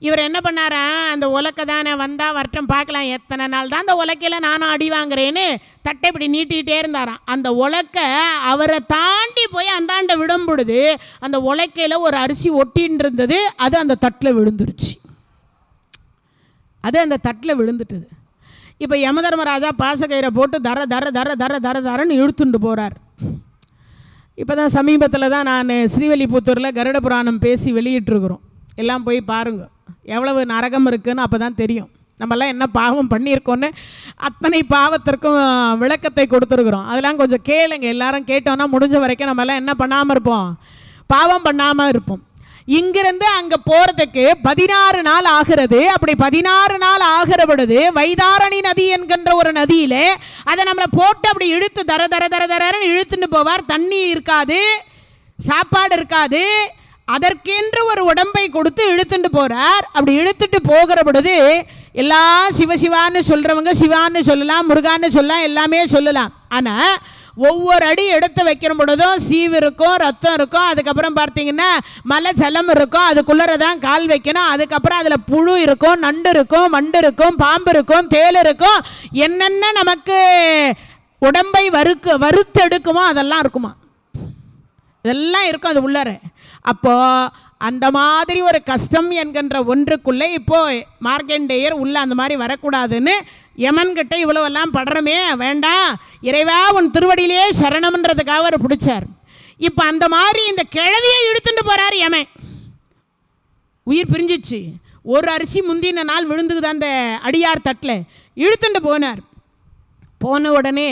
இவர் என்ன பண்ணாரா, அந்த உலக்கை தானே வந்தால் வரட்டும் பார்க்கலாம், எத்தனை நாள் தான் அந்த உலக்கையில் நானும் அடி வாங்குறேன்னு தட்டை இப்படி நீட்டிக்கிட்டே இருந்தாராம். அந்த உலக்கை அவரை தாண்டி போய் அந்தாண்ட விடும் பொழுது அந்த உலக்கையில் ஒரு அரிசி ஒட்டின்னு இருந்தது. அது அந்த தட்டில் விழுந்துருச்சு. அது அந்த தட்டில் விழுந்துட்டுது. இப்போ யமதர்மராஜா பாசக்கயிறை போட்டு தர தர தர தர தர தரன்னு இழுத்துண்டு போகிறார். இப்போ தான் சமீபத்தில் தான் நான் ஸ்ரீவில்லிபுத்தூரில் கருட புராணம் பேசி வெளியிட்டிருக்கிறோம். எல்லாம் போய் பாருங்கள், எவ்வளவு நரகம் இருக்குதுன்னு அப்போ தான் தெரியும். நம்மெல்லாம் என்ன பாவம் பண்ணியிருக்கோன்னு அத்தனை பாவத்திற்கும் விளக்கத்தை கொடுத்துருக்குறோம். அதெல்லாம் கொஞ்சம் கேளுங்க. எல்லாரும் கேட்டோன்னா முடிஞ்ச வரைக்கும் நம்மெல்லாம் என்ன பண்ணாமல் இருப்போம், பாவம் பண்ணாமல் இருப்போம். இங்கிருந்து அங்கே போகிறதுக்கு 16 நாள் ஆகிறது. அப்படி 16 நாள் ஆகிற பொழுது வைதாரணி நதி என்கின்ற ஒரு நதியில் அதை நம்மளை போட்டு அப்படி இழுத்து தர தர தர தரன்னு இழுத்துட்டு போவார். தண்ணி இருக்காது, சாப்பாடு இருக்காது. அதற்கென்று ஒரு உடம்பை கொடுத்து இழுத்துட்டு போகிறார். அப்படி இழுத்துட்டு போகிற பொழுது எல்லாம் சிவசிவான்னு சொல்கிறவங்க சிவான்னு சொல்லலாம், முருகான்னு சொல்லலாம், எல்லாமே சொல்லலாம். ஆனால் ஒவ்வொரு அடி எடுத்து வைக்கிற பொழுதும் சீவு இருக்கும், ரத்தம் இருக்கும். அதுக்கப்புறம் பார்த்தீங்கன்னா மலை ஜலம் இருக்கும், அதுக்குள்ளே தான் கால் வைக்கணும். அதுக்கப்புறம் அதில் புழு இருக்கும், நண்டு இருக்கும், வண்டு இருக்கும், பாம்பு இருக்கும், தேல் இருக்கும். என்னென்ன நமக்கு உடம்பை வறுத்து எடுக்குமோ அதெல்லாம் இருக்குமா, இதெல்லாம் இருக்கும் அது உள்ளார. அப்போது அந்த மாதிரி ஒரு கஷ்டம் என்கின்ற ஒன்றுக்குள்ளே இப்போது மார்க்கண்டேயர் உள்ள அந்த மாதிரி வரக்கூடாதுன்னு யமன்கிட்ட இவ்வளோவெல்லாம் படுறமே வேண்டாம், இறைவா உன் திருவடியிலே சரணம்ன்றதுக்காக அவர் பிடிச்சார். இப்போ அந்த மாதிரி இந்த கிழவியை இழுத்துட்டு போகிறார் யமன். உயிர் பிரிஞ்சிச்சு. ஒரு அரிசி முந்தின நாள் விழுந்துக்குது அந்த அடியார் தட்டில். இழுத்துட்டு போனார். போன உடனே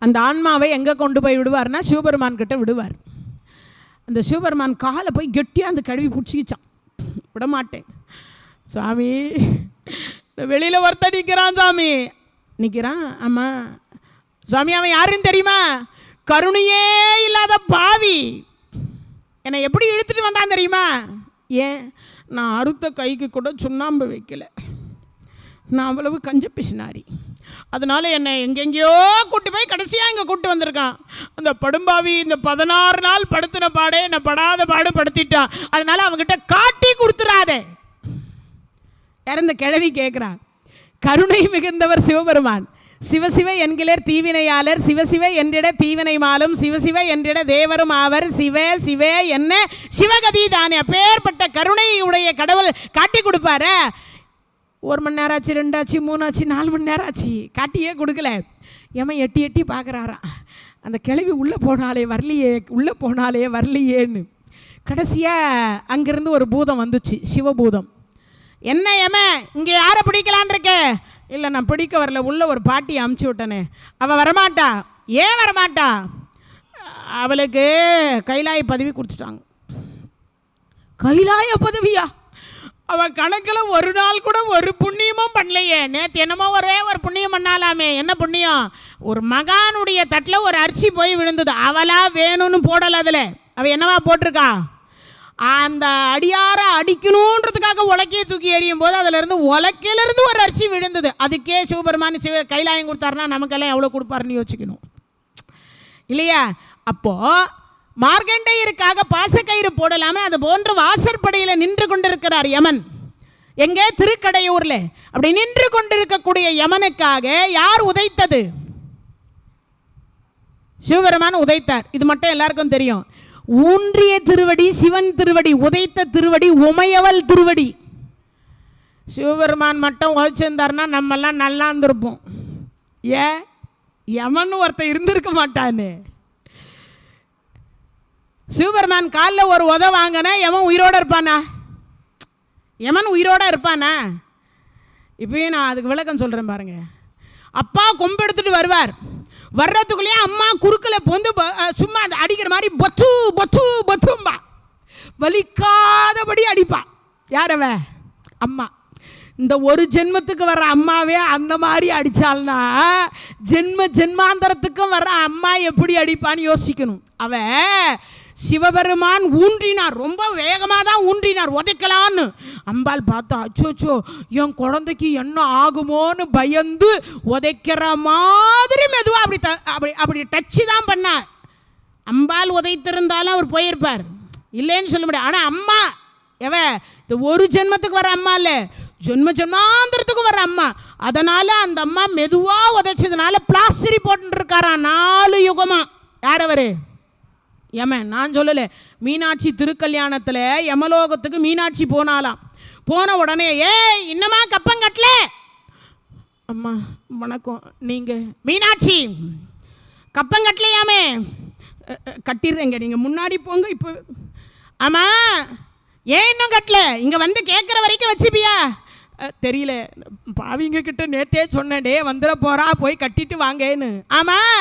அந்த ஆன்மாவை எங்கே கொண்டு போய் விடுவார்னா சிவபெருமான் கிட்ட விடுவார். அந்த சிவபெருமான் காலை போய் கெட்டியாக அந்த கழுவி பிடிச்சிக்கிச்சான். விடமாட்டேன் சாமி, இந்த வெளியில் ஒருத்தர் நிற்கிறான் சாமி. நிற்கிறான். ஆமாம் சாமி, அவன் யாருன்னு தெரியுமா? கருணையே இல்லாத பாவி. என்னை எப்படி இழுத்துட்டு வந்தான் தெரியுமா? ஏன், நான் அறுத்த கைக்கு கூட சுண்ணாம்பு வைக்கலை, நான் அவ்வளவு கஞ்ச பிசினாரி. அதனால் என்னை எங்கெங்கேயோ கூட்டி போய் கடைசியாக இங்கே கூப்பிட்டு வந்திருக்கான். அந்த படும்பாவி இந்த 16 நாள் படுத்தின பாடே என்னை படாத பாடு படுத்திட்டான். அதனால் அவங்ககிட்ட காட்டி கொடுத்துடாதே. யார் இந்த கிழவி கேட்குறான். கருணை மிகுந்தவர் சிவபெருமான். சிவசிவ என்கிறர் தீவினையாளர், சிவசிவ என்றிட தீவினை மாலும், சிவசிவ என்றிட தேவரும் ஆவர், சிவ சிவ என்ன சிவகதி தானே. அப்பேற்பட்ட கருணை உடைய கடவுள் காட்டி கொடுப்பார. 1 மணி நேரம் ஆச்சு, 2 ஆச்சு, 3 ஆச்சு, 4 மணி நேரம் ஆச்சு, காட்டியே கொடுக்கல. ஏமா எட்டி எட்டி பார்க்குறாராம். அந்த கிழவி உள்ளே போனாலே வரலையே, உள்ளே போனாலே வரலையேன்னு. கடைசியாக அங்கேருந்து ஒரு பூதம் வந்துச்சு, சிவபூதம். என்ன ஏமா இங்கே யாரை பிடிக்கலான் இருக்க? இல்லை நான் பிடிக்க வரல, உள்ள ஒரு பாட்டியை அமுச்சு விட்டனே, அவள் வரமாட்டா. ஏன் வரமாட்டா? அவளுக்கு கைலாய பதவி கொடுத்துட்டாங்க. கைலாய பதவியா? அவன் கணக்கில் ஒரு நாள் கூட ஒரு புண்ணியமும் பண்ணலையே. நேற்று என்னமோ ஒரே ஒரு புண்ணியம் பண்ணாலாமே. என்ன புண்ணியம்? ஒரு மகானுடைய தட்டில் ஒரு அரிசி போய் விழுந்தது. அவளா வேணும்னு போடலை. அதில் அவள் என்னவா போட்டிருக்கா? அந்த அடியார அடிக்கணுன்றதுக்காக உலக்கையை தூக்கி எறியும் போது அதிலிருந்து உலக்கையிலிருந்து ஒரு அரிசி விழுந்தது. அதுக்கே சிவபெருமான் கைலாயம் கொடுத்தாருன்னா நமக்கெல்லாம் எவ்வளோ கொடுப்பாருன்னு யோசிக்கணும் இல்லையா? அப்போது மார்க்கண்டேயருக்காக பாசக்கயிறு போடலாமல் அது போன்ற வாசற்படியில் நின்று கொண்டிருக்கிறார் யமன். எங்கே? திருக்கடையூரில். அப்படி நின்று கொண்டிருக்கக்கூடிய யமனுக்காக யார் உதைத்தது? சிவபெருமான் உதைத்தார். இது மட்டும் எல்லாருக்கும் தெரியும். ஊன்றிய திருவடி சிவன் திருவடி, உதைத்த திருவடி உமையவள் திருவடி. சிவபெருமான் மட்டும் உதைச்சிருந்தார்னா நம்மெல்லாம் நல்லா இருந்திருப்போம். ஏன்? யமன் ஒருத்தன் இருந்திருக்க மாட்டானே. சிவபெருமான் காலில் ஒரு உதை வாங்கினா யமன் உயிரோடு இருப்பானா? யமன் உயிரோடு இருப்பானா? இப்பயும் நான் அதுக்கு விளக்கம் சொல்கிறேன் பாருங்க. அப்பா கொம்பு எடுத்துகிட்டு வருவார். வர்றதுக்குள்ளேயே அம்மா குறுக்கில் பொந்து சும்மா அந்த அடிக்கிற மாதிரி பத்து பத்து பத்தும்பா, வலிக்காதபடி அடிப்பா. யாரவ? அம்மா. இந்த ஒரு ஜென்மத்துக்கு வர்ற அம்மாவே அந்த மாதிரி அடித்தாள்னா ஜென்மாந்தரத்துக்கும் வர்ற அம்மா எப்படி அடிப்பான்னு யோசிக்கணும். அவ சிவபெருமான் ஊன்றினார், ரொம்ப வேகமாக தான் ஊன்றினார் உதைக்கலான்னு. அம்பாள் பார்த்தா அச்சோச்சோ என் குழந்தைக்கு என்ன ஆகுமோன்னு பயந்து உதைக்கிற மாதிரி மெதுவாக அப்படி டச்சு தான் பண்ணார். அம்பாள் உதைத்திருந்தாலும் அவர் போயிருப்பார், இல்லைன்னு சொல்ல முடியாது. ஆனால் அம்மா இந்த ஒரு ஜென்மத்துக்கு வர அம்மா இல்லை, ஜென்மாந்தரத்துக்கு வர அம்மா. அதனால் அந்த அம்மா மெதுவாக உதைச்சதுனால பிளாஸ்டரி போட்டுருக்காராம் 4 யுகமா. யார் அவர்? யமன். நான் சொல்லலை. மீனாட்சி திருக்கல்யாணத்தில் யமலோகத்துக்கு மீனாட்சி போனாலாம். போன உடனே இன்னமா கப்பங்கட்டல. அம்மா வணக்கம், நீங்கள் மீனாட்சி கப்பங்கட்டலையாமே? கட்டிடுறேங்க, நீங்கள் முன்னாடி போங்க. இப்போ ஆமாம், ஏன் இன்னும் கட்டல? இங்கே வந்து கேட்குற வரைக்கும் வச்சுப்பியா? தெரியல, பாவிங்க கிட்ட நேற்றே சொன்னேன், வந்துட போகிறா, போய் கட்டிட்டு வாங்கன்னு. ஆமாம்,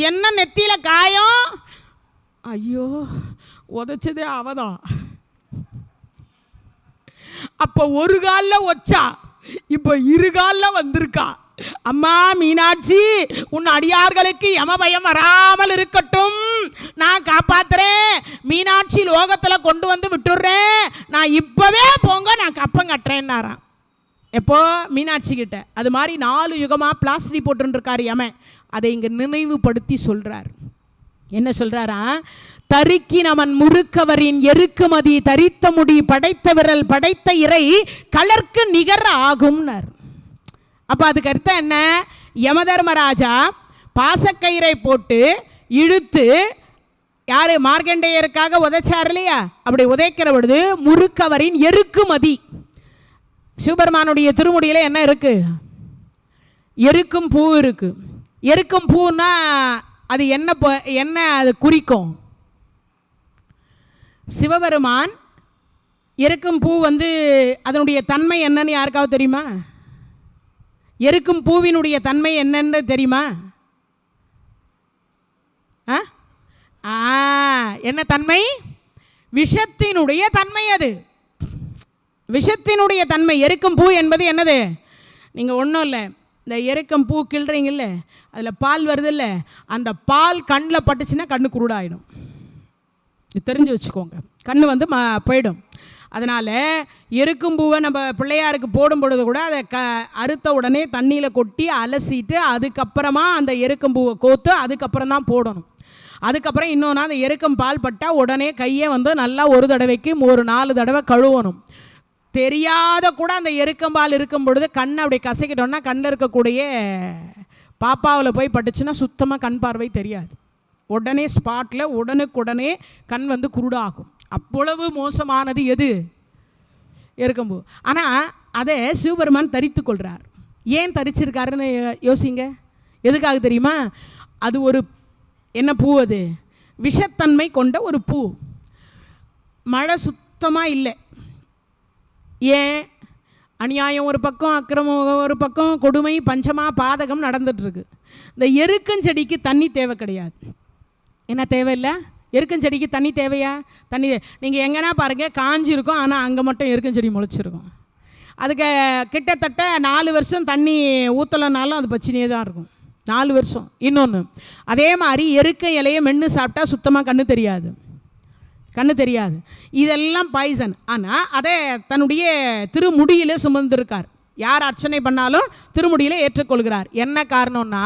என்ன நெத்தியில் காயம்? ஐயோ, உதைச்சதே அவதான். அப்போ ஒரு காலில் வச்சா, இப்போ 2 காலில் வந்திருக்கா. அம்மா மீனாட்சி, உன் அடியார்களுக்கு யமபயம் வராமல் இருக்கட்டும், நான் காப்பாத்துறேன். மீனாட்சி லோகத்தில் கொண்டு வந்து விட்டுடுறேன், நான் இப்போவே போங்க, நான் கப்பம் கட்டுறேன்னாரான். எப்போ? மீனாட்சி கிட்ட. அது மாதிரி 4 யுகமாக பிளாஸ்டரி போட்டுருக்காரு யமன். அதை இங்கே நினைவுபடுத்தி சொல்கிறார். என்ன சொல்கிறாரா? தருக்கினவன் முறுக்கவரின் எருக்குமதி, தரித்த முடி படைத்த விரல் படைத்த இறை கலர்க்கு நிகர் ஆகும்னர். அப்போ அதுக்கு அர்த்தம் என்ன? யமதர்மராஜா பாசக்கயிறை போட்டு இழுத்து யார்? மார்க்கண்டேயருக்காக உதைச்சார் இல்லையா? அப்படி உதைக்கிற பொழுது முறுக்கவரின் எருக்குமதி. சிவபெருமானுடைய திருமுடியில் என்ன இருக்கு? எருக்கும் பூ இருக்கு. எருக்கும் பூன்னா அது என்ன அது குறிக்கும்? சிவபெருமான் எருக்கும் பூ அதனுடைய தன்மை என்னன்னு யாருக்காவது தெரியுமா? எருக்கும் பூவினுடைய தன்மை என்னன்னு தெரியுமா? என்ன தன்மை? விஷத்தினுடைய தன்மை. அது விஷத்தினுடைய தன்மை. எருக்கும் பூ என்பது என்னது? நீங்கள் ஒன்றும் இல்லை, இந்த எருக்கம் பூ கிள்றீங்கல்ல, அதில் பால் வருதில்ல, அந்த பால் கண்ணில் பட்டுச்சுன்னா கண்ணு குருடாயிடும். தெரிஞ்சு வச்சுக்கோங்க, கண்ணு போயிடும். அதனால் எருக்கும் பூவை நம்ம பிள்ளையாருக்கு போடும் பொழுது கூட அதை அறுத்த உடனே தண்ணியில் கொட்டி அலசிட்டு அதுக்கப்புறமா அந்த எருக்கும் பூவை கோத்து அதுக்கப்புறம் தான் போடணும். அதுக்கப்புறம் இன்னொன்று, அந்த எருக்கம் பால் பட்டால் உடனே கையை நல்லா ஒரு தடவைக்கு ஒரு 4 தடவை கழுவணும். தெரியாத கூட அந்த எருக்கம்பால் இருக்கும் பொழுது கண்ணை அப்படி கசக்கிட்டோன்னா கண்ணில் இருக்கக்கூடிய பாப்பாவில் போய் பட்டுச்சுன்னா சுத்தமாக கண் பார்வை தெரியாது. உடனே ஸ்பாட்டில் உடனுக்குடனே கண் குருடாகும். அவ்வளவு மோசமானது எது? எருக்கம்பூ. ஆனால் அதை சிவபெருமான் தரித்து கொள்கிறார். ஏன் தரிச்சிருக்காருன்னு யோசிங்க. எதுக்காக தெரியுமா? அது ஒரு என்ன பூ? அது விஷத்தன்மை கொண்ட ஒரு பூ. மழை சுத்தமாக இல்லை. ஏன்? அநியாயம் ஒரு பக்கம், அக்கிரமம் ஒரு பக்கம், கொடுமை பஞ்சமா பாதகம் நடந்துட்டுருக்கு. இந்த எருக்கஞ்செடிக்கு தண்ணி தேவை கிடையாது. என்ன தேவையில்லை? எருக்கஞ்செடிக்கு தண்ணி தேவையா? தண்ணி நீங்கள் எங்கன்னா பாருங்கள், காஞ்சிருக்கும், ஆனால் அங்கே மட்டும் எருக்கஞ்செடி முளைச்சிருக்கும். அதுக்கு கிட்டத்தட்ட 4 வருஷம் தண்ணி ஊற்றலைனாலும் அது பச்சினியே தான் இருக்கும், 4 வருஷம். இன்னொன்று, அதே மாதிரி எருக்க இலையை மென்று சாப்பிட்டா சுத்தமாக கண்ணு தெரியாது. இதெல்லாம் பாய்சன். ஆனால் அதை தன்னுடைய திருமுடியில் சுமந்திருக்கார். யார் அர்ச்சனை பண்ணாலும் திருமுடியில் ஏற்றுக்கொள்கிறார். என்ன காரணம்னா,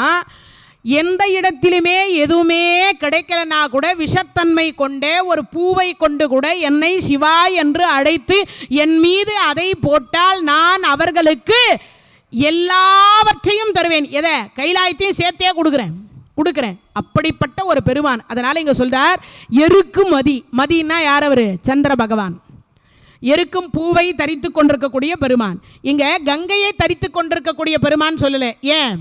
எந்த இடத்திலுமே எதுவுமே கிடைக்கலனா கூட விஷத்தன்மை கொண்டே ஒரு பூவை கொண்டு கூட என்னை சிவா என்று அழைத்து என் மீது அதை போட்டால் நான் அவர்களுக்கு எல்லாவற்றையும் தருவேன். எதை? கைலாயத்தையும் சேர்த்தே கொடுக்குறேன். அப்படிப்பட்ட ஒரு பெருமான். அதனால் இங்கே சொல்றார், எருக்கும் மதினா யார்? அவர் சந்திர பகவான். எருக்கும் பூவை தரித்து கொண்டிருக்கக்கூடிய பெருமான். இங்கே கங்கையை தரித்து கொண்டிருக்கக்கூடிய பெருமான் சொல்லலை. ஏன்?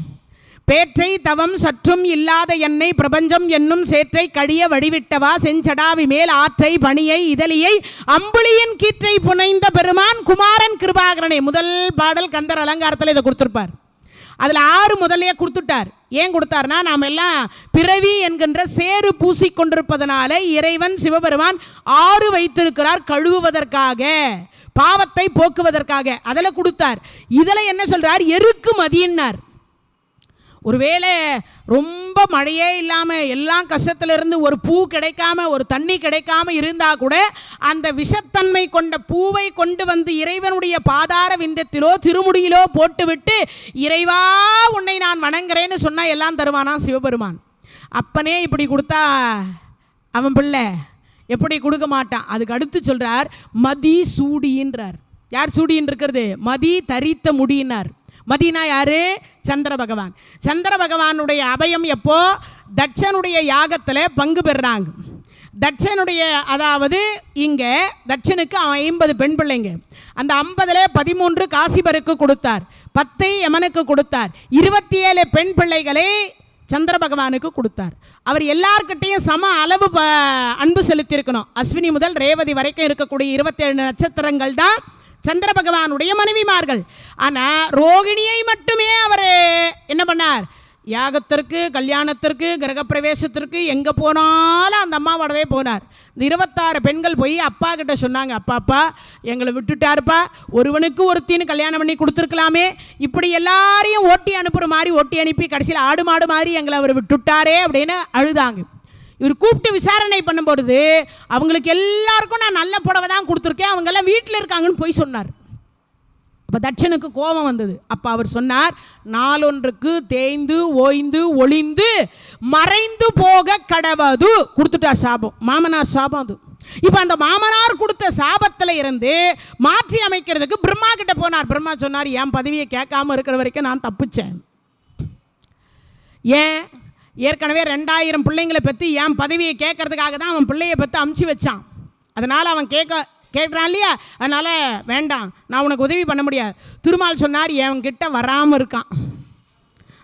பேற்றை தவம் சற்றும் இல்லாத என்னை பிரபஞ்சம் என்னும் சேற்றை கழிய வழிவிட்டவா செஞ்சடாவி மேல் ஆற்றை பணியை இதழியை அம்புலியின் கீற்றை புனைந்த பெருமான் குமாரன் கிருபாகரனை. முதல் பாடல் கந்தர் அலங்காரத்தில் இதை கொடுத்துருப்பார். அதில் 6 முதலே கொடுத்துட்டார். ஏன் கொடுத்தார்னா, நாம் எல்லாம் பிறவி என்கின்ற சேறு பூசிக்கொண்டிருப்பதனால இறைவன் சிவபெருமான் 6 வைத்திருக்கிறார், கழுவுவதற்காக, பாவத்தை போக்குவதற்காக. அதில் கொடுத்தார். இதில் என்ன சொல்றார்? எருக்கு மதியினார். ஒருவேளை ரொம்ப மழையே இல்லாமல் எல்லாம் கஷ்டத்திலிருந்து ஒரு பூ கிடைக்காம ஒரு தண்ணி கிடைக்காம இருந்தால் கூட அந்த விஷத்தன்மை கொண்ட பூவை கொண்டு வந்து இறைவனுடைய பாதார விந்தத்திலோ திருமுடியிலோ போட்டுவிட்டு இறைவா உன்னை நான் வணங்குறேன்னு சொன்னால் எல்லாம் தருவானா சிவபெருமான். அப்பனே இப்படி கொடுத்தா அவன் பிள்ளை எப்படி கொடுக்க மாட்டான். அதுக்கு அடுத்து சொல்கிறார், மதி சூடின்றார். யார் சூடின்னு இருக்கிறது? மதி தரித்த முடியினார். மதினா யாரு? சந்திர பகவான். சந்திர பகவானுடைய அபயம் எப்போ? தட்சனுடைய யாகத்தில் பங்கு பெறுறாங்க. தட்சனுடைய, அதாவது இங்கே தட்சனுக்கு 50 பெண் பிள்ளைங்க. அந்த 50ல் 13 காசிபருக்கு கொடுத்தார், 10 யமனுக்கு கொடுத்தார், 27 பெண் பிள்ளைகளை சந்திர பகவானுக்கு கொடுத்தார். அவர் எல்லார்கிட்டையும் சம அளவு அன்பு செலுத்தியிருக்கணும். அஸ்வினி முதல் ரேவதி வரைக்கும் இருக்கக்கூடிய 27 நட்சத்திரங்கள் தான் சந்திர பகவானுடைய மனைவிமார்கள். ஆனால் ரோகிணியை மட்டுமே அவர் என்ன பண்ணார்? யாகத்திற்கு, கல்யாணத்திற்கு, கிரகப்பிரவேசத்திற்கு எங்கே போனாலும் அந்த அம்மாவோடவே போனார். இந்த 26 பெண்கள் போய் அப்பா கிட்ட சொன்னாங்க, அப்பா எங்களை விட்டுட்டாருப்பா, ஒருவனுக்கு ஒருத்தின்னு கல்யாணம் பண்ணி கொடுத்துருக்கலாமே, இப்படி எல்லாரையும் ஓட்டி அனுப்புகிற மாதிரி ஓட்டி அனுப்பி கடைசியில் ஆடு மாடு மாதிரி எங்களை அவர் விட்டுட்டாரே அப்படின்னு அழுதாங்க. இவர் கூப்பிட்டு விசாரணை பண்ணும்பொழுது அவங்களுக்கு எல்லாருக்கும் நான் நல்ல புடவை தான் கொடுத்துருக்கேன், அவங்கெல்லாம் வீட்டில் இருக்காங்கன்னு போய் சொன்னார். அப்போ தட்சனுக்கு கோபம் வந்தது. அப்போ அவர் சொன்னார், நாளொன்றுக்கு தேய்ந்து ஓய்ந்து ஒளிந்து மறைந்து போக கடவது. கொடுத்துட்டார் சாபம், மாமனார் சாபம் அது. இப்போ அந்த மாமனார் கொடுத்த சாபத்தில் இருந்து மாற்றி அமைக்கிறதுக்கு பிரம்மா கிட்ட போனார். பிரம்மா சொன்னார், என் பதவியை கேட்காம இருக்கிற வரைக்கும் நான் தப்பிச்சேன். ஏன்? ஏற்கனவே 2000 பிள்ளைங்களை பற்றி என் பதவியை கேட்கறதுக்காக தான் அவன் பிள்ளையை பற்றி அமுச்சு வச்சான். அதனால் அவன் கேட்குறான் இல்லையா, அதனால் வேண்டாம், நான் உனக்கு உதவி பண்ண முடியாது. திருமால் சொன்னார், என்கிட்ட வராமல் இருக்கான்,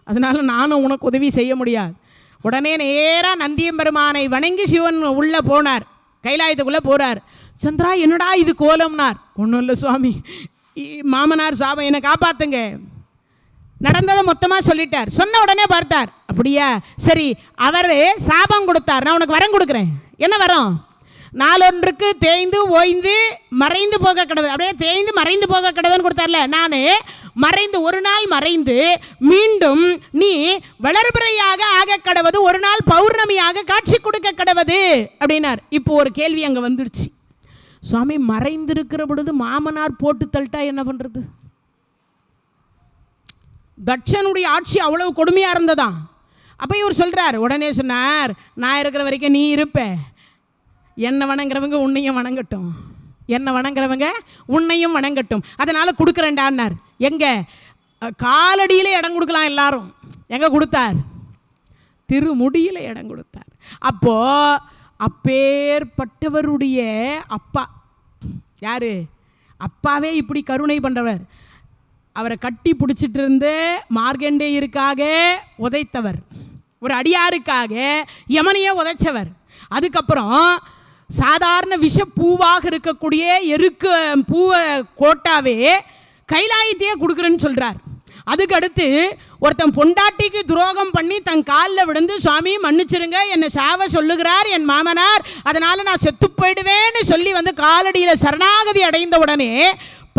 அதனால் நானும் உனக்கு உதவி செய்ய முடியாது. உடனே நேராக நந்தியம்பெருமானை வணங்கி சிவன் உள்ளே போனார், கைலாயத்துக்குள்ளே போகிறார். சந்திரா என்னடா இது கோலம்னார். ஒன்றும் இல்லை சுவாமி, மாமனார் சாபம், என்னை காப்பாற்றுங்க. நடந்ததை மொத்தமாக சொல்லிட்டார். சொன்ன உடனே பார்த்தார், அப்படியா சரி, அவர் சாபம் கொடுத்தார், நான் உனக்கு வரம் கொடுக்குறேன். என்ன வரம்? நாளொன்றுக்கு தேய்ந்து ஓய்ந்து மறைந்து போக கடவுள். அப்படியே தேய்ந்து மறைந்து போக கடவுள்னு கொடுத்தார்ல, நான் மறைந்து ஒரு நாள் மறைந்து மீண்டும் நீ வளர்பிறையாக ஆக கடவுது, ஒரு நாள் பௌர்ணமியாக காட்சி கொடுக்க கடவுது அப்படின்னார். இப்போ ஒரு கேள்வி அங்கே வந்துடுச்சு, சுவாமி மறைந்திருக்கிற பொழுது மாமனார் போட்டு தள்ளிட்டா என்ன பண்ணுறது? தட்சனுடைய ஆட்சி அவ்வளவு கொடுமையாக இருந்ததான். அப்போ இவர் சொல்கிறார், உடனே சொன்னார், நான் இருக்கிற வரைக்கும் நீ இருப்ப, என்னை வணங்குறவங்க உன்னையும் வணங்கட்டும், என்னை வணங்குறவங்க உன்னையும் வணங்கட்டும், அதனால் கொடுக்குறேன்டான்னார். எங்கே? காலடியில் இடம் கொடுக்கலாம் எல்லாரும். எங்கே கொடுத்தார்? திருமுடியில் இடம் கொடுத்தார். அப்போது அப்பேற்பட்டவருடைய அப்பா யார்? அப்பாவே இப்படி கருணை பண்ணுறவர், அவரை கட்டி பிடிச்சிட்டு இருந்து மார்கண்டேயருக்காக உதைத்தவர், ஒரு அடியாருக்காக யமனையே உதைச்சவர். அதுக்கப்புறம் சாதாரண விஷப்பூவாக இருக்கக்கூடிய எருக்கு பூவை கோட்டாவே கைலாயத்தையே கொடுக்குறேன்னு சொல்கிறார். அதுக்கு அடுத்து ஒருத்தன் பொண்டாட்டிக்கு துரோகம் பண்ணி தன் காலில் விழுந்து, சுவாமி மன்னிச்சிருங்க, என்னை சாவ சொல்லுகிறார் என் மாமனார், அதனால் நான் செத்து போயிடுவேன்னு சொல்லி வந்து காலடியில் சரணாகதி அடைந்த உடனே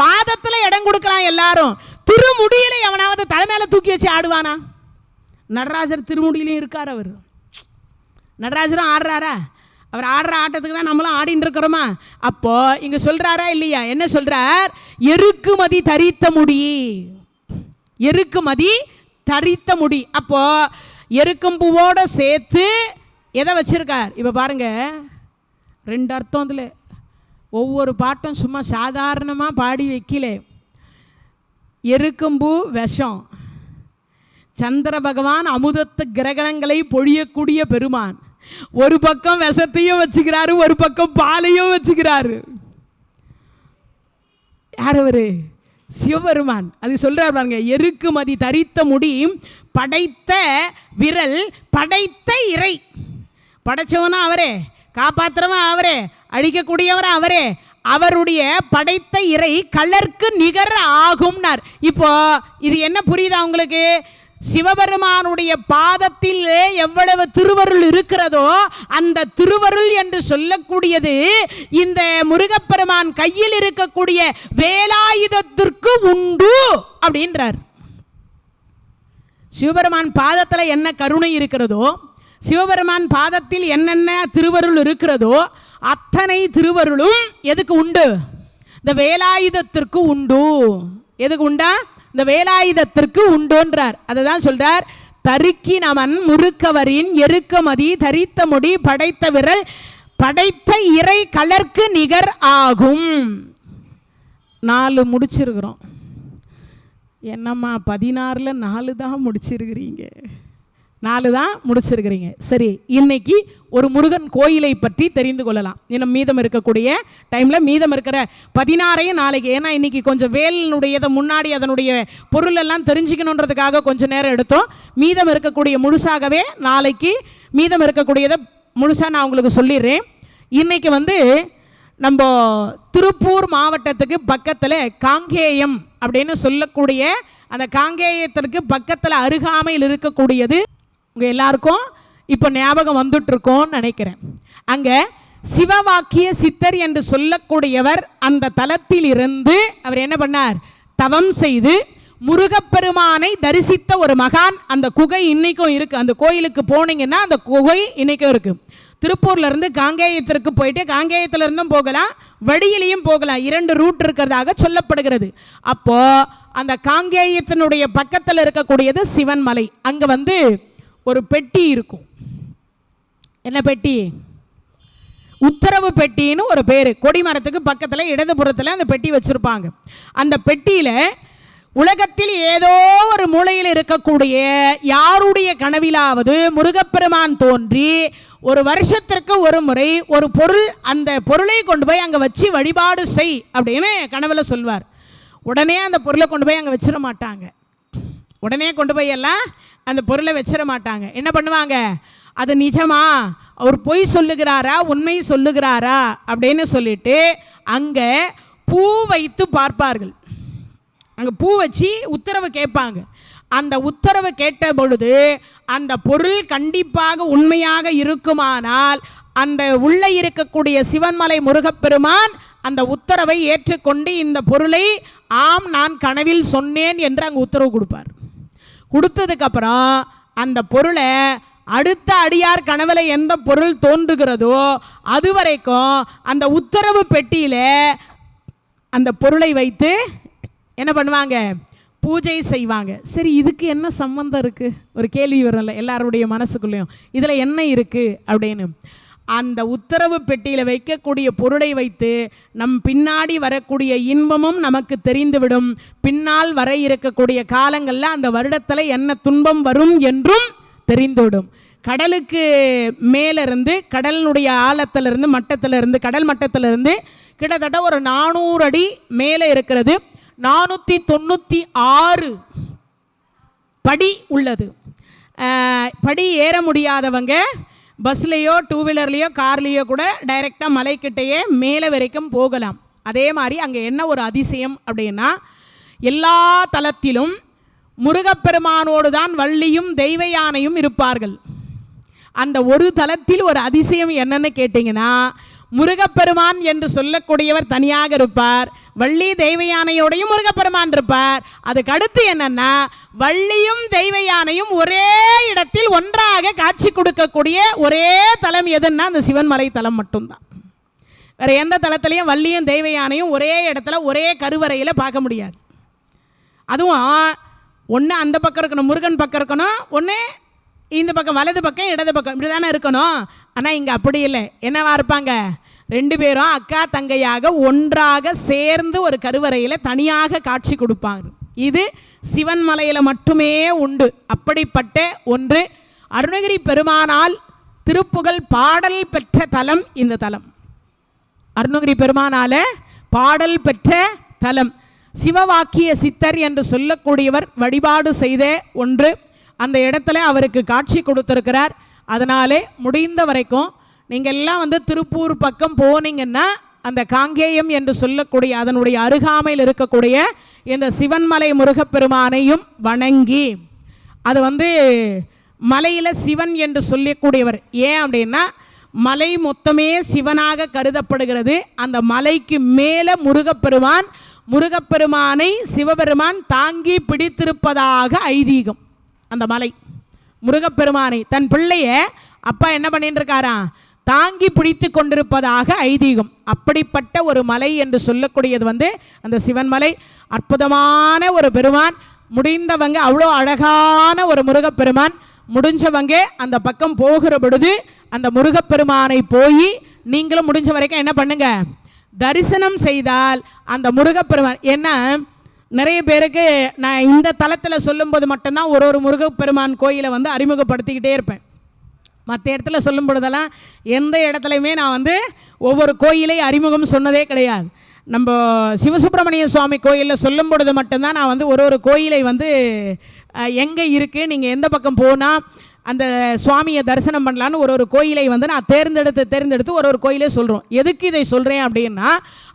பாதத்தில் இடம் கொடுக்கலாம் எல்லாரும். திருமுடியில எவனாவது தலைமையில தூக்கி வச்சு ஆடுவானா? நடராஜர் திருமுடியிலையும் இருக்கார். அவர் நடராஜரும் ஆடுறாரா? அவர் ஆடுற ஆட்டத்துக்கு தான் நம்மளும் ஆடின்னு இருக்கிறோமா? அப்போ இங்க சொல்றாரா இல்லையா? என்ன சொல்றார்? எருக்குமதி தரித்த முடி, எருக்குமதி தரித்த முடி. அப்போ எருக்கும் பூவோட சேர்த்து எதை வச்சிருக்கார்? இப்போ பாருங்க, ரெண்டு அர்த்தம் அதில். ஒவ்வொரு பாட்டும் சும்மா சாதாரணமாக பாடி வைக்கல. எருக்கும்பூ விஷம், சந்திர பகவான் அமுதத்து கிரகணங்களை பொழியக்கூடிய பெருமான். ஒரு பக்கம் விஷத்தையும் வச்சுக்கிறாரு, ஒரு பக்கம் பாலையும் வச்சுக்கிறாரு. யார் அவரு? சிவபெருமான். அது சொல்றார் பாருங்க, எருக்குமதி தரித்த முடி, படைத்த விரல், படைத்த இறை. படைச்சவனா அவரே, காப்பாற்றுறவன் அவரே, அழிக்கக்கூடியவர் அவரே. அவருடைய படைத்த இறை கலர்க்கு நிகர் ஆகும்னார். இப்போ இது என்ன புரியுதா உங்களுக்கு? சிவபெருமானுடைய பாதத்தில் எவ்வளவு திருவருள் இருக்கிறதோ அந்த திருவருள் என்று சொல்லக்கூடியது இந்த முருகப்பெருமான் கையில் இருக்கக்கூடிய வேலாயுதத்திற்கு உண்டு அப்படின்றார். சிவபெருமான் பாதத்தில் என்ன கருணை இருக்கிறதோ, சிவபெருமான் பாதத்தில் என்னென்ன திருவருள் இருக்கிறதோ அத்தனை திருவருளும் எதுக்கு உண்டு? இந்த வேலாயுதத்திற்கு உண்டு. எதுக்கு உண்டா? இந்த வேலாயுதத்திற்கு உண்டோன்றார். அதை தான் சொல்றார், தருக்கி நமன் முறுக்கவரின் எருக்கமதி தரித்த முடி, படைத்த விரல், படைத்த இறை கலர்க்கு நிகர் ஆகும். 4 முடிச்சிருக்கிறோம். என்னம்மா 16ல் 4 தான் முடிச்சிருக்கிறீங்க? 4 தான் முடிச்சிருக்கிறீங்க. சரி, இன்னைக்கு ஒரு முருகன் கோயிலை பற்றி தெரிந்து கொள்ளலாம். இன்னும் மீதம் இருக்கக்கூடிய டைமில் மீதம் இருக்கிற 16ஐயும் நாளைக்கு, ஏன்னா இன்னைக்கு கொஞ்சம் வேலினுடையதை முன்னாடி அதனுடைய பொருள் எல்லாம் தெரிஞ்சுக்கணுன்றதுக்காக கொஞ்சம் நேரம் எடுத்தோம். மீதம் இருக்கக்கூடிய முழுசாகவே நாளைக்கு மீதம் இருக்கக்கூடியதை முழுசாக நான் உங்களுக்கு சொல்லிடுறேன். இன்னைக்கு வந்து நம்ம திருப்பூர் மாவட்டத்துக்கு பக்கத்தில் காங்கேயம் அப்படின்னு சொல்லக்கூடிய அந்த காங்கேயத்திற்கு பக்கத்தில் அருகாமையில் இருக்கக்கூடியது உங்கள் எல்லாருக்கும் இப்போ ஞாபகம் வந்துட்டுருக்கோன்னு நினைக்கிறேன். அங்கே சிவவாக்கிய சித்தர் என்று சொல்லக்கூடியவர் அந்த தலத்தில் இருந்து அவர் என்ன பண்ணார்? தவம் செய்து முருகப்பெருமானை தரிசித்த ஒரு மகான். அந்த குகை இன்னைக்கும் இருக்குது. அந்த கோயிலுக்கு போனீங்கன்னா அந்த குகை இன்னைக்கும் இருக்குது. திருப்பூர்லேருந்து காங்கேயத்திற்கு போயிட்டு காங்கேயத்திலிருந்தும் போகலாம், வழியிலையும் போகலாம். 2 ரூட் இருக்கிறதாக சொல்லப்படுகிறது. அப்போது அந்த காங்கேயத்தினுடைய பக்கத்தில் இருக்கக்கூடியது சிவன் மலை. அங்கே வந்து ஒரு பெட்டி இருக்கும். என்ன பெட்டி? உத்தரவு பெட்டின்னு ஒரு பேர். கொடிமரத்துக்கு பக்கத்தில் இடதுபுறத்தில் அந்த பெட்டி வச்சுருப்பாங்க. அந்த பெட்டியில் உலகத்தில் ஏதோ ஒரு மூலையில் இருக்கக்கூடிய யாருடைய கனவிலாவது முருகப்பெருமான் தோன்றி ஒரு வருஷத்திற்கு ஒரு முறை ஒரு பொருள், அந்த பொருளை கொண்டு போய் அங்கே வச்சு வழிபாடு செய் அப்படின்னு கனவுல சொல்வார். உடனே அந்த பொருளை கொண்டு போய் அங்கே வச்சிட மாட்டாங்க. உடனே கொண்டு போய் எல்லாம் அந்த பொருளை வச்சிட மாட்டாங்க. என்ன பண்ணுவாங்க? அது நிஜமா, அவர் பொய் சொல்லுகிறாரா உண்மை சொல்லுகிறாரா அப்படின்னு சொல்லிட்டு அங்கே பூ வைத்து பார்ப்பார்கள். அங்கே பூ வச்சு உத்தரவு கேட்பாங்க. அந்த உத்தரவு கேட்ட பொழுது அந்த பொருள் கண்டிப்பாக உண்மையாக இருக்குமானால் அந்த உள்ளே இருக்கக்கூடிய சிவன்மலை முருகப்பெருமான் அந்த உத்தரவை ஏற்றுக்கொண்டு இந்த பொருளை ஆம் நான் கனவில் சொன்னேன் என்று அங்கே உத்தரவு கொடுப்பார். கொடுத்ததுக்கப்புறம் அந்த பொருளை அடுத்த அடியார் கனவுல எந்த பொருள் தோன்றுகிறதோ அது வரைக்கும் அந்த உத்தரவு பெட்டியில் அந்த பொருளை வைத்து என்ன பண்ணுவாங்க? பூஜை செய்வாங்க. சரி, இதுக்கு என்ன சம்பந்தம் இருக்குது? ஒரு கேள்வி வரும்ல எல்லாருடைய மனசுக்குள்ளேயும், இதில் என்ன இருக்குது அப்படின்னு. அந்த உத்தரவு பெட்டியில் வைக்கக்கூடிய பொருளை வைத்து நம் பின்னாடி வரக்கூடிய இன்பமும் நமக்கு தெரிந்துவிடும். பின்னால் வர இருக்கக்கூடிய காலங்களில் அந்த வருடத்தில் என்ன துன்பம் வரும் என்றும் தெரிந்துவிடும். கடலுக்கு மேலிருந்து, கடலினுடைய ஆழத்திலிருந்து, மட்டத்திலிருந்து, கடல் மட்டத்திலிருந்து கிட்டத்தட்ட ஒரு 400 அடி மேலே இருக்கிறது. 496 படி உள்ளது. படி ஏற முடியாதவங்க பஸ்லேயோ 2 வீலர்லேயோ கார்லேயோ கூட டைரெக்டாக மலைக்கிட்டேயே மேலே வரைக்கும் போகலாம். அதே மாதிரி அங்கே என்ன ஒரு அதிசயம் அப்படின்னா, எல்லா தலத்திலும் முருகப்பெருமானோடு தான் வள்ளியும் தெய்வ யானையும் இருப்பார்கள். அந்த ஒரு தலத்தில் ஒரு அதிசயம் என்னன்னு கேட்டிங்கன்னா, முருகப்பெருமான் என்று சொல்லக்கூடியவர் தனியாக இருப்பார், வள்ளி தெய்வ யானையோடையும் முருகப்பெருமான் இருப்பார். அதுக்கு அடுத்து என்னன்னா, வள்ளியும் தெய்வ யானையும் ஒரே இடத்தில் ஒன்றாக காட்சி கொடுக்கக்கூடிய ஒரே தலம் எதுன்னா அந்த சிவன்மலை தலம் மட்டும்தான். வேற எந்த தலத்திலையும் வள்ளியும் தெய்வ யானையும் ஒரே இடத்துல ஒரே கருவறையில் பார்க்க முடியாது. அதுவும் ஒன்று அந்த பக்கம் இருக்கணும், முருகன் பக்கம் இருக்கணும், ஒன்று இந்த பக்கம் வலது பக்கம் இடது பக்கம், இப்படி தானே இருக்கணும். ஆனால் இங்கே அப்படி இல்லை. என்னவா இருப்பாங்க? ரெண்டு பேரும் அக்கா தங்கையாக ஒன்றாக சேர்ந்து ஒரு கருவறையில் தனியாக காட்சி கொடுப்பாங்க. இது சிவன்மலையில் மட்டுமே உண்டு. அப்படிப்பட்ட ஒன்று அருணகிரி பெருமானால் திருப்புகழ் பாடல் பெற்ற தலம் இந்த தலம். அருணகிரி பெருமானால பாடல் பெற்ற தலம். சிவவாக்கிய சித்தர் என்று சொல்லக்கூடியவர் வழிபாடு செய்த ஒன்று. அந்த இடத்துல அவருக்கு காட்சி கொடுத்துருக்கிறார். அதனாலே முடிந்த வரைக்கும் நீங்கள் எல்லாம் திருப்பூர் பக்கம் போனீங்கன்னா அந்த காங்கேயம் என்று சொல்லக்கூடிய அதனுடைய அருகாமையில் இருக்கக்கூடிய இந்த சிவன்மலை முருகப்பெருமானையும் வணங்கி, அது மலையில் சிவன் என்று சொல்லக்கூடியவர். ஏன் அப்படின்னா மலை மொத்தமே சிவனாக கருதப்படுகிறது. அந்த மலைக்கு மேலே முருகப்பெருமானை சிவபெருமான் தாங்கி பிடித்திருப்பதாக ஐதீகம். அந்த மலை முருகப்பெருமானை தன் பிள்ளைய அப்பா என்ன பண்ணிட்டு இருக்காராம், தாங்கி பிடித்து கொண்டிருப்பதாக ஐதீகம். அப்படிப்பட்ட ஒரு மலை என்று சொல்லக்கூடியது அந்த சிவன்மலை. அற்புதமான ஒரு பெருமான். முடிந்தவங்க அவ்வளோ அழகான ஒரு முருகப்பெருமான். முடிஞ்சவங்க அந்த பக்கம் போகிற பொழுது அந்த முருகப்பெருமானை போய் நீங்களும் முடிஞ்ச வரைக்கும் என்ன பண்ணுங்க, தரிசனம் செய்தால் அந்த முருகப்பெருமான். ஏன்னா நிறைய பேருக்கு நான் இந்த தலத்தில் சொல்லும்போது மட்டும்தான் ஒரு முருகப்பெருமான் கோயிலை அறிமுகப்படுத்திக்கிட்டே இருப்பேன். மற்ற இடத்துல சொல்லும் பொழுதெல்லாம் எந்த இடத்துலையுமே நான் ஒவ்வொரு கோயிலை அறிமுகம் சொன்னதே கிடையாது. நம்ம சிவசுப்பிரமணிய சுவாமி கோயிலில் சொல்லும் பொழுது மட்டும்தான் நான் ஒரு கோயிலை எங்கே இருக்குது, நீங்கள் எந்த பக்கம் போனால் அந்த சுவாமியை தரிசனம் பண்ணலான்னு ஒரு கோயிலை நான் தேர்ந்தெடுத்து ஒரு கோயிலே சொல்கிறோம். எதுக்கு இதை சொல்கிறேன் அப்படின்னா,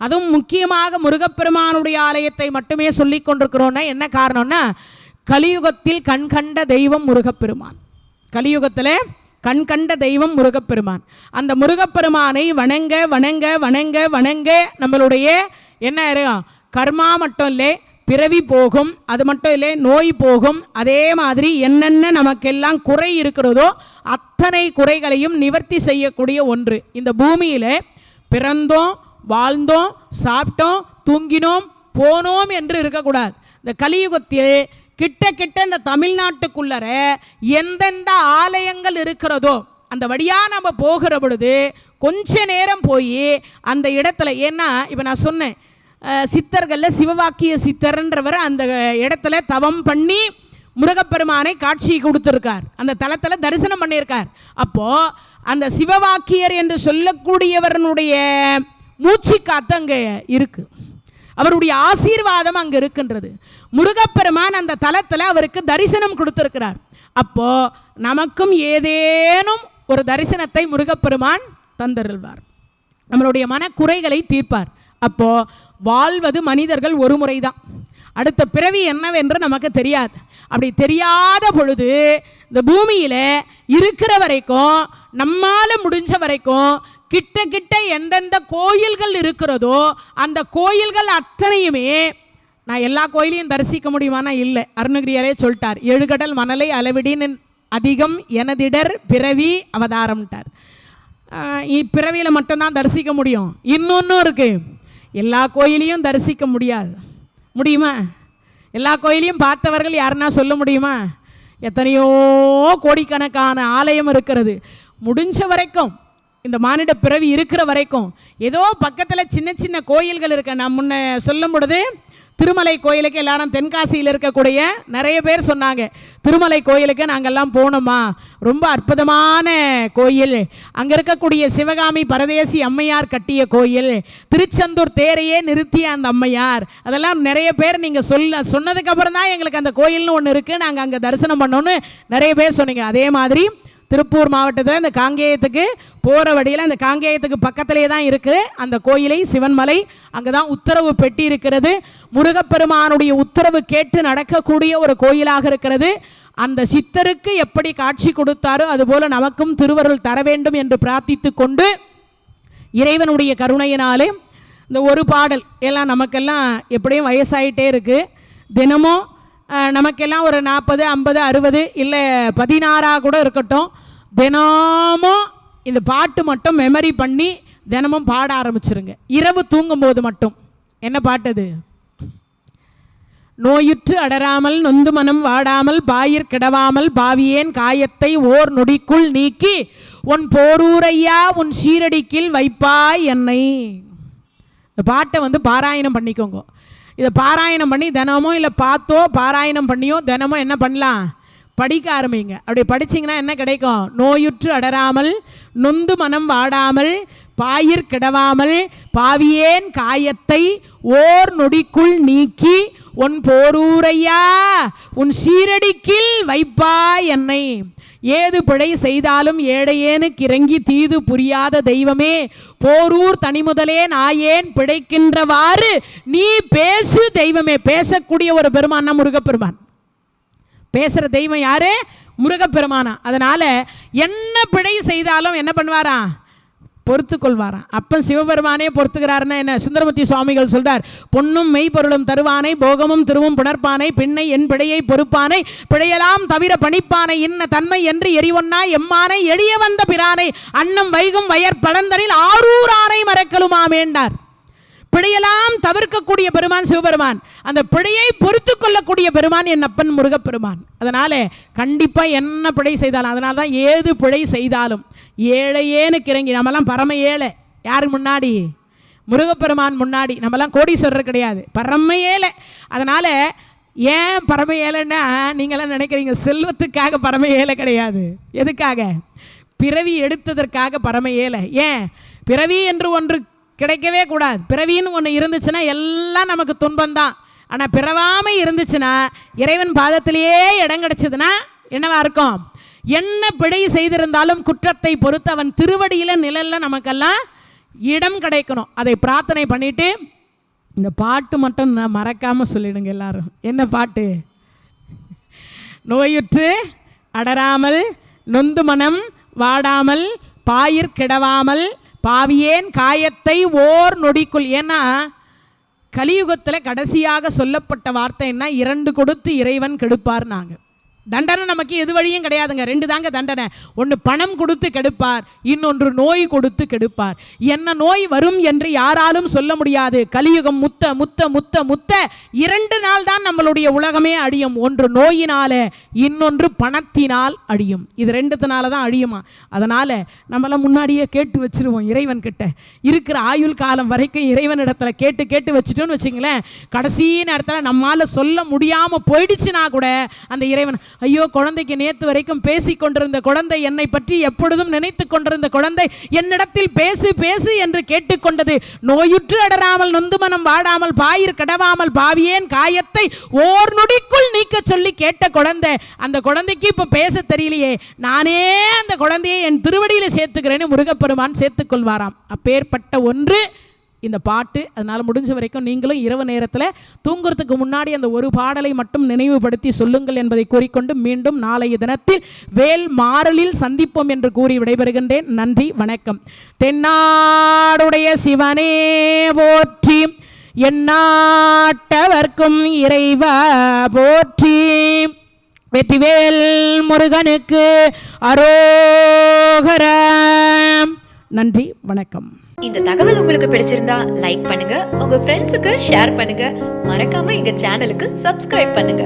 அதுவும் முக்கியமாக முருகப்பெருமானுடைய ஆலயத்தை மட்டுமே சொல்லி கொண்டிருக்கிறோன்னா என்ன காரணம்னா, கலியுகத்தில் கண்கண்ட தெய்வம் முருகப்பெருமான். கலியுகத்தில் கண்கண்ட தெய்வம் முருகப்பெருமான். அந்த முருகப்பெருமானை வணங்க வணங்க வணங்க வணங்க நம்மளுடைய என்ன கர்மா மட்டும் இல்லை, பிறவி போகும். அது மட்டும் இல்லை, நோய் போகும். அதே மாதிரி என்னென்ன நமக்கெல்லாம் குறை இருக்கிறதோ அத்தனை குறைகளையும் நிவர்த்தி செய்யக்கூடிய ஒன்று. இந்த பூமியில் பிறந்தோம், வாழ்ந்தோம், சாப்பிட்டோம், தூங்கினோம், போனோம் என்று இருக்கக்கூடாது. இந்த கலியுகத்தில் கிட்ட இந்த தமிழ்நாட்டுக்குள்ளர எந்தெந்த ஆலயங்கள் இருக்கிறதோ அந்த வழியாக நம்ம போகிற பொழுது கொஞ்ச நேரம் போய் அந்த இடத்துல, ஏன்னா இப்போ நான் சொன்னேன் சித்தர்களில் சிவவாக்கிய சித்தர்ன்றவர் அந்த இடத்துல தவம் பண்ணி முருகப்பெருமானை காட்சி கொடுத்துருக்கார், அந்த தலத்தில் தரிசனம் பண்ணியிருக்கார். அப்போது அந்த சிவவாக்கியர் என்று சொல்லக்கூடியவரனுடைய மூச்சு காத்து அங்கே இருக்குது, அவருடைய ஆசீர்வாதம் அங்கே இருக்கின்றது. முருகப்பெருமான் அந்த தலத்தில் அவருக்கு தரிசனம் கொடுத்துருக்கிறார். அப்போது நமக்கும் ஏதேனும் ஒரு தரிசனத்தை முருகப்பெருமான் தந்தருள்வார், நம்மளுடைய மனக்குறைகளை தீர்ப்பார். அப்போது வாழ்வது மனிதர்கள் ஒரு முறை தான், அடுத்த பிறவி என்னவென்று நமக்கு தெரியாது. அப்படி தெரியாத பொழுது இந்த பூமியில் இருக்கிற வரைக்கும் நம்மால் முடிஞ்ச வரைக்கும் கிட்ட எந்தெந்த கோயில்கள் இருக்கிறதோ அந்த கோயில்கள் அத்தனையுமே, நான் எல்லா கோயிலையும் தரிசிக்க முடியுமானா இல்லை. அருணகிரியாரே சொல்லிட்டார், 7 கடல் மணலை அளவிடின் அதிகம் எனதிடர் பிறவி அவதாரம்ட்டார். இப்பிறவியில் மட்டும்தான் தரிசிக்க முடியும். இன்னொன்றும் இருக்குது, எல்லா கோயிலையும் தரிசிக்க முடியுமா? எல்லா கோயிலையும் பார்த்தவர்கள் யாருன்னா சொல்ல முடியுமா? எத்தனையோ கோடிக்கணக்கான ஆலயம் இருக்கிறது. முடிஞ்ச வரைக்கும் இந்த மானிட பிறவி இருக்கிற வரைக்கும் ஏதோ பக்கத்தில் சின்ன சின்ன கோயில்கள் இருக்க. நான் முன்ன சொல்லும் பொழுது திருமலை கோயிலுக்கு எல்லாரும் தென்காசியில் இருக்கக்கூடிய நிறைய பேர் சொன்னாங்க, திருமலை கோயிலுக்கு நாங்கள்லாம் போனோமா, ரொம்ப அற்புதமான கோயில், அங்கே இருக்கக்கூடிய சிவகாமி பரதேசி அம்மையார் கட்டிய கோயில், திருச்செந்தூர் தேரையே நிறுத்திய அந்த அம்மையார், அதெல்லாம் நிறைய பேர் நீங்கள் சொன்னதுக்கப்புறம் தான் எங்களுக்கு அந்த கோயில்னு ஒன்று இருக்குது, நாங்கள் அங்கே தரிசனம் பண்ணோன்னு நிறைய பேர் சொன்னீங்க. அதே மாதிரி திருப்பூர் மாவட்டத்தில் இந்த காங்கேயத்துக்கு போகிற வழியில் அந்த காங்கேயத்துக்கு பக்கத்திலே தான் இருக்குது அந்த கோயிலை, சிவன்மலை. அங்கே தான் உத்தரவு பெட்டி இருக்கிறது. முருகப்பெருமானுடைய உத்தரவு கேட்டு நடக்கக்கூடிய ஒரு கோயிலாக இருக்கிறது. அந்த சித்தருக்கு எப்படி காட்சி கொடுத்தாரோ அதுபோல் நமக்கும் திருவருள் தர வேண்டும் என்று பிரார்த்தித்து கொண்டு, இறைவனுடைய கருணையினாலே இந்த ஒரு பாடல் எல்லாம் நமக்கெல்லாம் எப்படியும் வயசாயிட்டே இருக்குது. தினமும் நமக்கெல்லாம் ஒரு 40, 50, 60 இல்லை 16 கூட இருக்கட்டும், தினமும் இந்த பாட்டு மட்டும் மெமரி பண்ணி தினமும் பாட ஆரம்பிச்சிருங்க. இரவு தூங்கும்போது மட்டும். என்ன பாட்டது? நோயுற்று அடராமல் நொந்து மனம் வாடாமல் பாயிற் கிடவாமல் பாவியேன் காயத்தை ஓர் நொடிக்குள் நீக்கி உன் போரூரையா உன் சீரடிக்கில் வைப்பாய் என்னை. இந்த பாட்டை பாராயணம் பண்ணிக்கோங்க. இதை பாராயணம் பண்ணி தினமும் இல்லை பார்த்தோ பாராயணம் பண்ணியோ தினமும் என்ன பண்ணலாம்? படிக்க ஆரம்பிங்க. அப்படி படிச்சிங்கன்னா என்ன கிடைக்கும்? நோயுற்று அடராமல் நொந்து மனம் வாடாமல் பாயிற் கிடவாமல் பாவியேன் காயத்தை ஓர் நொடிக்குள் நீக்கி உன் போரூரையா உன் சீரடிக்கில் வைப்பாய் என்னை. ஏது பிழை செய்தாலும் ஏழையேனுக்கு இறங்கி தீது புரியாத தெய்வமே, போரூர் தனிமுதலே நாயேன் பிழைக்கின்றவாறு நீ பேசு தெய்வமே. பேசக்கூடிய ஒரு பெருமான் முருகப்பெருமான். பேசுகிற தெய்வம் யாரு? முருகப்பெருமானா. அதனால் என்ன பிழை செய்தாலும் என்ன பண்ணுவாரா? பொறுத்து கொள்வாராம். அப்பன் சிவபெருமானே பொறுத்துக்கிறாருன்னா என்ன? சுந்தரமூர்த்தி சுவாமிகள் சொல்றார், பொன்னும் மெய்ப்பொருளும் தருவானை போகமும் திருவும் புணர்ப்பானை பின்னை என் பிழையை பொறுப்பானை பிழையலாம் தவிர பணிப்பானை இன்ன தன்மை என்று எரிவொன்னா எம்மானை எளிய வந்த பிரானை அன்னம் வைகும் வயற் பழந்தனில் ஆரூரானை மறக்கலுமாமேண்டார். பிழையெல்லாம் தவிர்க்கக்கூடிய பெருமான் சிவபெருமான். அந்த பிழையை பொறுத்து கொள்ளக்கூடிய பெருமான் என் அப்பன் முருகப்பெருமான். அதனால கண்டிப்பாக என்ன பிழை செய்தாலும், அதனால தான் ஏது பிழை செய்தாலும் ஏழையேனுக்கு இறங்கி. நம்மலாம் பரம ஏழை. யார் முன்னாடி? முருகப்பெருமான் முன்னாடி. நம்மலாம் கோடீஸ்வரர் கிடையாது, பரம ஏழை. அதனால ஏன் பரம ஏழைன்னா, நீங்களாம் நினைக்கிறீங்க செல்வத்துக்காக பரம ஏழை கிடையாது. எதுக்காக? பிறவி எடுத்ததற்காக பரம ஏழை. ஏன்? பிறவி என்று ஒன்று கிடைக்கவே கூடாது. பிறவின்னு ஒன்று இருந்துச்சுன்னா எல்லாம் நமக்கு துன்பம்தான். ஆனால் பிறவாமல் இருந்துச்சுன்னா இறைவன் பாதத்திலேயே இடம் கிடைச்சதுன்னா என்னவா இருக்கும்? என்ன பிழை செய்திருந்தாலும் குற்றத்தை பொறுத்து அவன் திருவடியில் நிழலில் நமக்கெல்லாம் இடம் கிடைக்கணும். அதை பிரார்த்தனை பண்ணிட்டு இந்த பாட்டு மட்டும் நான் மறக்காமல் சொல்லிடுங்க எல்லாரும். என்ன பாட்டு? நோயுற்று அடராமல் நொந்து மனம் வாடாமல் பாயிற் கிடவாமல் பாவியேன் காயத்தை ஓர் நொடிக்குள். ஏன்னா கலியுகத்தில் கடைசியாக சொல்லப்பட்ட வார்த்தை என்ன? 2 கொடுத்து இறைவன் கெடுப்பார். நாங்கள் தண்டனை நமக்கு எது வழியும் கிடையாதுங்க. 2 தாங்க தண்டனை. ஒன்று பணம் கொடுத்து கெடுப்பார், இன்னொன்று நோய் கொடுத்து கெடுப்பார். என்ன நோய் வரும் என்று யாராலும் சொல்ல முடியாது. கலியுகம் முத்த முத்த முத்த முத்த 2 நாள் தான் நம்மளுடைய உலகமே அழியும். ஒன்று நோயினால, இன்னொன்று பணத்தினால் அழியும். இது 2த்தினால தான் அழியுமா. அதனால் நம்மளாம் முன்னாடியே கேட்டு வச்சிருவோம் இறைவன் கிட்ட. இருக்கிற ஆயுள் காலம் வரைக்கும் இறைவனிடத்தில் கேட்டு கேட்டு வச்சுட்டோன்னு வச்சுங்களேன், கடைசி நேரத்தில் நம்மால் சொல்ல முடியாமல் போயிடுச்சுன்னா கூட அந்த இறைவன், ஐயோ குழந்தைக்கு நேற்று வரைக்கும் பேசி கொண்டிருந்த குழந்தை, என்னை பற்றி எப்பொழுதும் நினைத்து கொண்டிருந்த குழந்தை என்னிடத்தில் பேசு பேசு என்று கேட்டுக்கொண்டது. நோயுற்று அடராமல் நொந்து மனம் வாடாமல் பாயிற் கடவாமல் பாவியேன் காயத்தை ஓர் நொடிக்குள் நீக்க சொல்லி கேட்ட குழந்தை. அந்த குழந்தைக்கு இப்போ பேச தெரியலையே, நானே அந்த குழந்தையை என் திருவடியில் சேர்த்துக்கிறேன்னு முருகப்பெருமான் சேர்த்துக்கொள்வாராம். அப்பேற்பட்ட ஒன்று இந்த பாட்டு. அதனால் முடிஞ்ச வரைக்கும் நீங்களும் இரவு நேரத்தில் தூங்குறதுக்கு முன்னாடி அந்த ஒரு பாடலை மட்டும் நினைவுபடுத்தி சொல்லுங்கள் என்பதை கூறிக்கொண்டு மீண்டும் நாளைய தினத்தில் வேல் மாறலில் சந்திப்போம் என்று கூறி விடைபெறுகின்றேன். நன்றி, வணக்கம். தென்னாடுடைய சிவனே போற்றி, எந்நாட்டவர்க்கும் இறைவா போற்றி, வெற்றிவேல் முருகனுக்கு அரோகரா. நன்றி, வணக்கம். இந்த தகவல் உங்களுக்கு பிடிச்சிருந்தா லைக் பண்ணுங்க, உங்க ஃப்ரெண்ட்ஸுக்கு ஷேர் பண்ணுங்க, மறக்காம எங்க சேனலுக்கு சப்ஸ்கிரைப் பண்ணுங்க.